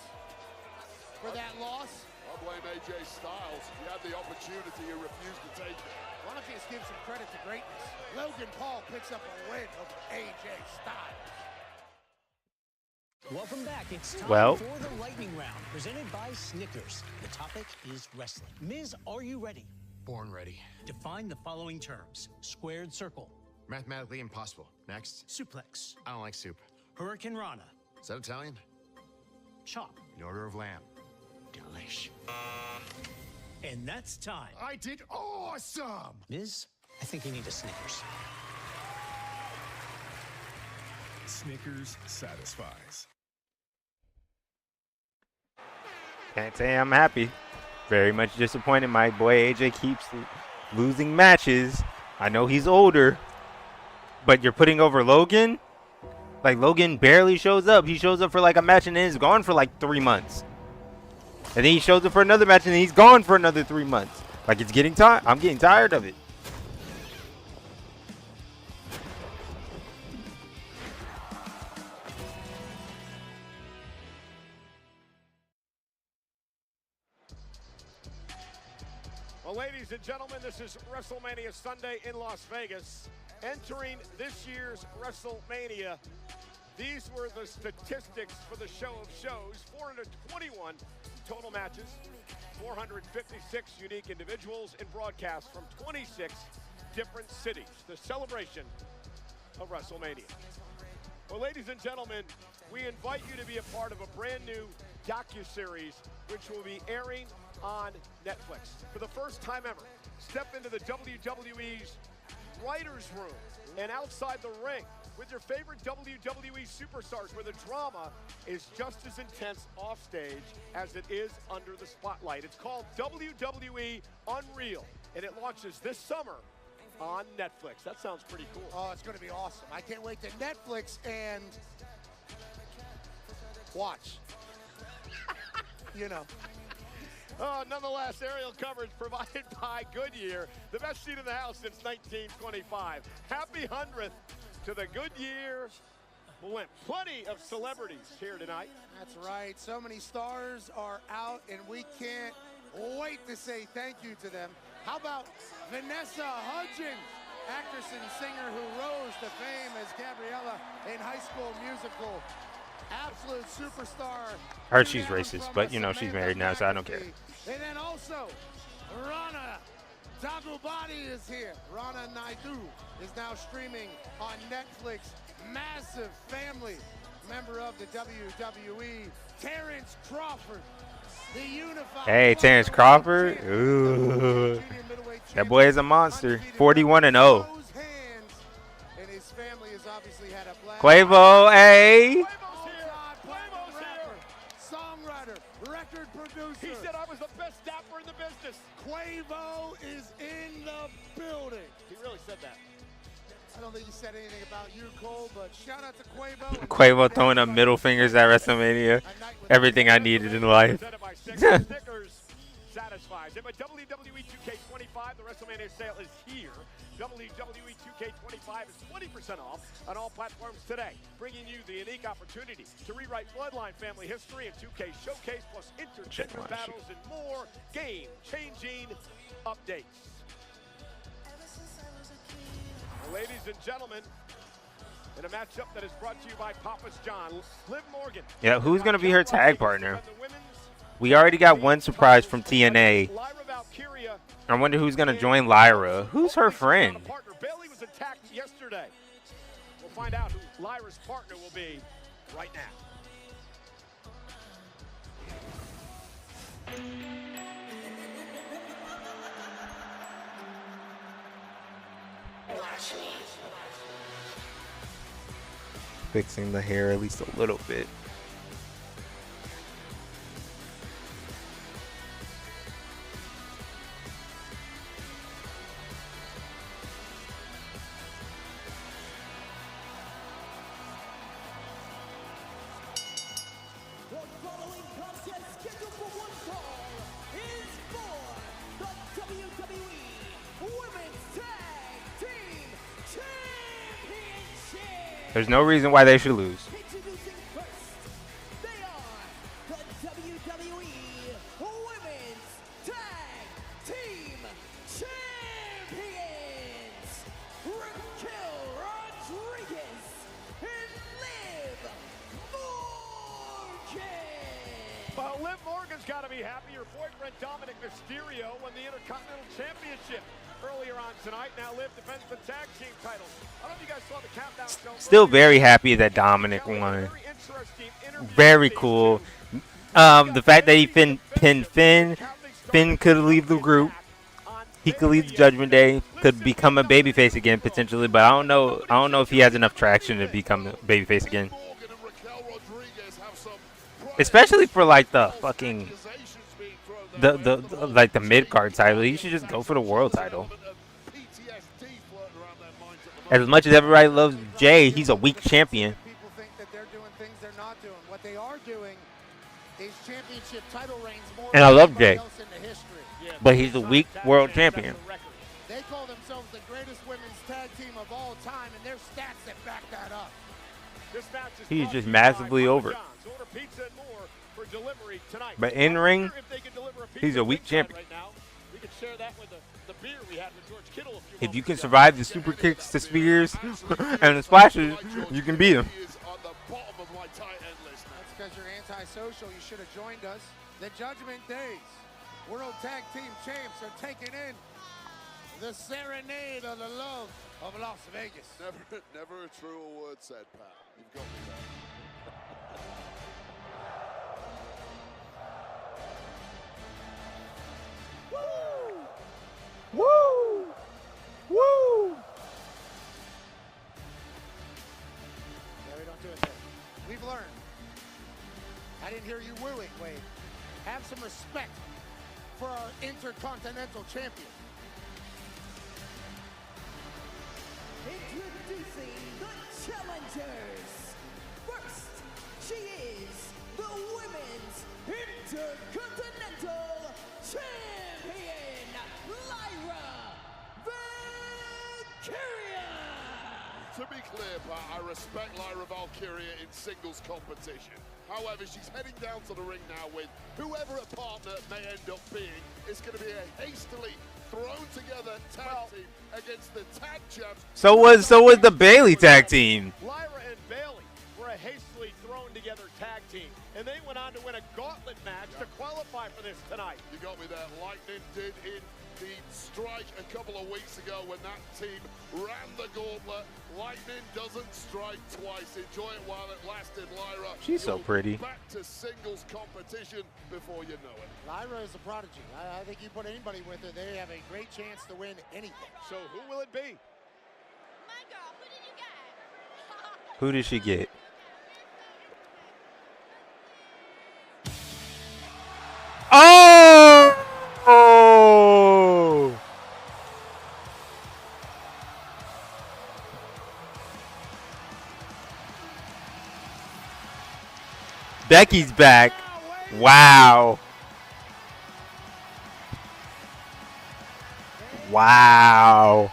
for that loss.
I blame AJ Styles. He had the opportunity, he refused to take it.
Why don't you just give some credit to greatness? Logan Paul picks up a win over AJ Styles.
Welcome back. It's time for the lightning round, presented by Snickers. The topic is wrestling. Miz, are you ready?
Born ready.
Define the following terms. Squared circle.
Mathematically impossible. Next.
Suplex.
I don't like soup.
Hurricane Rana.
Is that Italian?
Chop.
An order of lamb.
Delish. And that's time.
I did awesome!
Miz, I think you need a Snickers.
Snickers satisfies.
Can't say I'm happy. Very much disappointed. My boy AJ keeps losing matches. I know he's older, but you're putting over Logan? Like, Logan barely shows up. He shows up for like a match and then is gone for like 3 months. And then he shows up for another match and then he's gone for another 3 months. Like, it's getting tired. I'm getting tired of it.
Well, ladies and gentlemen, this is WrestleMania Sunday in Las Vegas. Entering this year's WrestleMania, these were the statistics for the show of shows. 421 total matches, 456 unique individuals, and broadcasts from 26 different cities. The celebration of WrestleMania. Well, ladies and gentlemen, we invite you to be a part of a brand new docuseries which will be airing on Netflix. For the first time ever, step into the WWE's writer's room and outside the ring with your favorite WWE superstars, where the drama is just as intense off stage as it is under the spotlight. It's called WWE Unreal, and it launches this summer on Netflix. That sounds pretty cool.
Oh, it's going to be awesome. I can't wait to Netflix and watch. You know.
Nonetheless, aerial coverage provided by Goodyear, the best seat in the house since 1925. Happy 100th to the Goodyear blimp. Plenty of celebrities here tonight.
That's right. So many stars are out, and we can't wait to say thank you to them. How about Vanessa Hudgens, actress and singer who rose to fame as Gabriella in High School Musical. Absolute superstar.
Heard she's racist, but you know she's married now, so I don't care.
And then also Rana Dagobati is here. Rana Naidu is now streaming on Netflix. Massive family member of the WWE. Terrence Crawford, the unified.
Hey, Terrence Crawford. Ooh. That boy is a monster. 41-0.
And his family has obviously had a blast.
Quavo, hey.
Songwriter, record producer.
He said I was the best dapper in the business.
Quavo is in the building.
He really said that.
I don't think he said anything about you, Cole, but shout out to Quavo.
Quavo throwing up middle fingers at WrestleMania. Everything I needed in life.
Snickers satisfies. And by WWE 2K25, the WrestleMania sale is here. WWE 2K25 is 20% off on all platforms today, bringing you the unique opportunity to rewrite Bloodline family history and 2K Showcase, plus inter-gender battles and more game-changing updates. Well, ladies and gentlemen, in a matchup that is brought to you by Papa's John, Liv Morgan.
Yeah, who's going to be her tag partner? We already got one surprise from TNA. I wonder who's going to join Lyra. Who's her friend?
Bailey was attacked yesterday. We'll find out who Lyra's partner will be right now.
Fixing the hair at least a little bit. There's no reason why they should lose.
Well, Liv Morgan's got to be happy. Her boyfriend Dominic Mysterio won the Intercontinental Championship earlier on tonight. Now Liv defends the tag team titles. I don't know if you guys saw the countdown show.
Still very happy that Dominic won. Very cool. The fact that he pinned Finn. Finn could leave the group. He could leave the Judgment Day. Could become a babyface again potentially, but I don't know. I don't know if he has enough traction to become a babyface again. Especially for like the fucking like the mid card title. He should just go for the world title. As much as everybody loves Jay, he's a weak champion.
People think that they're doing things they're not doing. What they are doing is championship title reigns more
And I love Jay,
else in the history.
but he's a weak world champion.
They call themselves the greatest women's tag team of all time, and there's stats that back that up.
He's just massively over. But in ring, he's a weak champion. If you can survive the super kicks, the spears, and the splashes, you can beat him.
That's because you're antisocial. You should have joined us. The Judgment Days World Tag Team Champs are taking in the serenade of the love of Las Vegas.
Never a truer word said, Pat. You've got me there.
Woo! Woo! Yeah, we don't do it there. We've learned. I didn't hear you wooing, Wade. Have some respect for our Intercontinental Champion.
Introducing the challengers. First, she is the Women's Intercontinental Champion, Lyra Valkyria.
To be clear, Pat, I respect Lyra Valkyria in singles competition. However, she's heading down to the ring now with whoever a partner may end up being. It's going to be a hastily thrown together tag team against the tag champs.
So was the Bailey tag team.
Lyra and Bailey were a hastily thrown together tag team, and they went on to win a gauntlet match to qualify for this tonight.
You got me there. Lightning did in the strike a couple of weeks ago when that team ran the gauntlet. Lightning doesn't strike twice. Enjoy it while it lasted, Lyra.
She's so pretty.
Back to singles competition before you know it.
Lyra is a prodigy. I think you put anybody with her, they have a great chance to win anything.
So who will it be?
My girl, who did you get?
Who did she get? Oh! Oh! Becky's back. Wow. Wow.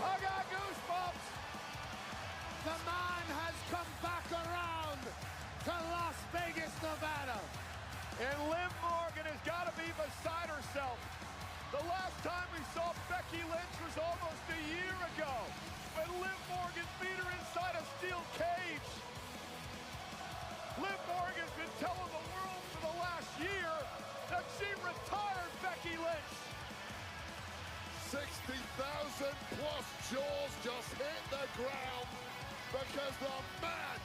I got goosebumps. The man has come back around to Las Vegas, Nevada.
And Liv Morgan has got to be beside herself. The last time we saw Becky Lynch was almost a year ago when Liv Morgan beat her inside a steel cage. Liv Morgan's been telling the world for the last year that she retired Becky Lynch.
60,000 plus jaws just hit the ground because the man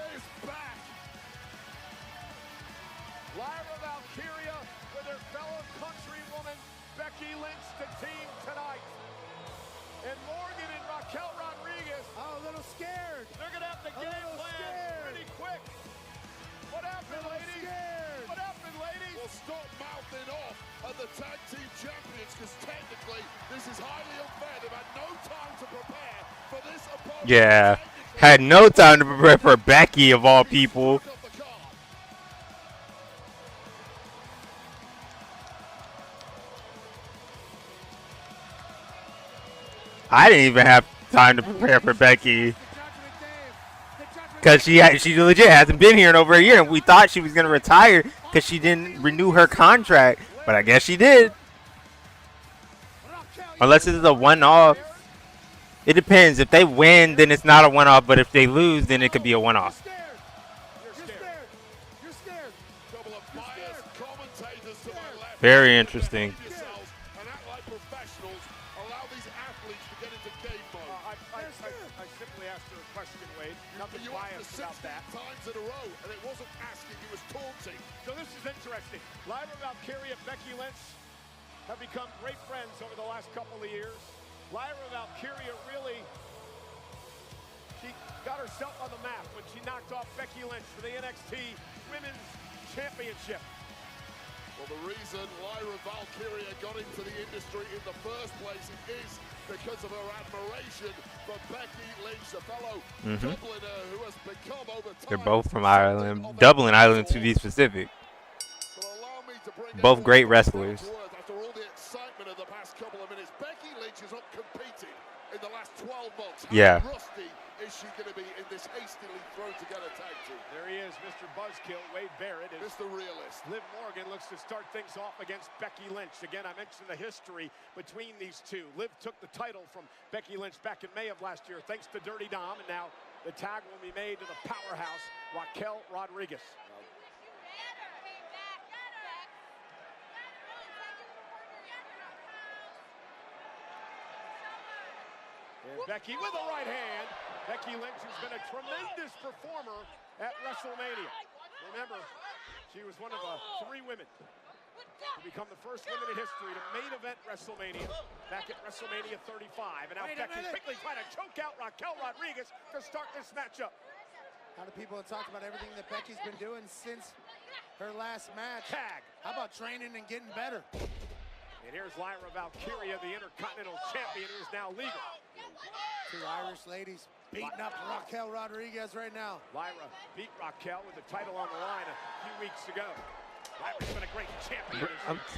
is back.
Lyra Valkyria with her fellow countrywoman Becky Lynch to team tonight. And Morgan and Raquel Rodriguez.
Oh, a little scared.
They're going to have to game plan pretty quick. What happened, ladies?
Scared.
What happened, ladies?
Well, stop mouthing off at the tag team champions because technically this is highly unfair. They've had no time to prepare for this opponent.
Yeah. Had no time to prepare for Becky of all people. I didn't even have time to prepare for Becky because she legit hasn't been here in over a year, and we thought she was gonna retire because she didn't renew her contract, but I guess she did. Unless it's a one-off. It depends. If they win, then it's not a one-off, but if they lose, then it could be a one-off. Very interesting.
I simply asked her a question, Wade. Nothing biased about that.
Times in a row, and it wasn't asking, it was taunting.
So this is interesting. Lyra Valkyria and Becky Lynch have become great friends over the last couple of years. Lyra Valkyria really, she got herself on the map when she knocked off Becky Lynch for the NXT Women's Championship.
Well, the reason Lyra Valkyria got into the industry in the first place is because of her admiration for Becky Lynch, the fellow Dubliner who has become over time.
They're both from Ireland. Dublin, Ireland to be specific. Both great wrestlers.
After all the excitement of the past couple of minutes, Becky Lynch has not competed in the last 12 months.
Yeah.
How rusty is she going to be in this hastily thrown together tag team?
There he is, Mr. Buzzkill, Wade Barrett.
Mr. Realist.
Liv Morgan looks to start things off against Becky Lynch. Again, I mentioned the history between these two. Liv took the title from Becky Lynch back in May of last year thanks to Dirty Dom, and now the tag will be made to the powerhouse, Raquel Rodriguez. And Becky with the right hand. Becky Lynch has been a tremendous performer at WrestleMania. Remember, she was one of 3 women to become the first woman in history to main event WrestleMania back at WrestleMania 35. And now Becky quickly trying to choke out Raquel Rodriguez to start this matchup.
A lot of people have talked about everything that Becky's been doing since her last match.
Tag.
How about training and getting better?
And here's Lyra Valkyria, the Intercontinental Champion, who is now legal.
2 Irish ladies beating up Raquel Rodriguez right now.
Lyra beat Raquel with the title on the line a few weeks ago. Lyra's been a great champion.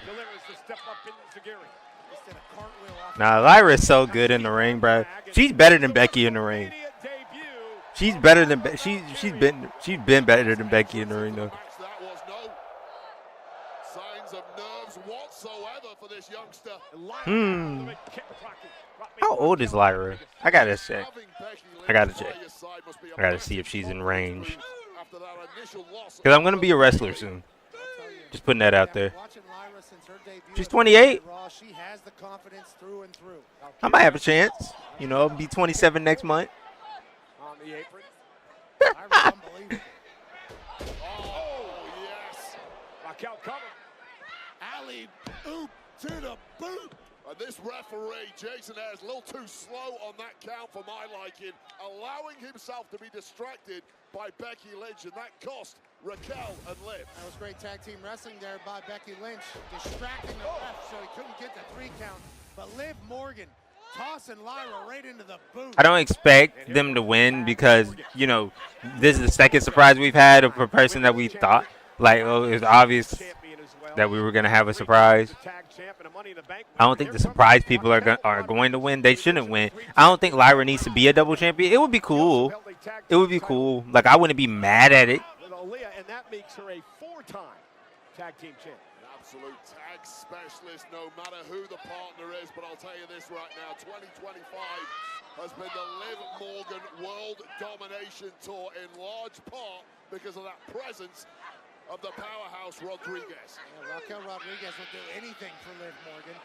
Delivers the step up in Zagiri.
Just did a cartwheel off.
Nah, Lyra's so good in the ring, bro. She's better than Becky in the ring. She's better than she's been better than Becky in the ring though.
That was no signs of nerves whatsoever for this youngster.
I How old is Lyra? I gotta check. I gotta check. I gotta see if she's in range. Because I'm gonna be a wrestler soon. Just putting that out there. She's 28.
She has the confidence through and through.
I might have a chance. You know, I'll be 27 next month.
On the apron.
Unbelievable.
Oh, yes. Raquel cover.
Alley oop to the boot. And this referee, Jason Ayers, a little too slow on that count for my liking, allowing himself to be distracted by Becky Lynch, and that cost Raquel and Liv.
That was great tag team wrestling there by Becky Lynch, distracting the ref so he couldn't get the 3 count. But Liv Morgan tossing Lyra right into the boot.
I don't expect them to win because, you know, this is the second surprise we've had of a person that we thought, like, oh, it was obvious that we were going to have a surprise. I don't think the surprise people are going to win. They shouldn't win. I don't think Lyra needs to be a double champion. It would be cool. It would be cool. Like, I wouldn't be mad at it.
And that makes her a 4-time tag team champion.
Absolute tag specialist, no matter who the partner is. But I'll tell you this right now, 2025 has been the Liv Morgan World Domination Tour in large part because of that presence of the powerhouse Rodriguez.
Yeah, Raquel Rodriguez will do anything for Liv Morgan.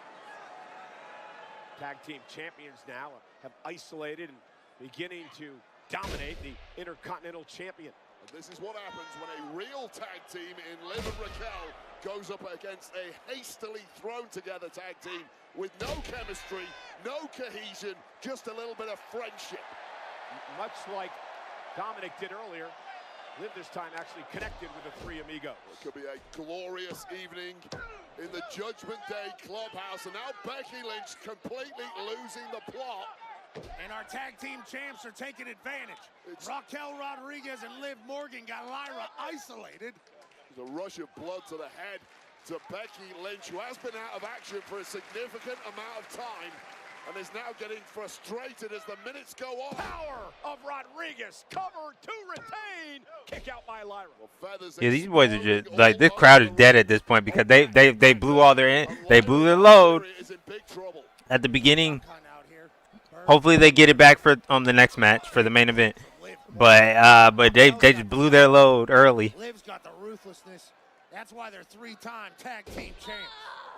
Tag team champions now have isolated and beginning to dominate the Intercontinental Champion.
And this is what happens when a real tag team in Liv and Raquel goes up against a hastily thrown together tag team with no chemistry, no cohesion, just a little bit of friendship.
Much like Dominic did earlier, Liv this time actually connected with the 3 amigos.
It could be a glorious evening in the Judgment Day clubhouse, and now Becky Lynch completely losing the plot.
And our tag team champs are taking advantage. Raquel Rodriguez and Liv Morgan got Lyra isolated.
There's a rush of blood to the head to Becky Lynch, who has been out of action for a significant amount of time and is now getting frustrated as the minutes go on.
Power of Rodriguez, cover to retain, kick out by Lyra.
Well,
Yeah, these boys are just like, this crowd is dead at this point because they blew all their their load at the beginning. Hopefully they get it back for the next match for the main event. But they just blew their load early.
Liv's got the ruthlessness. That's why they're 3-time tag team champs.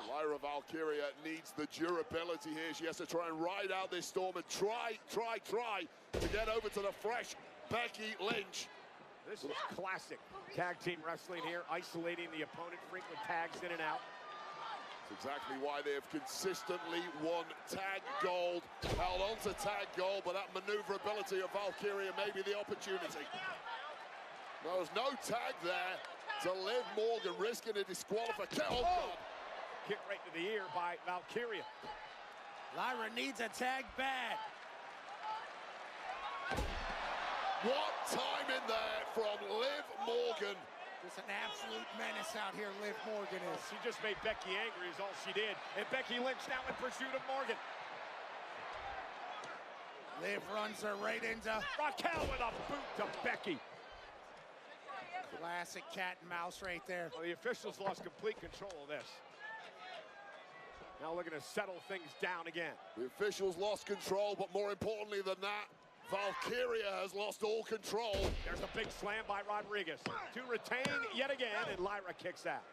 Lyra Valkyria needs the durability here. She has to try and ride out this storm and try to get over to the fresh Becky Lynch.
This is classic tag team wrestling here, isolating the opponent, frequent tags in and out.
That's exactly why they have consistently won tag gold, held on to tag gold, but that maneuverability of Valkyria may be the opportunity. There's no tag there to Liv Morgan, risking a disqualification. Oh, God.
Kick right to the ear by Valkyria.
Lyra needs a tag bad.
What timing there from Liv Morgan.
Just an absolute menace out here, Liv Morgan is.
She just made Becky angry is all she did. And Becky Lynch now in pursuit of Morgan.
Liv runs her right into
Raquel with a boot to Becky.
Classic cat and mouse right there.
Well, the officials lost complete control of this. Now looking to settle things down again.
The officials lost control, but more importantly than that, Valkyria has lost all control.
There's a big slam by Rodriguez to retain yet again, and Lyra kicks out.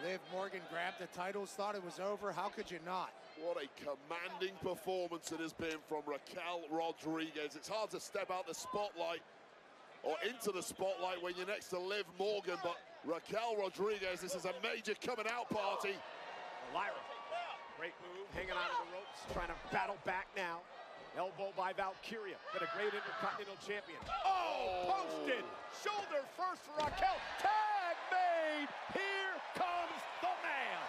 Liv Morgan grabbed the titles, thought it was over. How could you not?
What a commanding performance it has been from Raquel Rodriguez. It's hard to step out the spotlight or into the spotlight when you're next to Liv Morgan, but Raquel Rodriguez, this is a major coming out party.
Lyra, great move, hanging out of the ropes, trying to battle back now. Elbow by Valkyria, but a great Intercontinental Champion. Oh, posted, shoulder first for Raquel. Tag made, here comes the man.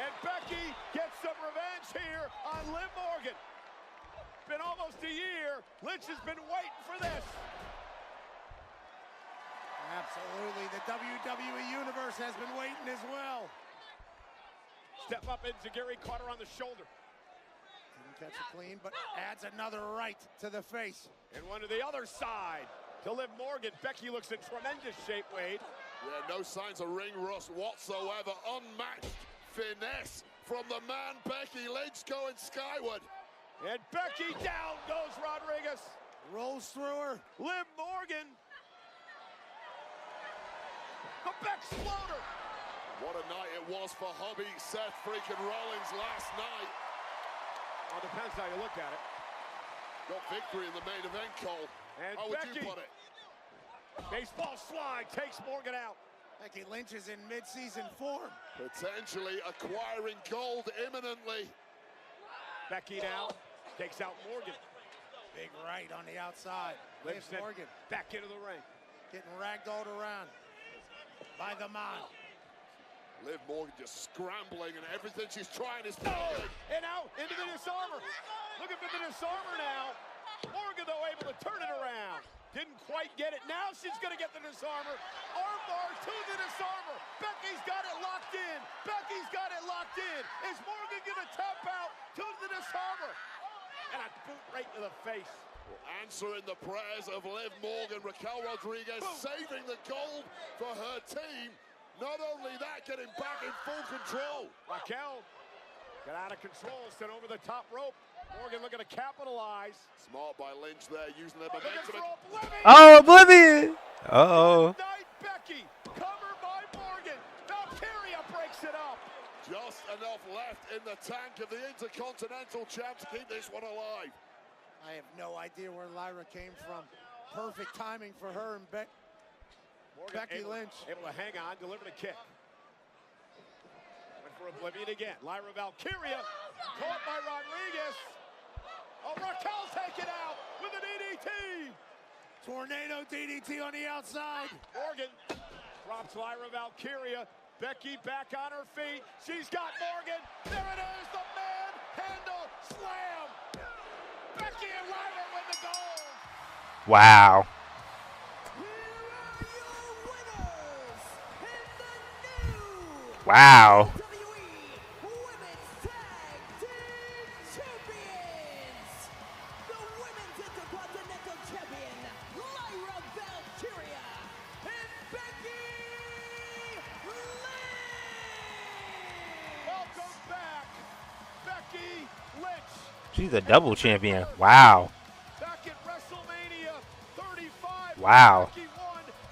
And Becky gets some revenge here on Liv Morgan. Been almost a year. Lynch has been waiting for this.
Absolutely. The WWE Universe has been waiting as well.
Step up, and Zagiri caught her on the shoulder.
Didn't catch it clean, but adds another right to the face.
And one to the other side to Liv Morgan. Becky looks in tremendous shape, Wade.
Yeah, no signs of ring rust whatsoever. Unmatched finesse from the man Becky Lynch going skyward.
And Becky down goes Rodriguez.
Rolls through her.
Liv Morgan. The Beck Exploder.
What a night it was for hubby Seth freaking Rollins last night.
Well, depends how you look at it.
Got victory in the main event, Cole.
And
how
Becky,
would you put it?
Baseball slide takes Morgan out.
Becky Lynch is in mid-season form.
Potentially acquiring gold imminently.
Becky now takes out Morgan.
Big right on the outside. Liv Morgan
back into the ring.
Getting ragdolled around by the man.
Liv Morgan just scrambling and everything she's trying is
failing. And out into the disarmer. Looking for the disarmer now. Morgan, though, able to turn it around. Didn't quite get it. Now she's going to get the disarmer. Armbar to the disarmer. Becky's got it locked in. Becky's got it locked in. Is Morgan going to tap out to the disarmer? And a boot right to the face.
Answering the prayers of Liv Morgan. Raquel Rodriguez saving the gold for her team. Not only that, getting back in full control.
Raquel got out of control, sent over the top rope. Morgan looking to capitalize.
Smart by Lynch there, using their momentum.
Oh, Oblivion! Uh-oh.
Becky, covered by Morgan. Valkyria breaks it up.
Just enough left in the tank of the Intercontinental Champ to keep this one alive.
I have no idea where Lyra came from. Perfect timing for her and Becky Lynch.
Able to hang on, delivered a kick. Went for Oblivion again. Lyra Valkyria caught by Rodriguez. Oh, Raquel take it out with a DDT.
Tornado DDT on the outside.
Morgan drops Lyra Valkyria. Becky back on her feet. She's got Morgan. There it is, the manhandle slam. Becky and Lyra win the gold.
Wow. Wow. She's a double champion. Wow.
Back at WrestleMania 35.
Wow.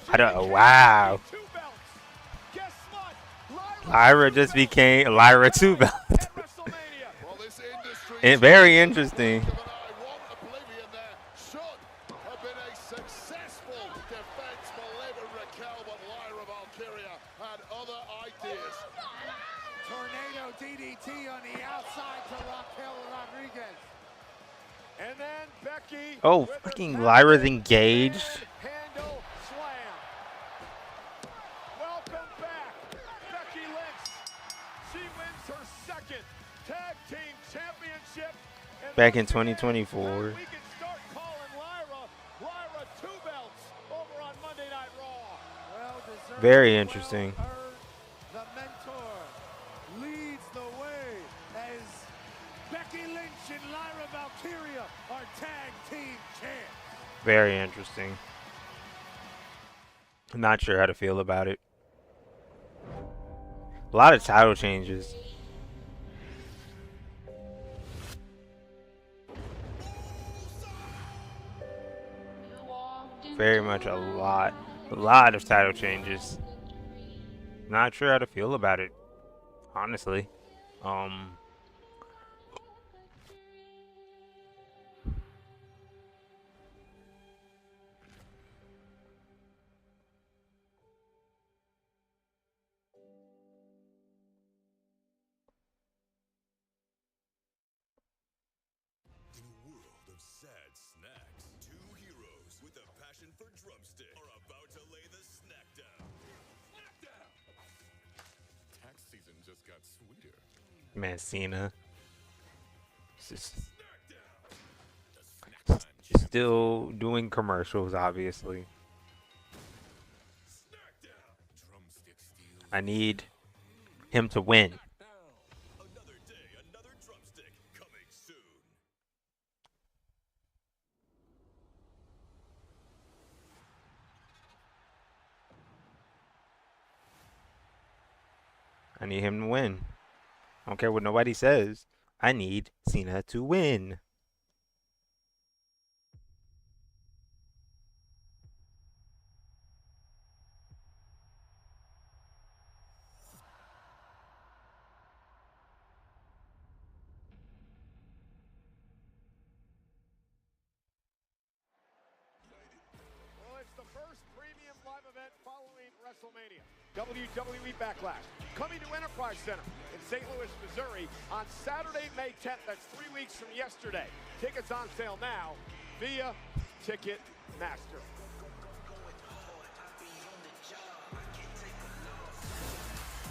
I don't. Wow. Lyra just became Lyra 2 belt. And very interesting.
Tornado DDT on the outside to Raquel Rodriguez.
And then Becky.
Oh, freaking Lyra's engaged.
Handle slam. Welcome back, Becky Lynch. She wins her second tag team championship.
Back in 2024.
We can start calling Lyra 2 belts over on Monday Night Raw.
Very interesting.
The mentor leads the way as Becky Lynch and Lyra Valkyria are tag team champs.
Very interesting. I'm not sure how to feel about it. A lot of title changes. Very much a lot of title changes. Not sure how to feel about it, honestly. Man, Cena. Still doing commercials, obviously. I need him to win. need him to win. I don't care what nobody says. I need Cena to win.
Well, it's the first premium live event following WrestleMania. WWE Backlash, coming to Enterprise Center in St. Louis, Missouri on Saturday, May 10th. That's 3 weeks from yesterday. Tickets on sale now via Ticketmaster.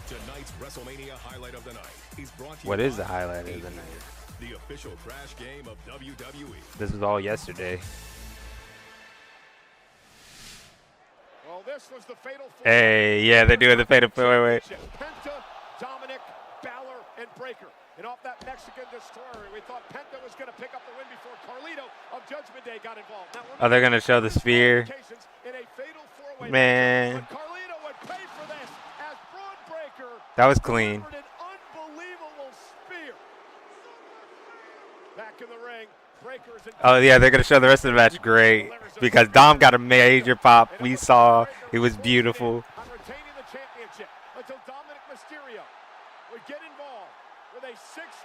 Tonight's WrestleMania highlight of the night is brought to you
What is the
by
highlight of the night?
the official crash game of WWE.
This was all yesterday.
Well, this was the fatal four.
Hey, yeah, they're doing the fatal four-way.
Penta, Dominic, Balor, and Breaker. And off that Mexican destroyer, we thought Penta was going to pick up the win before Carlito of Judgment Day got involved. Now,
Oh, they're going to show the spear.
in a fatal four-way
Man.
match, but Carlito would pay for this as Braun Breaker
That was clean.
delivered an unbelievable spear. Back in the ring, Breaker's in
Oh, yeah, they're going to show the rest of the match. Great. Because Dom got a major pop. We saw. It was beautiful.
on retaining the championship until Dominic Mysterio would get involved with a 619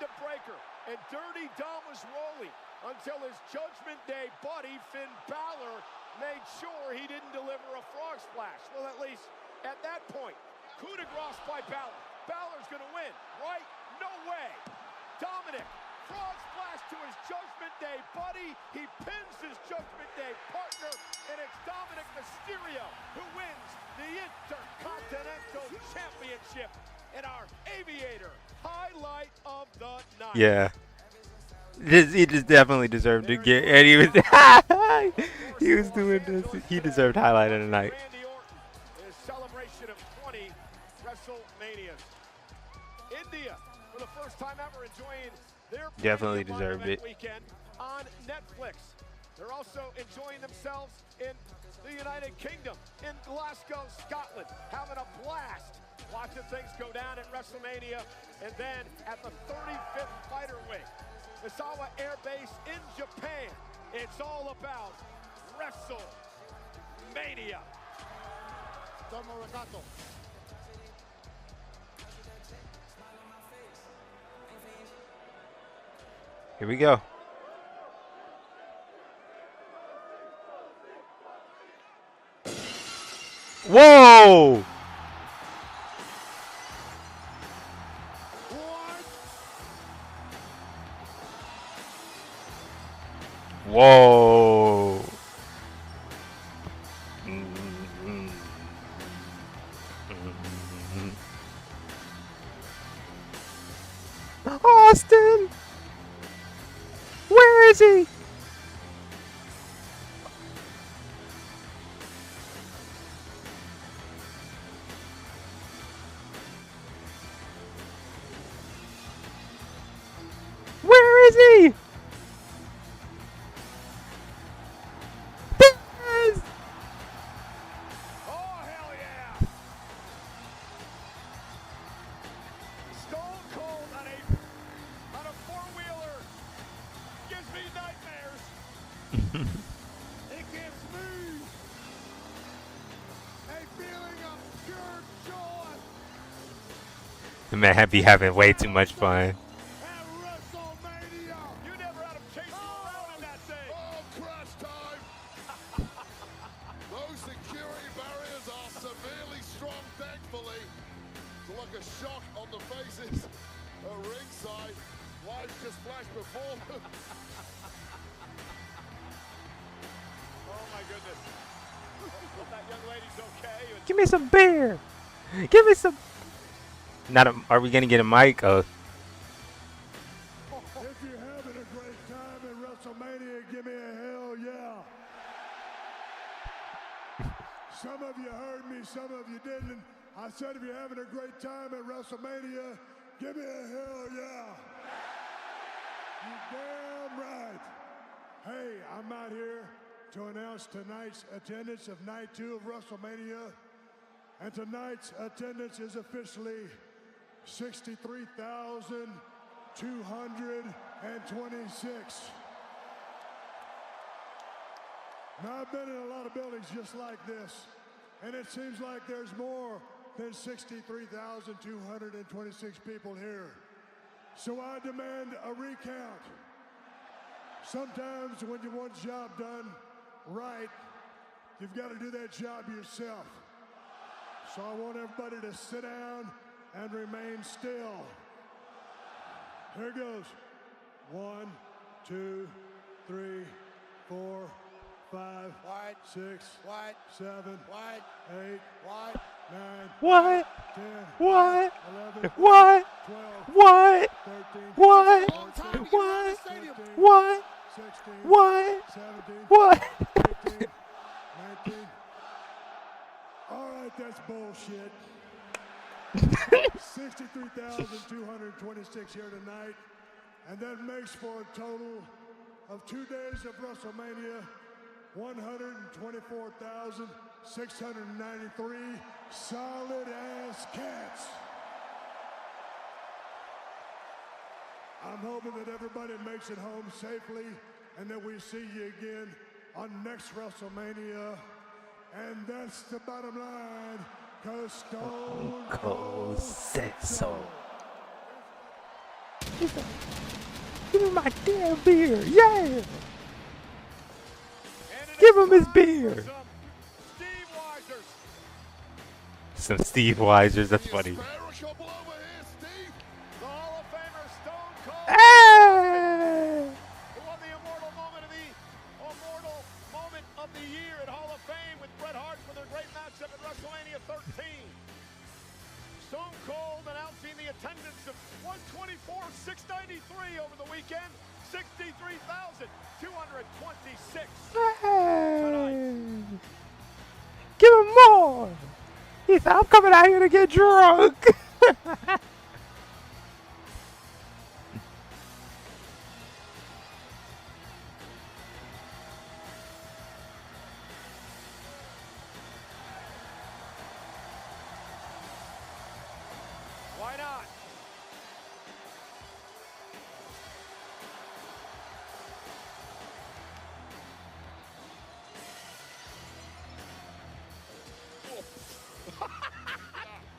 to Breaker, and Dirty Dom was rolling until his Judgment Day buddy Finn Balor made sure he didn't deliver a frog splash. Well, at least at that point, coup de grace by Balor. Balor's going to win, right? No way. Dominic, frog splash to his Judgment Day buddy. He pins his Judgment Day partner, and it's Dominic Mysterio who wins the Intercontinental Championship in our Aviator highlight of the night.
Yeah. He just definitely deserved to get. And he was, he was doing this. He deserved highlight of the night.
Randy Orton in his celebration of 20 WrestleManias. India, for the first time ever, enjoying their
Definitely
premium
deserved
live event
it.
weekend on Netflix. They're also enjoying themselves in the United Kingdom, in Glasgow, Scotland, having a blast watching things go down at WrestleMania, and then at the 35th Fighter Wing, Misawa Air Base in Japan. It's all about WrestleMania.
Domo Regato.
Here we go. Whoa! Whoa! Austin! Where is he? Where is he? Yes!
Oh, hell yeah! Stone Cold on a four-wheeler gives me nightmares.
It gives me a feeling of pure joy.
The man be having way too much fun.
You never had him chasing you around in that thing.
Oh, crash time! Those security barriers are severely strong, thankfully. To look a shock on the faces at ringside. Lights just flashed before them.
Oh my goodness. Hope that young lady's okay.
Give me some beer. Give me some. Not a, are we gonna get a mic? Oh.
If you're having a great time at WrestleMania, give me a hell yeah. Some of you heard me, some of you didn't. I said if you're having a great time at WrestleMania, give me a hell yeah. You damn right. Hey, I'm out here to announce tonight's attendance of Night 2 of WrestleMania.
And tonight's attendance is officially 63,226. Now, I've been in a lot of buildings just like this, and it seems like there's more than 63,226 people here. So I demand a recount. Sometimes when you want a job done right, you've got to do that job yourself. So I want everybody to sit down and remain still. Here goes. 1, 2, 3, 4, 5, 6, 7, 8, 9,
What?
10,
What?
11,
What?
12,
What?
13,
What?
14,
What?
15,
What?
16,
What?
17,
What?
18, 19. All right, that's bullshit. 63,226 here tonight, and that makes for a total of 2 days of WrestleMania, 124,693 solid-ass cats. I'm hoping that everybody makes it home safely and that we see you again on next WrestleMania. And that's the bottom line, because Stone Cold
said so. Give me my damn beer, yeah! Give him his beer! Some Steve Weisers, that's funny. Hey!
Who won the immortal moment of the year at Hall of Fame with Bret Hart for their great matchup at WrestleMania 13. Stone Cold announcing the attendance of 124,693 over the weekend. 63,226
Hey! Give him more! He said, I'm coming out here to get drunk!
Why not?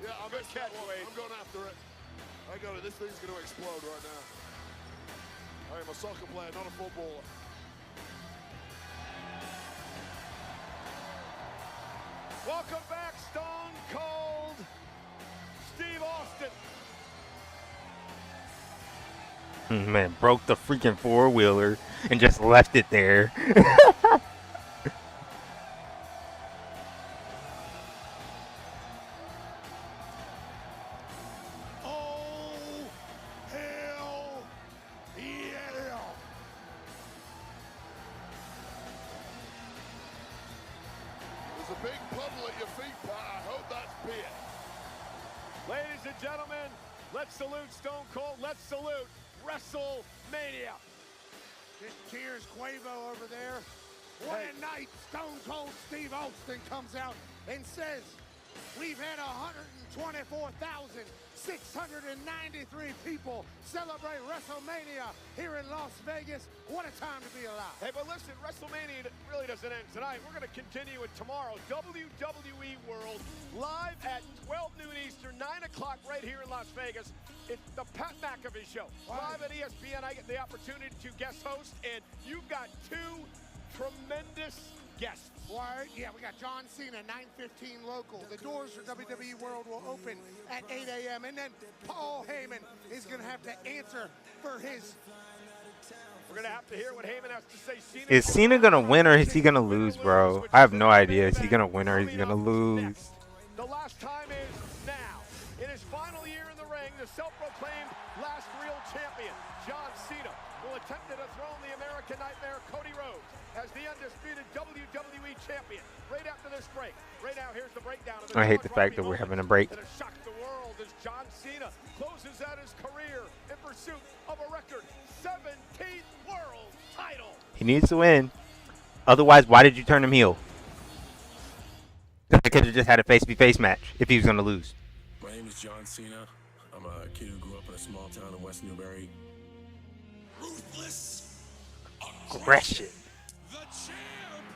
Yeah, I'm
Good catch, Wade.
I'm going after it. I got it. This thing's going to explode right now. I am a soccer player, not a footballer.
Welcome back, Stone Cold Steve Austin.
Man, broke the freaking four-wheeler and just left it there.
Oh, hell yeah! There's a big puddle at your feet, Pat. I hope that's beer.
Ladies and gentlemen, let's salute Stone Cold. Let's salute WrestleMania.
Just cheers Quavo over there. What a night. Stone Cold Steve Austin comes out and says, we've had 124,693 people celebrate WrestleMania here in Las Vegas. What a time to be alive.
Hey, but listen, WrestleMania really doesn't end tonight. We're going to continue it tomorrow. WWE World live at 12 noon Eastern, 9 o'clock right here in Las Vegas. It's the Pat McAfee Show. Live at ESPN, I get the opportunity to guest host, and you've got two tremendous guests.
Word, yeah, we got John Cena, 9:15 local. The doors for WWE World will open at 8 a.m. And then Paul Heyman is going to have to answer for his...
We're going to have to hear what Heyman has to say.
Is Cena going to win or is he going to lose, bro? I have no idea. Is he going to win or is he going to lose?
The last time is now. In his final year in the ring, the self-proclaimed last real champion, John Cena, will attempt to dethrone the American Nightmare, Cody Rhodes, as the undisputed WWE champion. Right after this break. Right now, here's the breakdown of the
I hate the fact that we're having a break.
that has shocked the world as John Cena closes out his career in pursuit of a record 17th world title.
He needs to win. Otherwise, why did you turn him heel? Because they could have just had a face-to-face match if he was going to lose.
My name is John Cena. I'm a kid who grew up in a small town in West Newbury.
Ruthless
Aggression.
The champ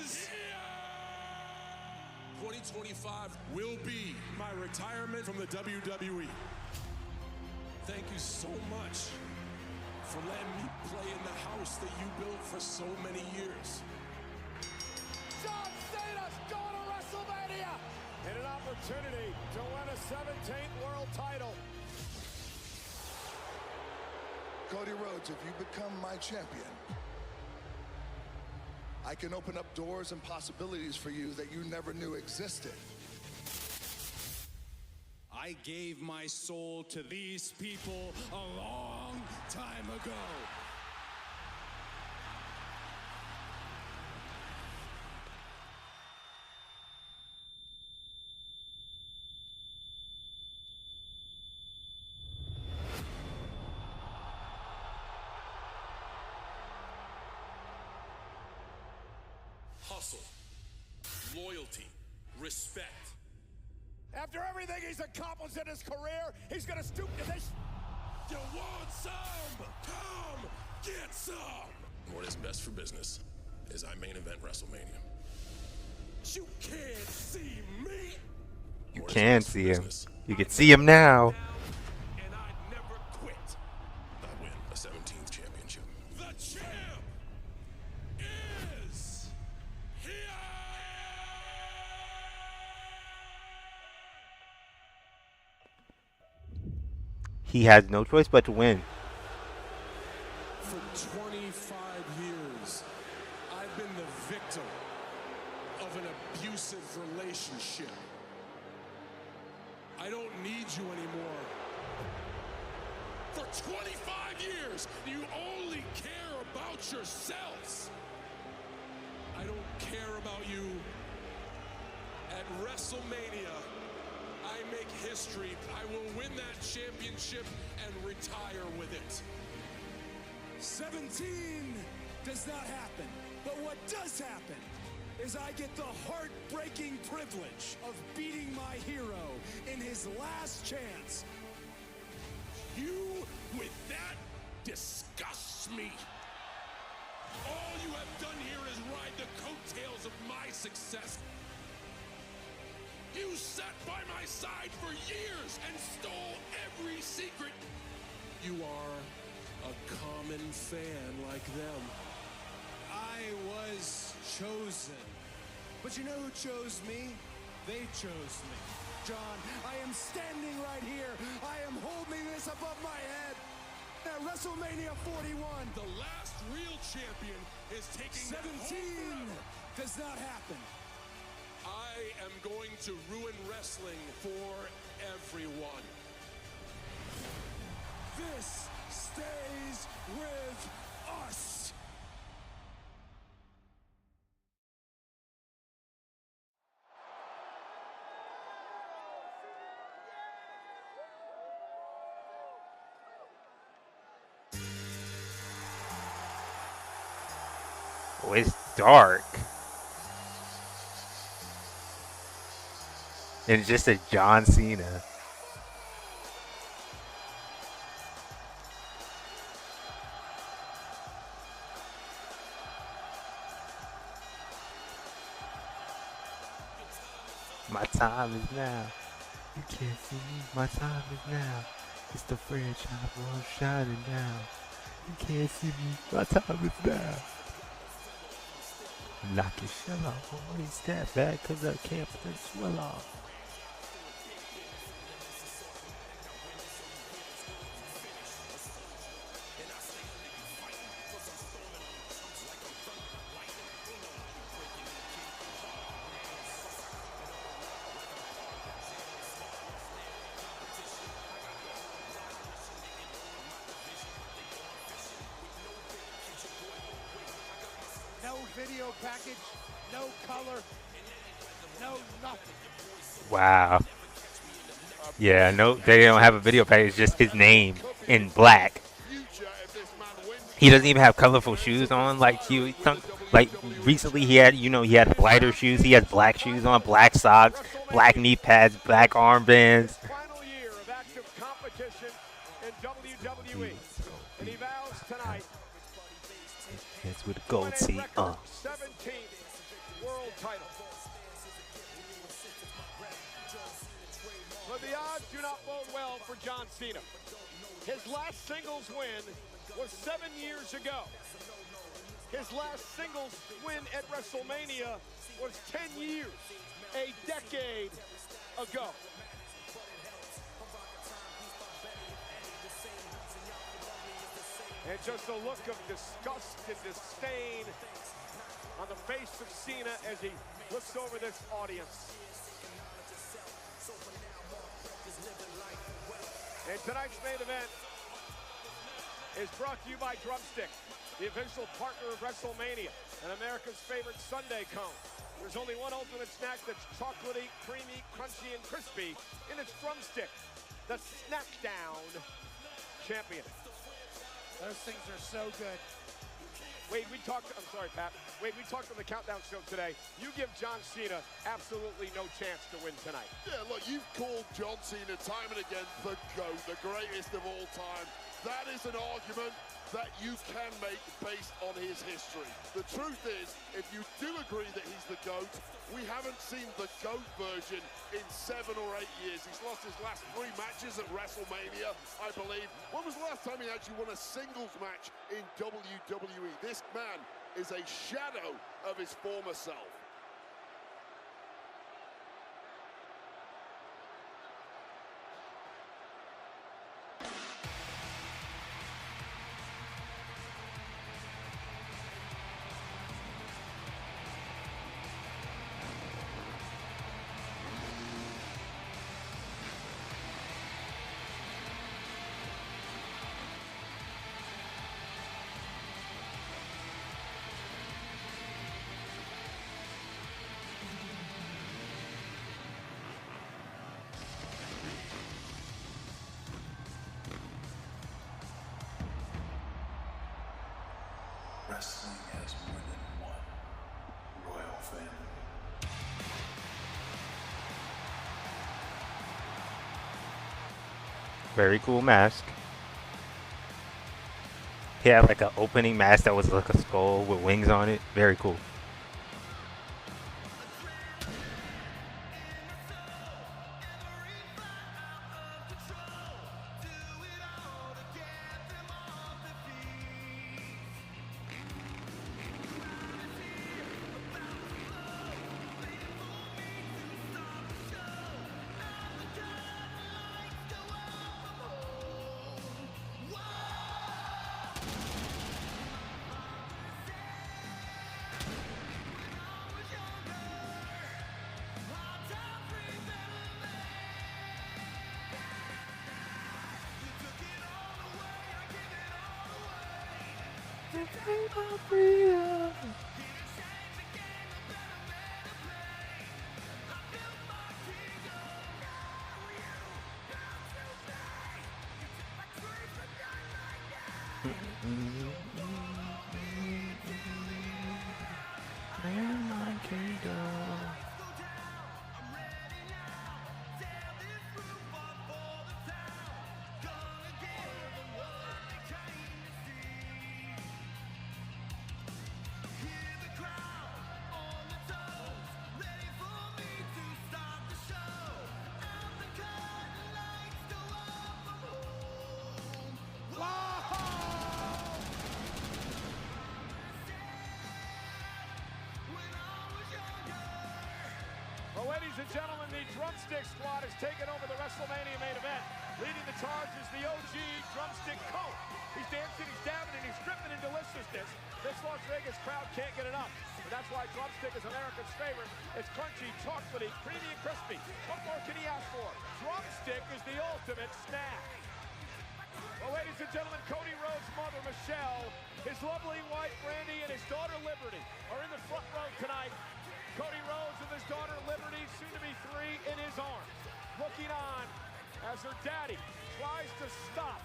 is here! 2025 will be my retirement from the WWE. Thank you so much for letting me play in the house that you built for so many years.
John Cena's going to WrestleMania and an opportunity to win a 17th world title.
Cody Rhodes, if you become my champion, I can open up doors and possibilities for you that you never knew existed.
I gave my soul to these people a long time ago. Hustle, loyalty, respect.
After everything he's accomplished in his career, he's going to stoop to this.
You want some? Come get some. What is best for business is I main event WrestleMania. You can't see me.
You can see him. You can see him now.
And I never quit. I win a 17th championship. The champ is here.
He has no choice but to win.
For 25 years, I've been the victim of an abusive relationship. I don't need you anymore. For 25 years, you only care about yourselves. I don't care about you. At WrestleMania, I make history. I will win that championship and retire with it. 17 does not happen. But what does happen is I get the heartbreaking privilege of beating my hero in his last chance. You with that disgusts me. All you have done here is ride the coattails of my success. You sat by my side for years and stole every secret. You are a common fan like them. I was chosen. But you know who chose me? They chose me. John, I am standing right here. I am holding this above my head. At WrestleMania 41, the last real champion is taking 17 does not happen. I am going to ruin wrestling for everyone. This stays with us.
Oh, it's dark. And it's just a John Cena. My time is now. You can't see me. My time is now. It's the franchise world shining now. You can't see me. My time is now. Knock your shell off. Only step back cause I can't put that swell off.
No video package, no color, no nothing.
Wow. Yeah, no, they don't have a video package. It's just his name in black. He doesn't even have colorful shoes on like like recently he had, he had lighter shoes. He has black shoes on, black socks, black knee pads, black armbands.
Final year of active competition in WWE. And he vows tonight
It's with a gold seat.
17th world title. But the odds do not bode well for John Cena. His last singles win was 7 years ago. His last singles win at WrestleMania was 10 years, a decade ago. And just a look of disgust and disdain on the face of Cena as he looks over this audience. And tonight's main event is brought to you by Drumstick, the official partner of WrestleMania and America's favorite Sunday cone. There's only one ultimate snack that's chocolatey, creamy, crunchy, and crispy, and it's Drumstick, the snack down champion.
Those things are so good.
Wade, I'm sorry, Pat. Wade, we talked on the Countdown Show today. You give John Cena absolutely no chance to win tonight.
Yeah, look, you've called John Cena time and again the GOAT, the greatest of all time. That is an argument that you can make based on his history. The truth is, if you do agree that he's the GOAT, we haven't seen the GOAT version in 7 or 8 years. He's lost his last 3 matches at WrestleMania, I believe. When was the last time he actually won a singles match in WWE? This man is a shadow of his former self.
Wrestling has more than one royal family.
Very cool mask. He had like an opening mask that was like a skull with wings on it. Very cool.
Well, ladies and gentlemen, the Drumstick Squad has taken over the WrestleMania main event. Leading the charge is the OG Drumstick Colt. He's dancing, he's dabbing, and he's dripping in deliciousness. This Las Vegas crowd can't get enough. But that's why Drumstick is America's favorite. It's crunchy, chocolatey, creamy, and crispy. What more can he ask for? Drumstick is the ultimate snack. Well, ladies and gentlemen, Cody Rhodes' mother, Michelle, his lovely wife, Brandy, and his daughter, Liberty, are in the front row tonight. Cody Rhodes with his daughter, Liberty, soon to be 3, in his arms, looking on as her daddy tries to stop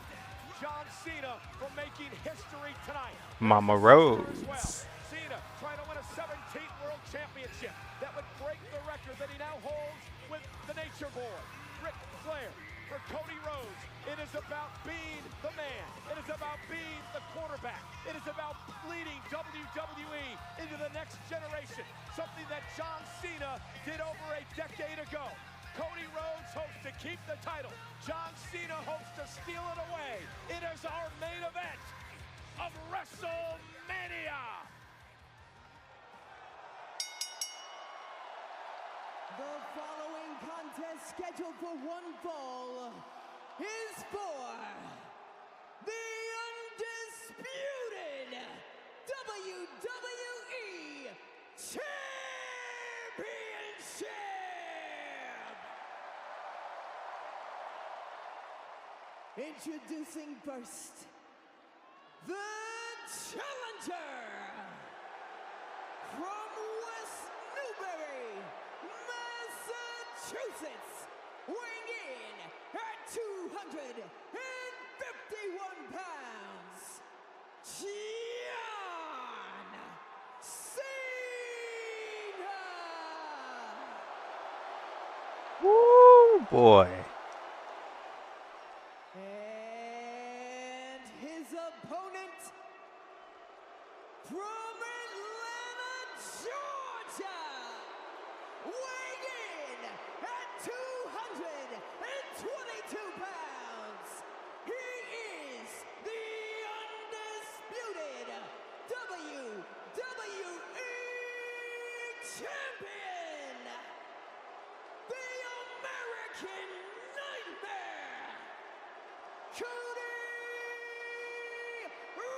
John Cena from making history tonight.
Mama
Well.
Rose.
Cena trying to win a 17th World Championship that would break the record that he now holds with the Nature Boy, Ric Flair. For Cody Rhodes, it is about being the man. It is about being the quarterback. It is about leading WWE into the next generation, something that John Cena did over a decade ago. Cody Rhodes hopes to keep the title. John Cena hopes to steal it away. It is our main event of WrestleMania.
The following contest scheduled for one fall is for the undisputed WWE Championship. Introducing first, the challenger from West Newbury, Massachusetts, weighing in at 251 pounds, John Cena!
Woo, boy.
And his opponent from Atlanta, Georgia, weighing in at 222 pounds, he is the undisputed WWE Champion, the American Nightmare, Cody Rhodes!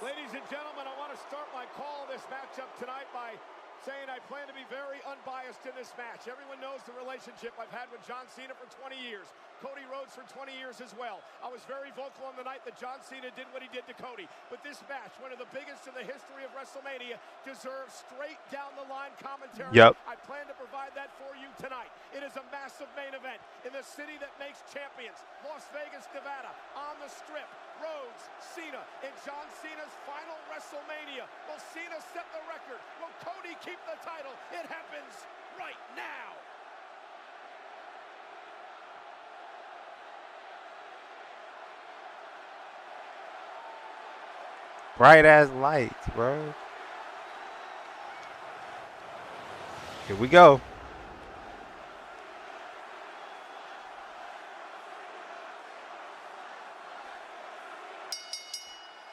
Ladies and gentlemen, I want to start my call of this matchup tonight by saying I plan to be very unbiased in this match. Everyone knows the relationship I've had with John Cena for 20 years. Cody Rhodes for 20 years as well. I was very vocal on the night that John Cena did what he did to Cody. But this match, one of the biggest in the history of WrestleMania, deserves straight down the line commentary.
Yep.
I plan to provide that for you tonight. It is a massive main event in the city that makes champions, Las Vegas, Nevada, on the Strip. Rhodes, Cena, in John Cena's final WrestleMania. Will Cena set the record? Will Cody keep the title? It happens right now.
Bright as lights, bro. Here we go.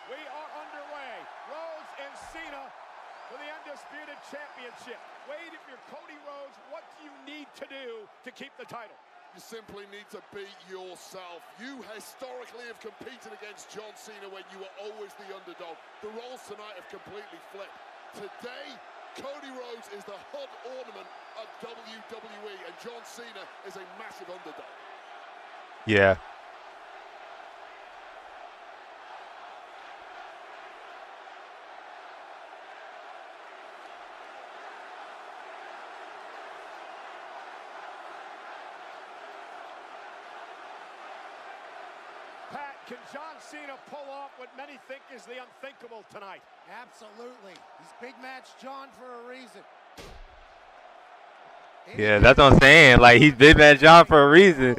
We are underway. Rhodes and Cena for the undisputed championship. Wade, if you're Cody Rhodes, what do you need to do to keep the title?
You simply need to beat yourself. You historically have competed against John Cena when you were always the underdog. The roles tonight have completely flipped. Today, Cody Rhodes is the hot ornament of WWE, and John Cena is a massive underdog.
Yeah.
Pat, can John Cena pull off what many think is the unthinkable tonight?
Absolutely. He's big match John for a reason.
Yeah, that's what I'm saying. Like, he's been that John for a reason.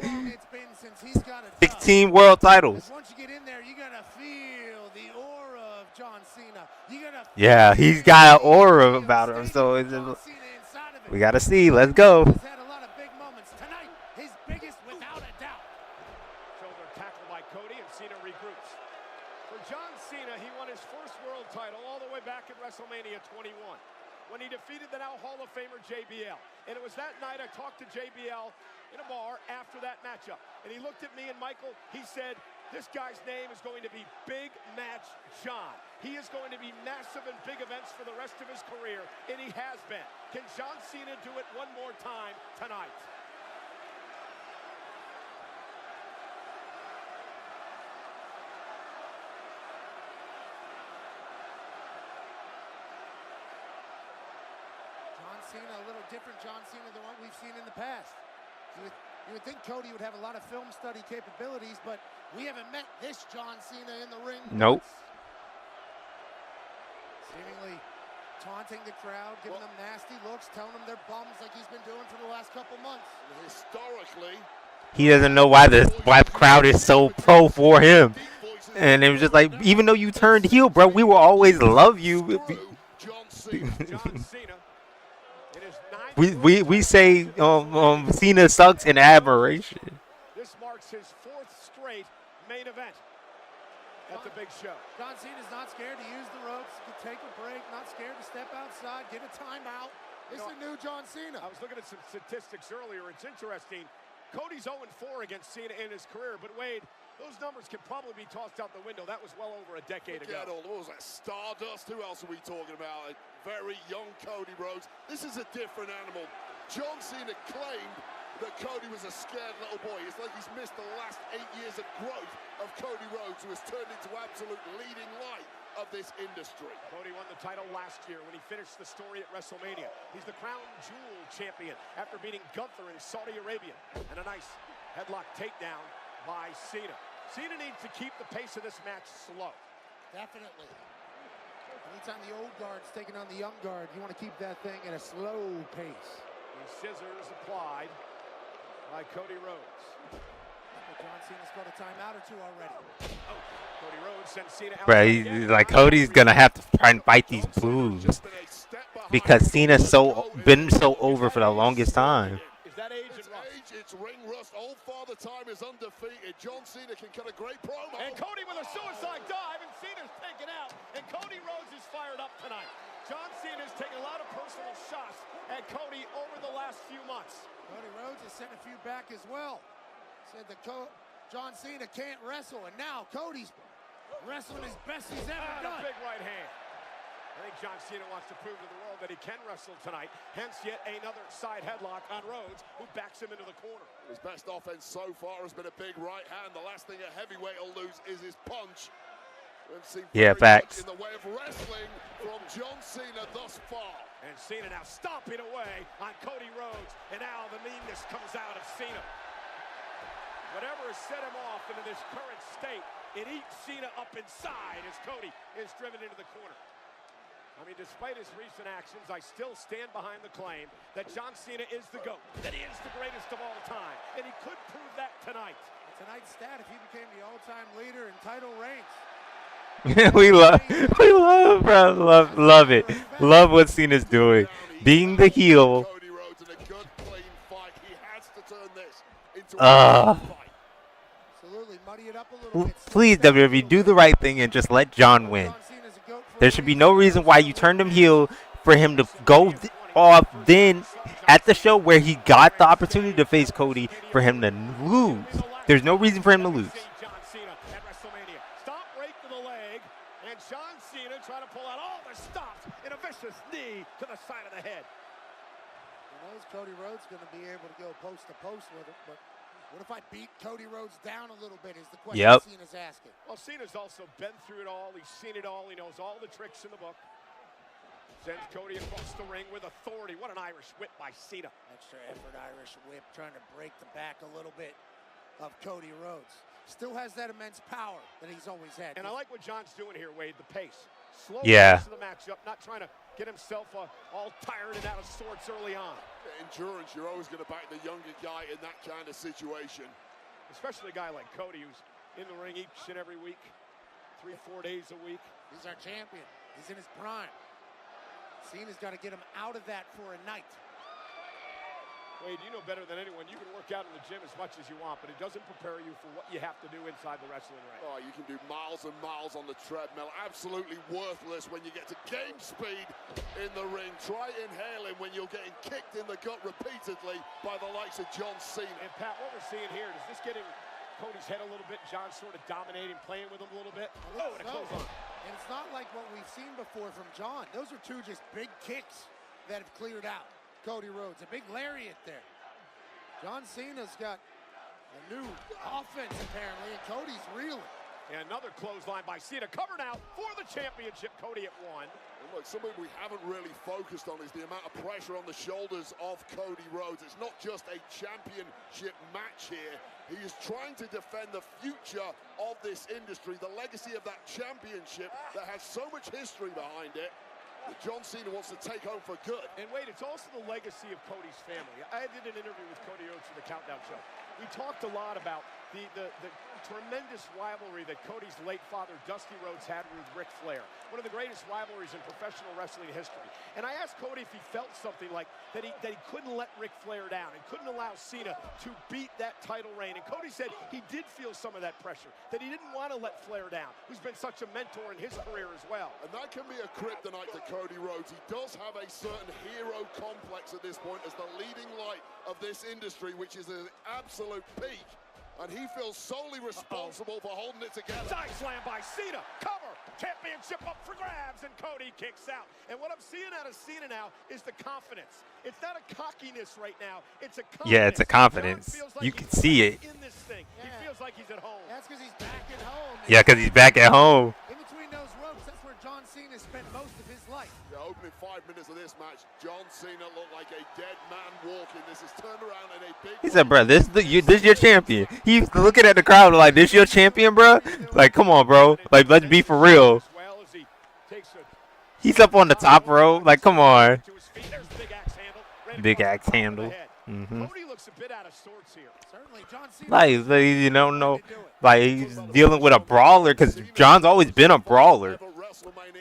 16 world titles.
Once you get in there, you're gonna feel the aura of John Cena. You're gonna
Yeah, he's got an aura about him. So it's just, we gotta see. Let's go.
He's had a lot of big moments tonight. His biggest, without a doubt.
Shoulder tackle by Cody, and Cena regroups. For John Cena, he won his first world title all the way back at WrestleMania 21 when he defeated the now Hall of Famer JBL. And it was that night I talked to JBL in a bar after that matchup. And he looked at me and Michael, he said, this guy's name is going to be Big Match John. He is going to be massive in big events for the rest of his career, and he has been. Can John Cena do it one more time tonight?
John Cena, a little different John Cena than what we've seen in the past. You would think Cody would have a lot of film study capabilities, but we haven't met this John Cena in the ring.
Nope.
Seemingly taunting the crowd, giving them nasty looks, telling them they're bums like he's been doing for the last couple months.
Historically,
He doesn't know why the crowd is so pro for him. And it was just like, even though you turned heel, bro, we will always love you. we say Cena sucks in admiration.
This marks his 4th straight main event at the big show.
John Cena's not scared to use the ropes, to take a break, not scared to step outside, get a timeout. This is a new John Cena.
I was looking at some statistics earlier. It's interesting. Cody's 0-4 against Cena in his career, but Wade, those numbers can probably be tossed out the window. That was well over a decade ago.
What was that? Stardust? Who else are we talking about? A very young Cody Rhodes. This is a different animal. John Cena claimed that Cody was a scared little boy. It's like he's missed the last 8 years of growth of Cody Rhodes, who has turned into absolute leading light of this industry.
Cody won the title last year when he finished the story at Wrestlemania. He's the crown jewel champion after beating Gunther in Saudi Arabia. And a nice headlock takedown by Cena. Cena needs to keep the pace of this match slow.
Definitely. Anytime the old guard's taking on the young guard, you want to keep that thing at a slow pace.
The scissors applied by Cody Rhodes.
John Cena's got a timeout or two already.
Oh, Cody Rhodes sends Cena out.
Right, like Cody's gonna have to try and fight these blues because Cena's been so over for the longest time.
It's ring rust. Old Father Time is undefeated. John Cena can cut a great promo.
And Cody with a suicide dive, and Cena's taken out. And Cody Rhodes is fired up tonight. John Cena's taken a lot of personal shots at Cody over the last few months.
Cody Rhodes has sent a few back as well. Said that John Cena can't wrestle, and now Cody's wrestling as best he's ever done.
A big right hand. I think John Cena wants to prove to the world that he can wrestle tonight. Hence yet another side headlock on Rhodes, who backs him into the corner.
His best offense so far has been a big right hand. The last thing a heavyweight will lose is his punch.
Yeah, facts.
In the way of wrestling from John Cena thus far.
And Cena now stomping away on Cody Rhodes. And now the meanness comes out of Cena. Whatever has set him off into this current state, it eats Cena up inside as Cody is driven into the corner. I mean, despite his recent actions, I still stand behind the claim that John Cena is the GOAT, that he is the greatest of all time, and he could prove that tonight.
Tonight's stat, if he became the all-time leader in title reigns.
we love it. Love what Cena's doing. Being the heel.
Absolutely, muddy it up a little bit.
Please, WWE, do the right thing and just let John win. There should be no reason why you turned him heel for him to go off then at the show where he got the opportunity to face Cody for him to lose. There's no reason for him to lose.
John Cena at Wrestlemania. Stomp right to the leg, and John Cena trying to pull out all the stops in a vicious knee to the side of the head.
He knows Cody Rhodes going to be able to go post to post with him, but what if I beat Cody Rhodes down a little bit is the question Cena's asking.
Well, Cena's also been through it all. He's seen it all. He knows all the tricks in the book. Sends Cody across the ring with authority. What an Irish whip by Cena.
Extra effort Irish whip, trying to break the back a little bit of Cody Rhodes. Still has that immense power that he's always had.
And I like what John's doing here, Wade, the pace. Slow
pace
of the matchup, not trying to get himself all tired and out of sorts early on.
Endurance, you're always going to back the younger guy in that kind of situation.
Especially a guy like Cody, who's in the ring each and every week, 3-4 days a week.
He's our champion. He's in his prime. Cena's got to get him out of that for a night.
Wade, you know better than anyone, you can work out in the gym as much as you want, but it doesn't prepare you for what you have to do inside the wrestling ring.
Oh, you can do miles and miles on the treadmill. Absolutely worthless when you get to game speed in the ring. Try inhaling when you're getting kicked in the gut repeatedly by the likes of John Cena.
And Pat, what we're seeing here, is this getting Cody's head a little bit? John sort of dominating, playing with him a little bit? Oh, and it goes on.
And it's not like what we've seen before from John. Those are two just big kicks that have cleared out Cody Rhodes. A big lariat there. John Cena's got a new offense, apparently, and Cody's reeling.
And another clothesline by Cena. Covered out for the championship. Cody at 1.
And look, something we haven't really focused on is the amount of pressure on the shoulders of Cody Rhodes. It's not just a championship match here. He is trying to defend the future of this industry, the legacy of that championship that has so much history behind it that John Cena wants to take home for good.
And wait, it's also the legacy of Cody's family. I did an interview with Cody Rhodes for the Countdown Show. We talked a lot about the tremendous rivalry that Cody's late father, Dusty Rhodes, had with Ric Flair. One of the greatest rivalries in professional wrestling history. And I asked Cody if he felt something like that he couldn't let Ric Flair down and couldn't allow Cena to beat that title reign. And Cody said he did feel some of that pressure, that he didn't want to let Flair down, who's been such a mentor in his career as well.
And that can be a kryptonite to Cody Rhodes. He does have a certain hero complex at this point as the leading light of this industry, which is an absolute peak. And he feels solely responsible for holding it together.
Side slam by Cena. Cover. Championship up for grabs, and Cody kicks out. And what I'm seeing out of Cena now is the confidence. It's not a cockiness right now. It's a confidence.
Yeah, it's a confidence.
Like
you can see it.
In this thing. Yeah. He feels like he's at home.
That's because he's back at home.
Yeah, because he's back at home.
In between those ropes, that's where John Cena spent most of his life.
The opening 5 minutes of this match, John Cena looked like a dead man walking. This is turned around in a big...
He said, bro, this is your champion. He's looking at the crowd like, this your champion, bro? Like, come on, bro. Like, let's be for real. He's up on the top row. Like, come on. Big axe handle.
Cody looks a bit out of sorts here.
Certainly, John Cena.
Like, you don't know. Like, he's dealing with a brawler because John's always been a brawler.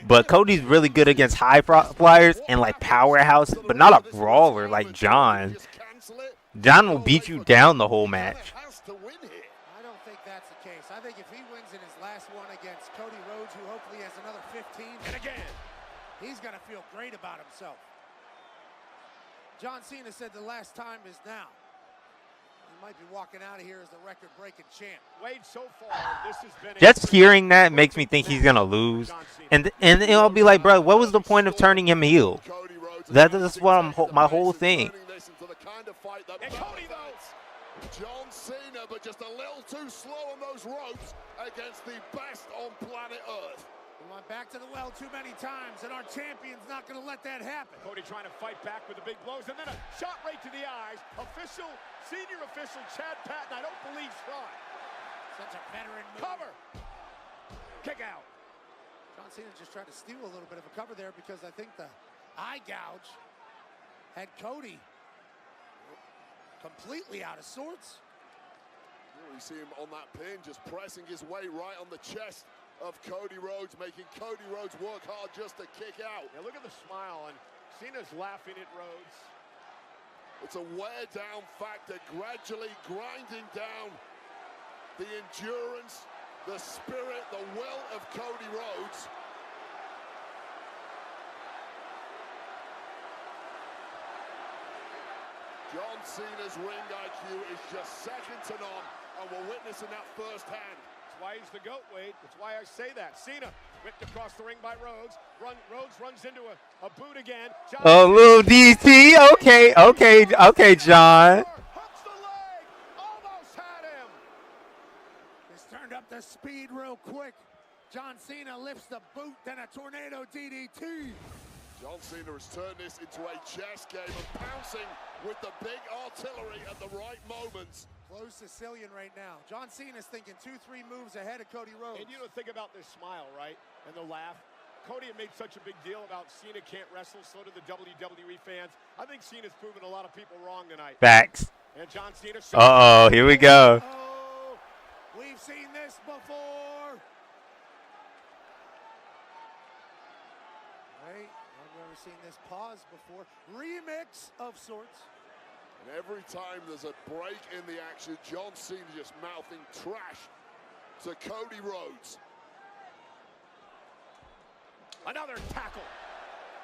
But Cody's really good against high flyers and, like, powerhouse, but not a brawler like John. John will beat you down the whole match.
I don't think that's the case. I think if he wins in his last one against Cody Rhodes, who hopefully has another 15,
and again,
he's going to feel great about himself. John Cena said the last time is now. He might be walking out of here as the record-breaking champ.
Wade, so far, this has been
Just hearing that makes me think he's going to lose. And it'll be like, bro, what was the point of turning him heel? That's what my whole thing.
And Cody, though, John Cena, but just a little too slow on those ropes against the best on planet Earth.
We went back to the well too many times, and our champion's not going to let that happen.
Cody trying to fight back with the big blows, and then a shot right to the eyes. Senior official Chad Patton, I don't believe tried.
Such a veteran move.
Cover. Kick out.
John Cena just tried to steal a little bit of a cover there because I think the eye gouge had Cody completely out of sorts.
We see him on that pin, just pressing his way right on the chest of Cody Rhodes, making Cody Rhodes work hard just to kick out.
Yeah, look at the smile, and Cena's laughing at Rhodes.
It's a wear-down factor, gradually grinding down the endurance, the spirit, the will of Cody Rhodes. John Cena's ring IQ is just second to none, and we're witnessing that firsthand.
That's why he's the GOAT, Wade. That's why I say that. Cena whipped across the ring by Rhodes. Rhodes runs into a boot again.
Oh, little DT. Okay, John.
Hooks the leg. Almost had him.
This turned up the speed real quick. John Cena lifts the boot, then a tornado DDT.
John Cena has turned this into a chess game of pouncing with the big artillery at the right moments.
Close Sicilian right now. John Cena's thinking 2-3 moves ahead of Cody Rhodes.
And you don't think about this smile, right? And the laugh. Cody had made such a big deal about Cena can't wrestle, so do the WWE fans. I think Cena's proven a lot of people wrong tonight.
Facts.
And John Cena.
Uh-oh, here we go.
Oh, we've seen this before. Right? I've never seen this pause before. Remix of sorts.
And every time there's a break in the action, John Cena just mouthing trash to Cody Rhodes.
Another tackle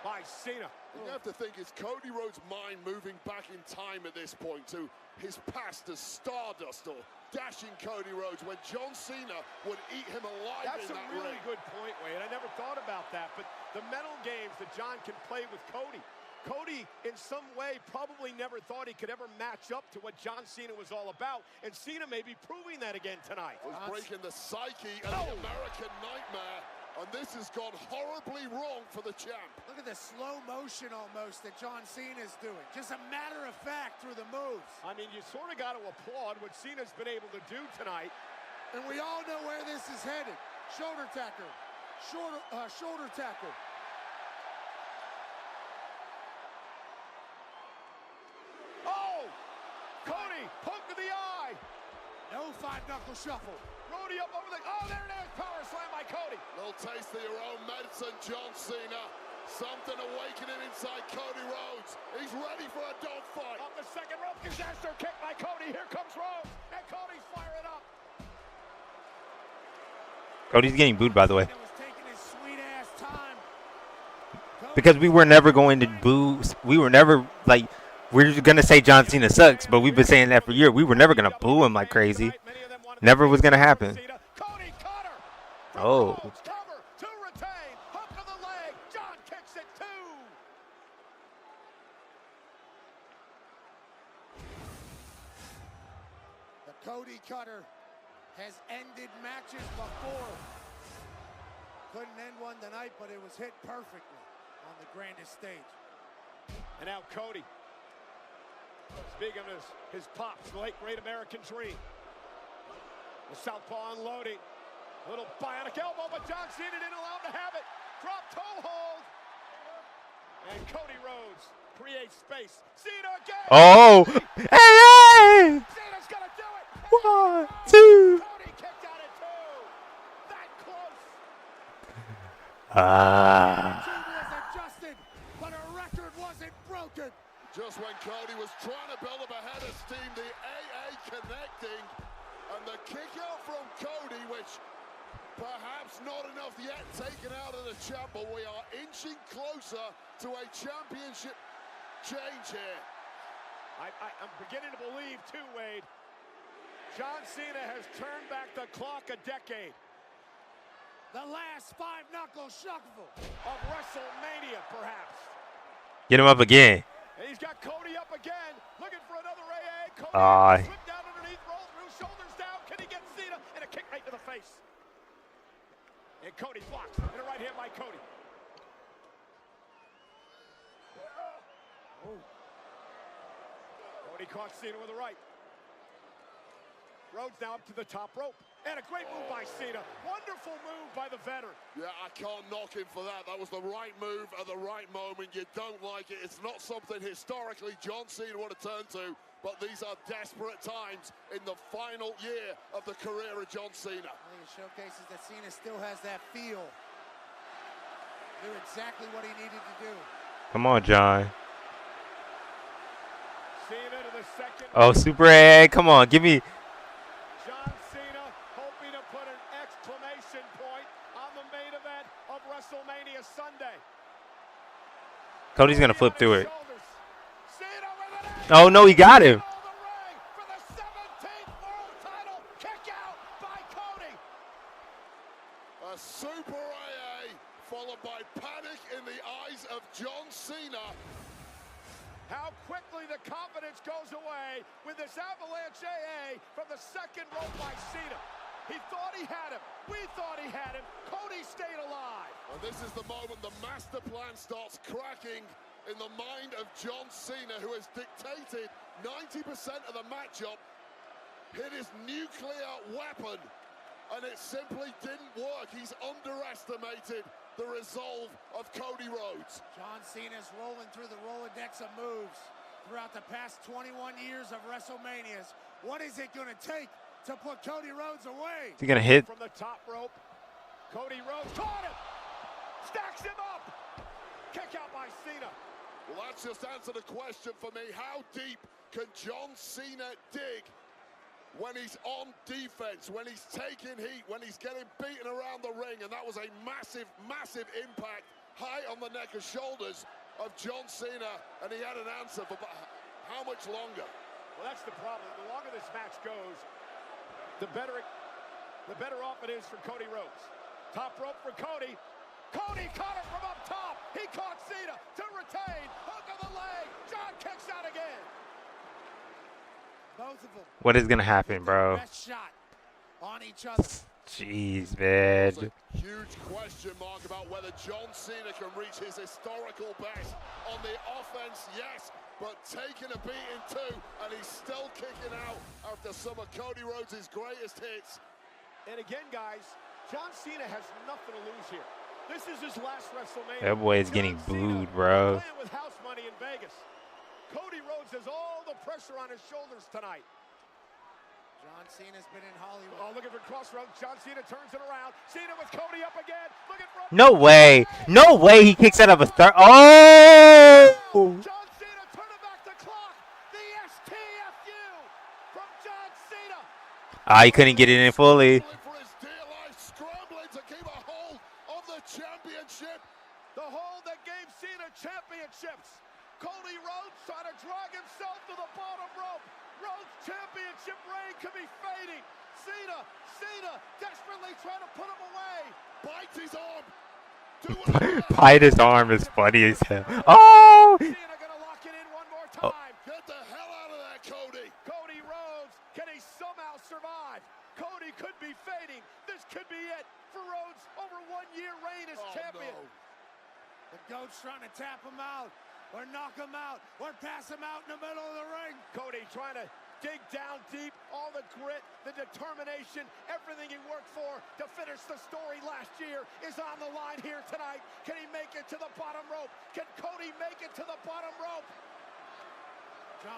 by Cena.
You have to think, it's Cody Rhodes' mind moving back in time at this point to his past as Stardust or dashing Cody Rhodes when John Cena would eat him alive.
That's
in
a
that
really
ring.
good point, Wade. I never thought about that, but the mental games that John can play with Cody. Cody, in some way, probably never thought he could ever match up to what John Cena was all about, and Cena may be proving that again tonight.
Was breaking the psyche of the American Nightmare, and this has gone horribly wrong for the champ.
Look at the slow motion almost that John Cena's doing. Just a matter of fact through the moves.
I mean, you sort of got to applaud what Cena's been able to do tonight.
And we all know where this is headed. Shoulder tackle. Shoulder tackle.
Oh! Cody, poke to the eye.
No five-knuckle shuffle.
Brody up over the... Oh, there it is. Power slam by Cody.
Little taste of your own medicine, John Cena. Something awakening inside Cody Rhodes. He's ready for a dogfight.
Off the second rope, disaster kick by Cody. Here comes Rhodes, and Cody's firing up.
Cody's getting booed, by the way.
Was taking his sweet-ass time.
Because we were never going to boo. We were never, like, we're going to say John Cena sucks, but we've been saying that for years. We were never going to boo him like crazy. Never was going to happen. Oh.
Cover to retain. Hook of the leg. John kicks it too.
The Cody Cutter has ended matches before. Couldn't end one tonight, but it was hit perfectly on the grandest stage.
And now Cody. Speaking of his pops, the late great American Dream. The southpaw unloading. Little bionic elbow, but John Cena didn't allow him to have it. Drop toe hold. And Cody Rhodes creates space. Cena again.
Oh. Hey!
Cena's gonna do it.
1, 2.
Cody kicked out at 2. That close.
Was adjusted, but a record wasn't broken.
Just when Cody was trying to build up a head of steam, the AA connecting, and the kick out from Cody, which perhaps not enough yet taken out of the champ, but we are inching closer to a championship change here.
I'm beginning to believe, too, Wade, John Cena has turned back the clock a decade.
The last five-knuckle shuffle
of WrestleMania, perhaps.
Get him up again.
And he's got Cody up again, looking for another AA. Cody slipped down underneath, roll through, shoulders down. Can he get Cena? And a kick right to the face. And Cody blocks, and a right hand by Cody. Oh. Cody caught Cena with a right. Rhodes now up to the top rope. And a great move by Cena. Wonderful move by the veteran.
Yeah, I can't knock him for that. That was the right move at the right moment. You don't like it. It's not something historically John Cena would have turned to, but these are desperate times in the final year of the career of John Cena.
I think it showcases that Cena still has that feel. Knew exactly what he needed to do.
Come on, John.
Cena to the second.
Oh, super egg. Come on, give me.
John Cena hoping to put an exclamation point on the main event of WrestleMania Sunday.
Cody's going to flip through it. Oh, no, he got him.
For the 17th world title, kick out by Cody.
A super AA followed by panic in the eyes of John Cena.
How quickly the confidence goes away with this avalanche AA from the second rope by Cena. He thought he had him. We thought he had him. Cody stayed alive.
And this is the moment the master plan starts cracking in the mind of John Cena, who has dictated 90% of the matchup, hit his nuclear weapon, and it simply didn't work. He's underestimated the resolve of Cody Rhodes.
John Cena's rolling through the Rolodex of moves throughout the past 21 years of WrestleManias. What is it going to take to put Cody Rhodes away?
Is he going to hit?
From the top rope, Cody Rhodes caught him, stacks him up, kick out by Cena.
Well, that's just answered a question for me. How deep can John Cena dig when he's on defense, when he's taking heat, when he's getting beaten around the ring? And that was a massive, massive impact high on the neck and shoulders of John Cena, and he had an answer for how much longer?
Well, that's the problem. The longer this match goes, the better off it is for Cody Rhodes. Top rope for Cody. Cody caught him from up top. He caught Cena to retain. Hook of the leg. John kicks out again.
Both of them.
What is gonna happen, bro?
Best shot on each other.
Jeez, man.
Huge question mark about whether John Cena can reach his historical best on the offense, yes, but taking a beating too, and he's still kicking out after some of Cody Rhodes' greatest hits.
And again, guys, John Cena has nothing to lose here. This is his last WrestleMania.
That boy is getting booed, bro.
Playing with house money in Vegas. Cody Rhodes has all the pressure on his shoulders tonight.
John Cena's been in Hollywood.
Oh, looking for crossroads. John Cena turns it around. Cena with Cody up again. Looking for
No way. No way he kicks out of a third. Oh!
John Cena turning back the clock. The STFU from John Cena.
Ah, he couldn't get it in fully.
For his dear life, scrambling to keep a hold of the championship.
The hold that gave Cena championships. Cody Rhodes trying to drag himself to the bottom rope. Rhodes' championship reign could be fading. Cena desperately trying to put him away.
Bites his arm.
Bite his arm is funny as hell. Oh!
Cena gonna lock it in one more time.
Get the hell out of there, Cody.
Cody Rhodes, can he somehow survive? Cody could be fading. This could be it for Rhodes' over 1 year reign as champion.
No.
The GOAT's trying to tap him out, or knock him out, or pass him out in the middle of the ring.
Cody trying to dig down deep, all the grit, the determination, everything he worked for to finish the story last year is on the line here tonight. Can he make it to the bottom rope? Can Cody make it to the bottom rope?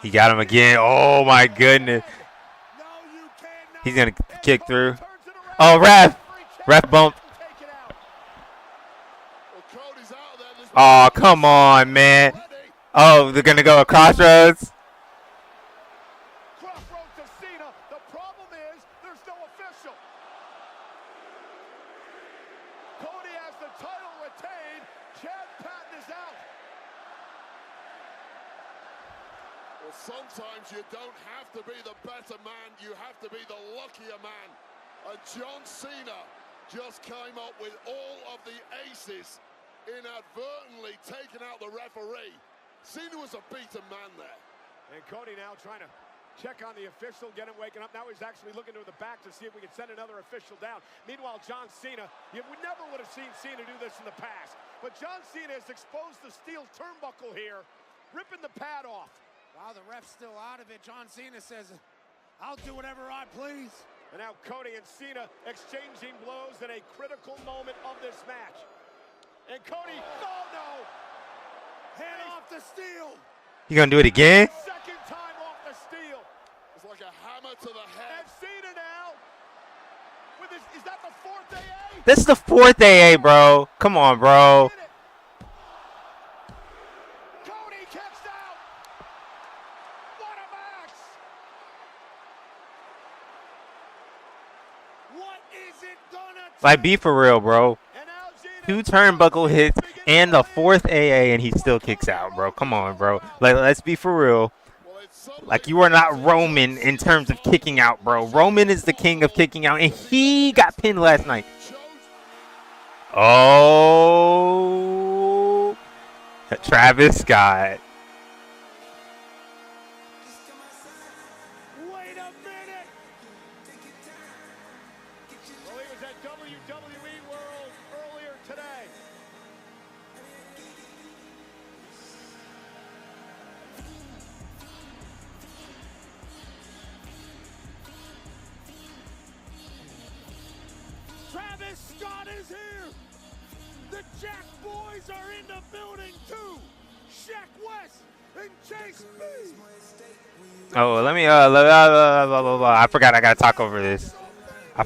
He got him again. Oh, my goodness. He's going to kick through. Oh, ref. Ref bump. Oh, come on, man. Oh, they're going to go across roads.
Crossroads to Cena. The problem is there's no official. Cody has the title retained. Chad Patton is out.
Well, sometimes you don't have to be the better man. You have to be the luckier man. And John Cena just came up with all of the aces, inadvertently taking out the referee. Cena was a beaten man there.
And Cody now trying to check on the official, get him waking up. Now he's actually looking to the back to see if we can send another official down. Meanwhile, John Cena, you never would have seen Cena do this in the past. But John Cena has exposed the steel turnbuckle here, ripping the pad off.
Wow, the ref's still out of it. John Cena says, I'll do whatever I please.
And now Cody and Cena exchanging blows in a critical moment of this match. And Cody, oh no!
Hand off the steel!
You gonna do it again?
Second time off the steel.
It's like a hammer to the head.
And Cena now, with his, is that the fourth AA?
This is the fourth AA, bro. Come on, bro.
Cody kicks out. What a match!
What is it gonna take?
Like, be for real, bro. 2 turnbuckle hits and the 4th AA, and he still kicks out, bro. Come on, bro. Like, let's be for real. Like, you are not Roman in terms of kicking out, bro. Roman is the king of kicking out, and he got pinned last night. Oh, Travis Scott.
Wait a minute!
Well, he was at WWE World earlier today.
Travis Scott is here! The Jack Boys are in the building too! Shaq West and Chase B!
Oh, let me, I forgot I gotta talk over this. I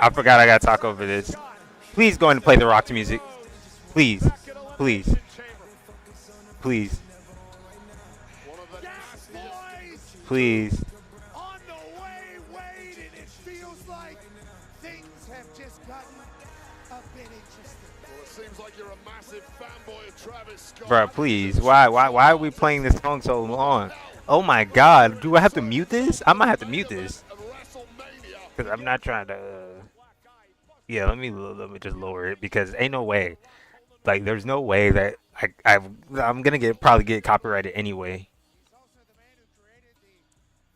forgot I gotta talk over this. Please go and play the Rock's music. Please. Please. Please. Please.
On the way, Wade, and it feels like things have just gotten a bit interesting.
Well, it seems like you're a massive fanboy of Travis Scott.
Bro, please. Why are we playing this song so long? Oh my God. Do I have to mute this? I might have to mute this. Because I'm not trying to. Yeah, let me just lower it because ain't no way. Like, there's no way that I'm gonna probably get copyrighted anyway.
He's also the man who created the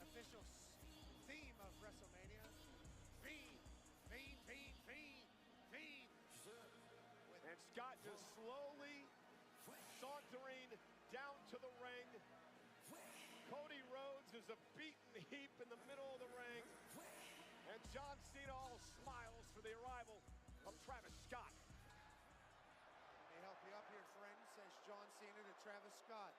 official theme of WrestleMania. Fiend, Fiend, Fiend, Fiend, Fiend.
And Scott just slowly sauntering down to the ring. Cody Rhodes is a beaten heap in the middle of the ring. And John Cena all smiles for the arrival of Travis Scott.
Let me help you up here, friend, says John Cena to Travis Scott.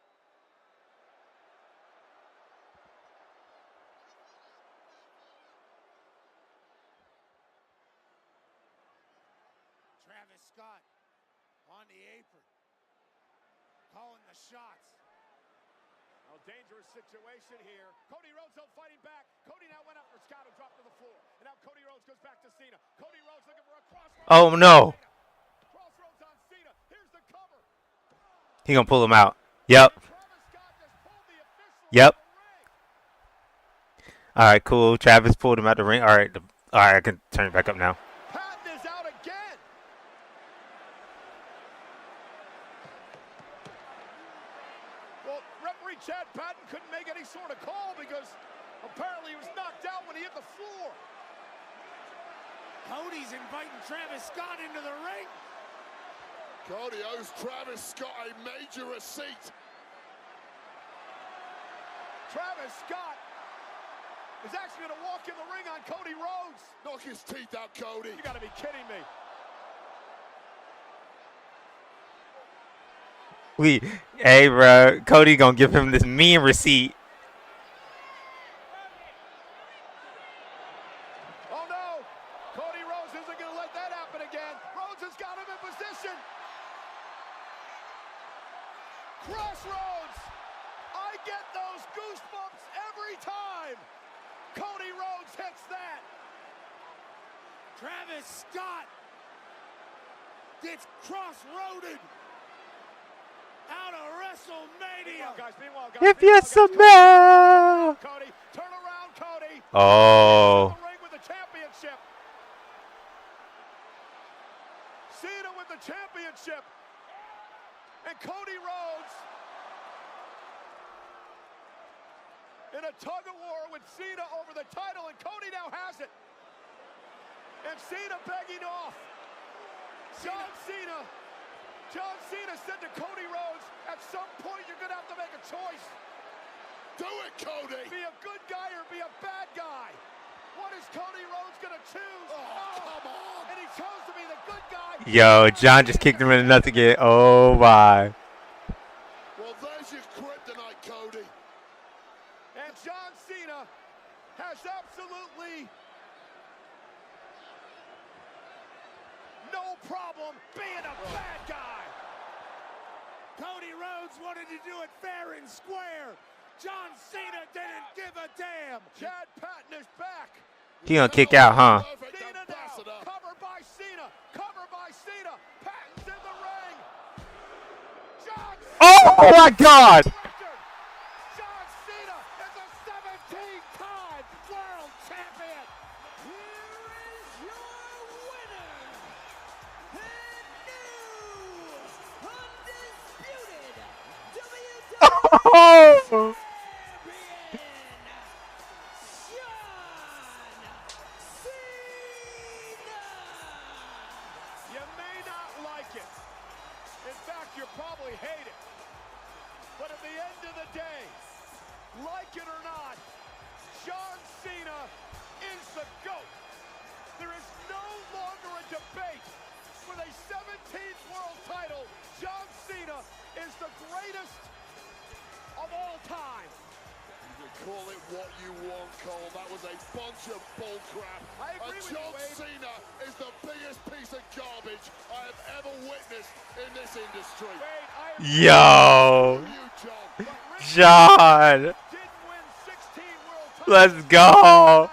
Travis Scott on the apron, calling the shots.
A dangerous situation here. Cody Rhodes though fighting back. Cody now went up for Scott, who dropped to the floor. And now Cody Rhodes goes back to Cena. Cody Rhodes looking for a crossroads.
Oh no!
Crossroads on Cena. Here's the cover.
He gonna pull him out. Yep. Yep. All right, cool. Travis pulled him out the ring. All right, I can turn it back up now.
Patton is out again. Well, referee Chad Patton couldn't make any sort of call because apparently he was knocked out when he hit the floor.
Cody's inviting Travis Scott into the ring.
Cody owes Travis Scott a major receipt.
Travis Scott is actually going to walk in the ring on Cody Rhodes.
Knock his teeth out, Cody.
You got to be kidding me.
Hey, bro, Cody gonna give him this mean receipt.
Oh no, Cody Rhodes isn't gonna let that happen again. Rhodes has got him in position. Crossroads. I get those goosebumps every time Cody Rhodes hits that.
Travis Scott gets cross-roaded out of WrestleMania.
Meanwhile, guys,
If you smell.
Cody, turn around, Cody.
Oh.
The ring with the championship. Cena with the championship. And Cody Rhodes in a tug of war with Cena over the title, and Cody now has it. And Cena begging off. John Cena said to Cody Rhodes, at some point you're going to have to make a choice.
Do it, Cody!
Be a good guy or be a bad guy. What is Cody Rhodes going to choose?
Oh, come on!
And he chose to be the good guy.
Yo, John just kicked him in the nuts again. Oh, my.
Well, there's your kryptonite, Cody.
And John Cena has absolutely no problem being a bad guy.
Cody Rhodes wanted to do it fair and square. John Cena didn't give a damn.
Chad Patton is back.
He gonna kick out, huh?
Cena now, cover by Cena, cover by Cena. Patton's in the ring. John Cena.
Oh, my God.
John Cena is a 17-time world champion.
Here is your winner, and new undisputed WWE
You may not like it. In fact, you probably hate it. But at the end of the day, like it or not, John Cena is the GOAT. There is no longer a debate. With a 17th world title, John Cena is the greatest of all time.
You can call it what you want, Cole. That was a bunch of bullcrap.
I agree with
John
you, Wade.
Cena is the biggest piece of garbage I have ever witnessed in this industry.
Yo. John. Let's go.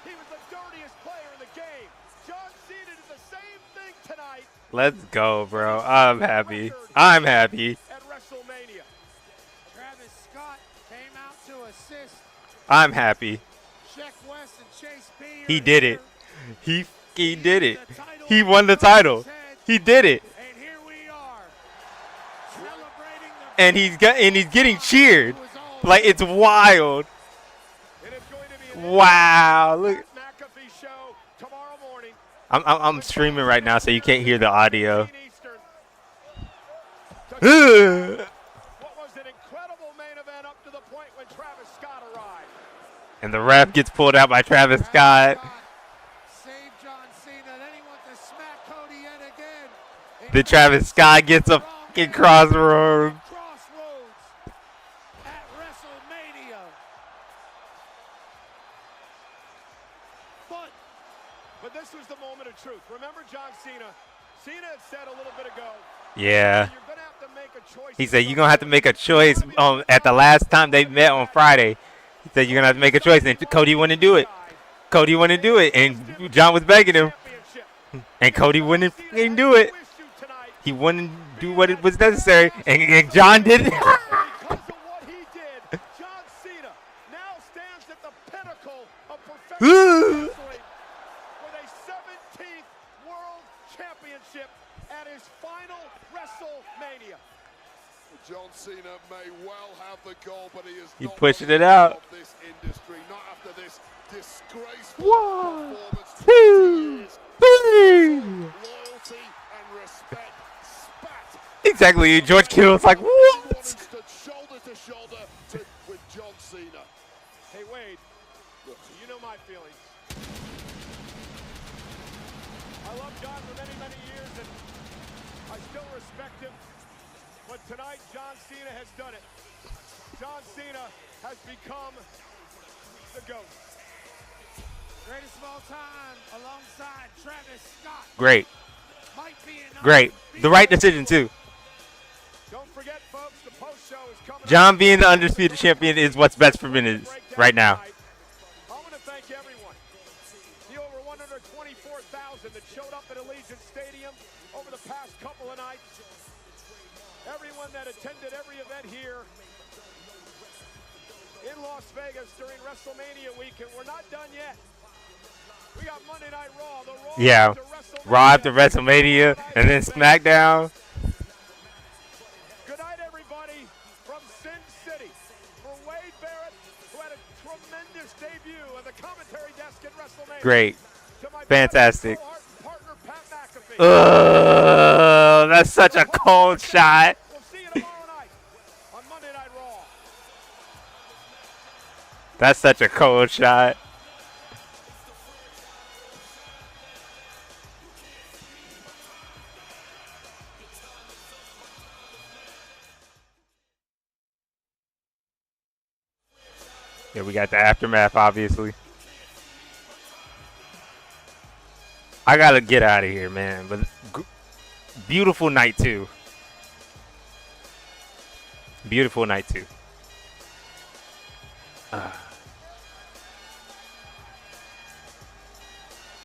He was the dirtiest player in the game. John Cena did the same thing tonight
Let's go, bro. I'm happy. I'm happy.
at WrestleMania.
Travis Scott came out to assist.
I'm happy.
Sheck West and Chase B.
He did it. He did it. He won the title. He did it.
And here we
and he's getting cheered. Like, it's wild. Wow, look. I'm streaming right now, so you can't hear the audio.
What was an incredible main event up to the point when Travis Scott arrived.
And the ref gets pulled out by Travis Scott.
Save John Cena. Then he wants to smack Cody yet again.
The Travis Scott gets a fucking crossroads.
At WrestleMania.
But this was the moment of truth. Remember John Cena? Cena had said a little bit ago.
Yeah.
You're gonna have to make a choice.
He said you're gonna have to make a choice. At the last time they met on Friday, he said you're gonna have to make a choice, and Cody wouldn't do it. Cody wouldn't do it, and John was begging him, and Cody wouldn't fucking do it. He wouldn't do what it was necessary, and John did it.
Because of what he did, John Cena now stands at the pinnacle of professional wrestling with a 17th World Championship at his final WrestleMania.
John Cena may well have the goal, but he is
not pushing it out.
Of this industry, not after this disgraceful
1,
performance.
2, 3.
Loyalty and respect spat.
Exactly. George Kittle's like, what?
Stood shoulder to shoulder with John Cena.
Hey Wade, you know my feelings. I love John for many, many years, and I still respect him. But tonight, John Cena has done it. John Cena has become the GOAT.
Greatest of all time, alongside Travis Scott.
Great. Great. The right decision, too.
Don't forget, folks, the post show is coming.
John being the undisputed champion is what's best for business right now.
I want to thank everyone. The over 124,000 that showed up at Allegiant Stadium over the past couple of nights. Everyone that attended every event here in Las Vegas during WrestleMania weekend. We're not done yet. We got Monday Night Raw. The Raw
Yeah. Raw after WrestleMania and then SmackDown.
Good night, everybody, from Sin City. For Wade Barrett, who had a tremendous debut at the commentary desk at WrestleMania.
Great. Fantastic.
Partner, Pat McAfee.
That's such a cold shot.
We'll see you tomorrow night on Monday Night Raw.
That's such a cold shot. Yeah, we got the aftermath, obviously. I gotta get out of here, man. But beautiful night, too. Beautiful night, too.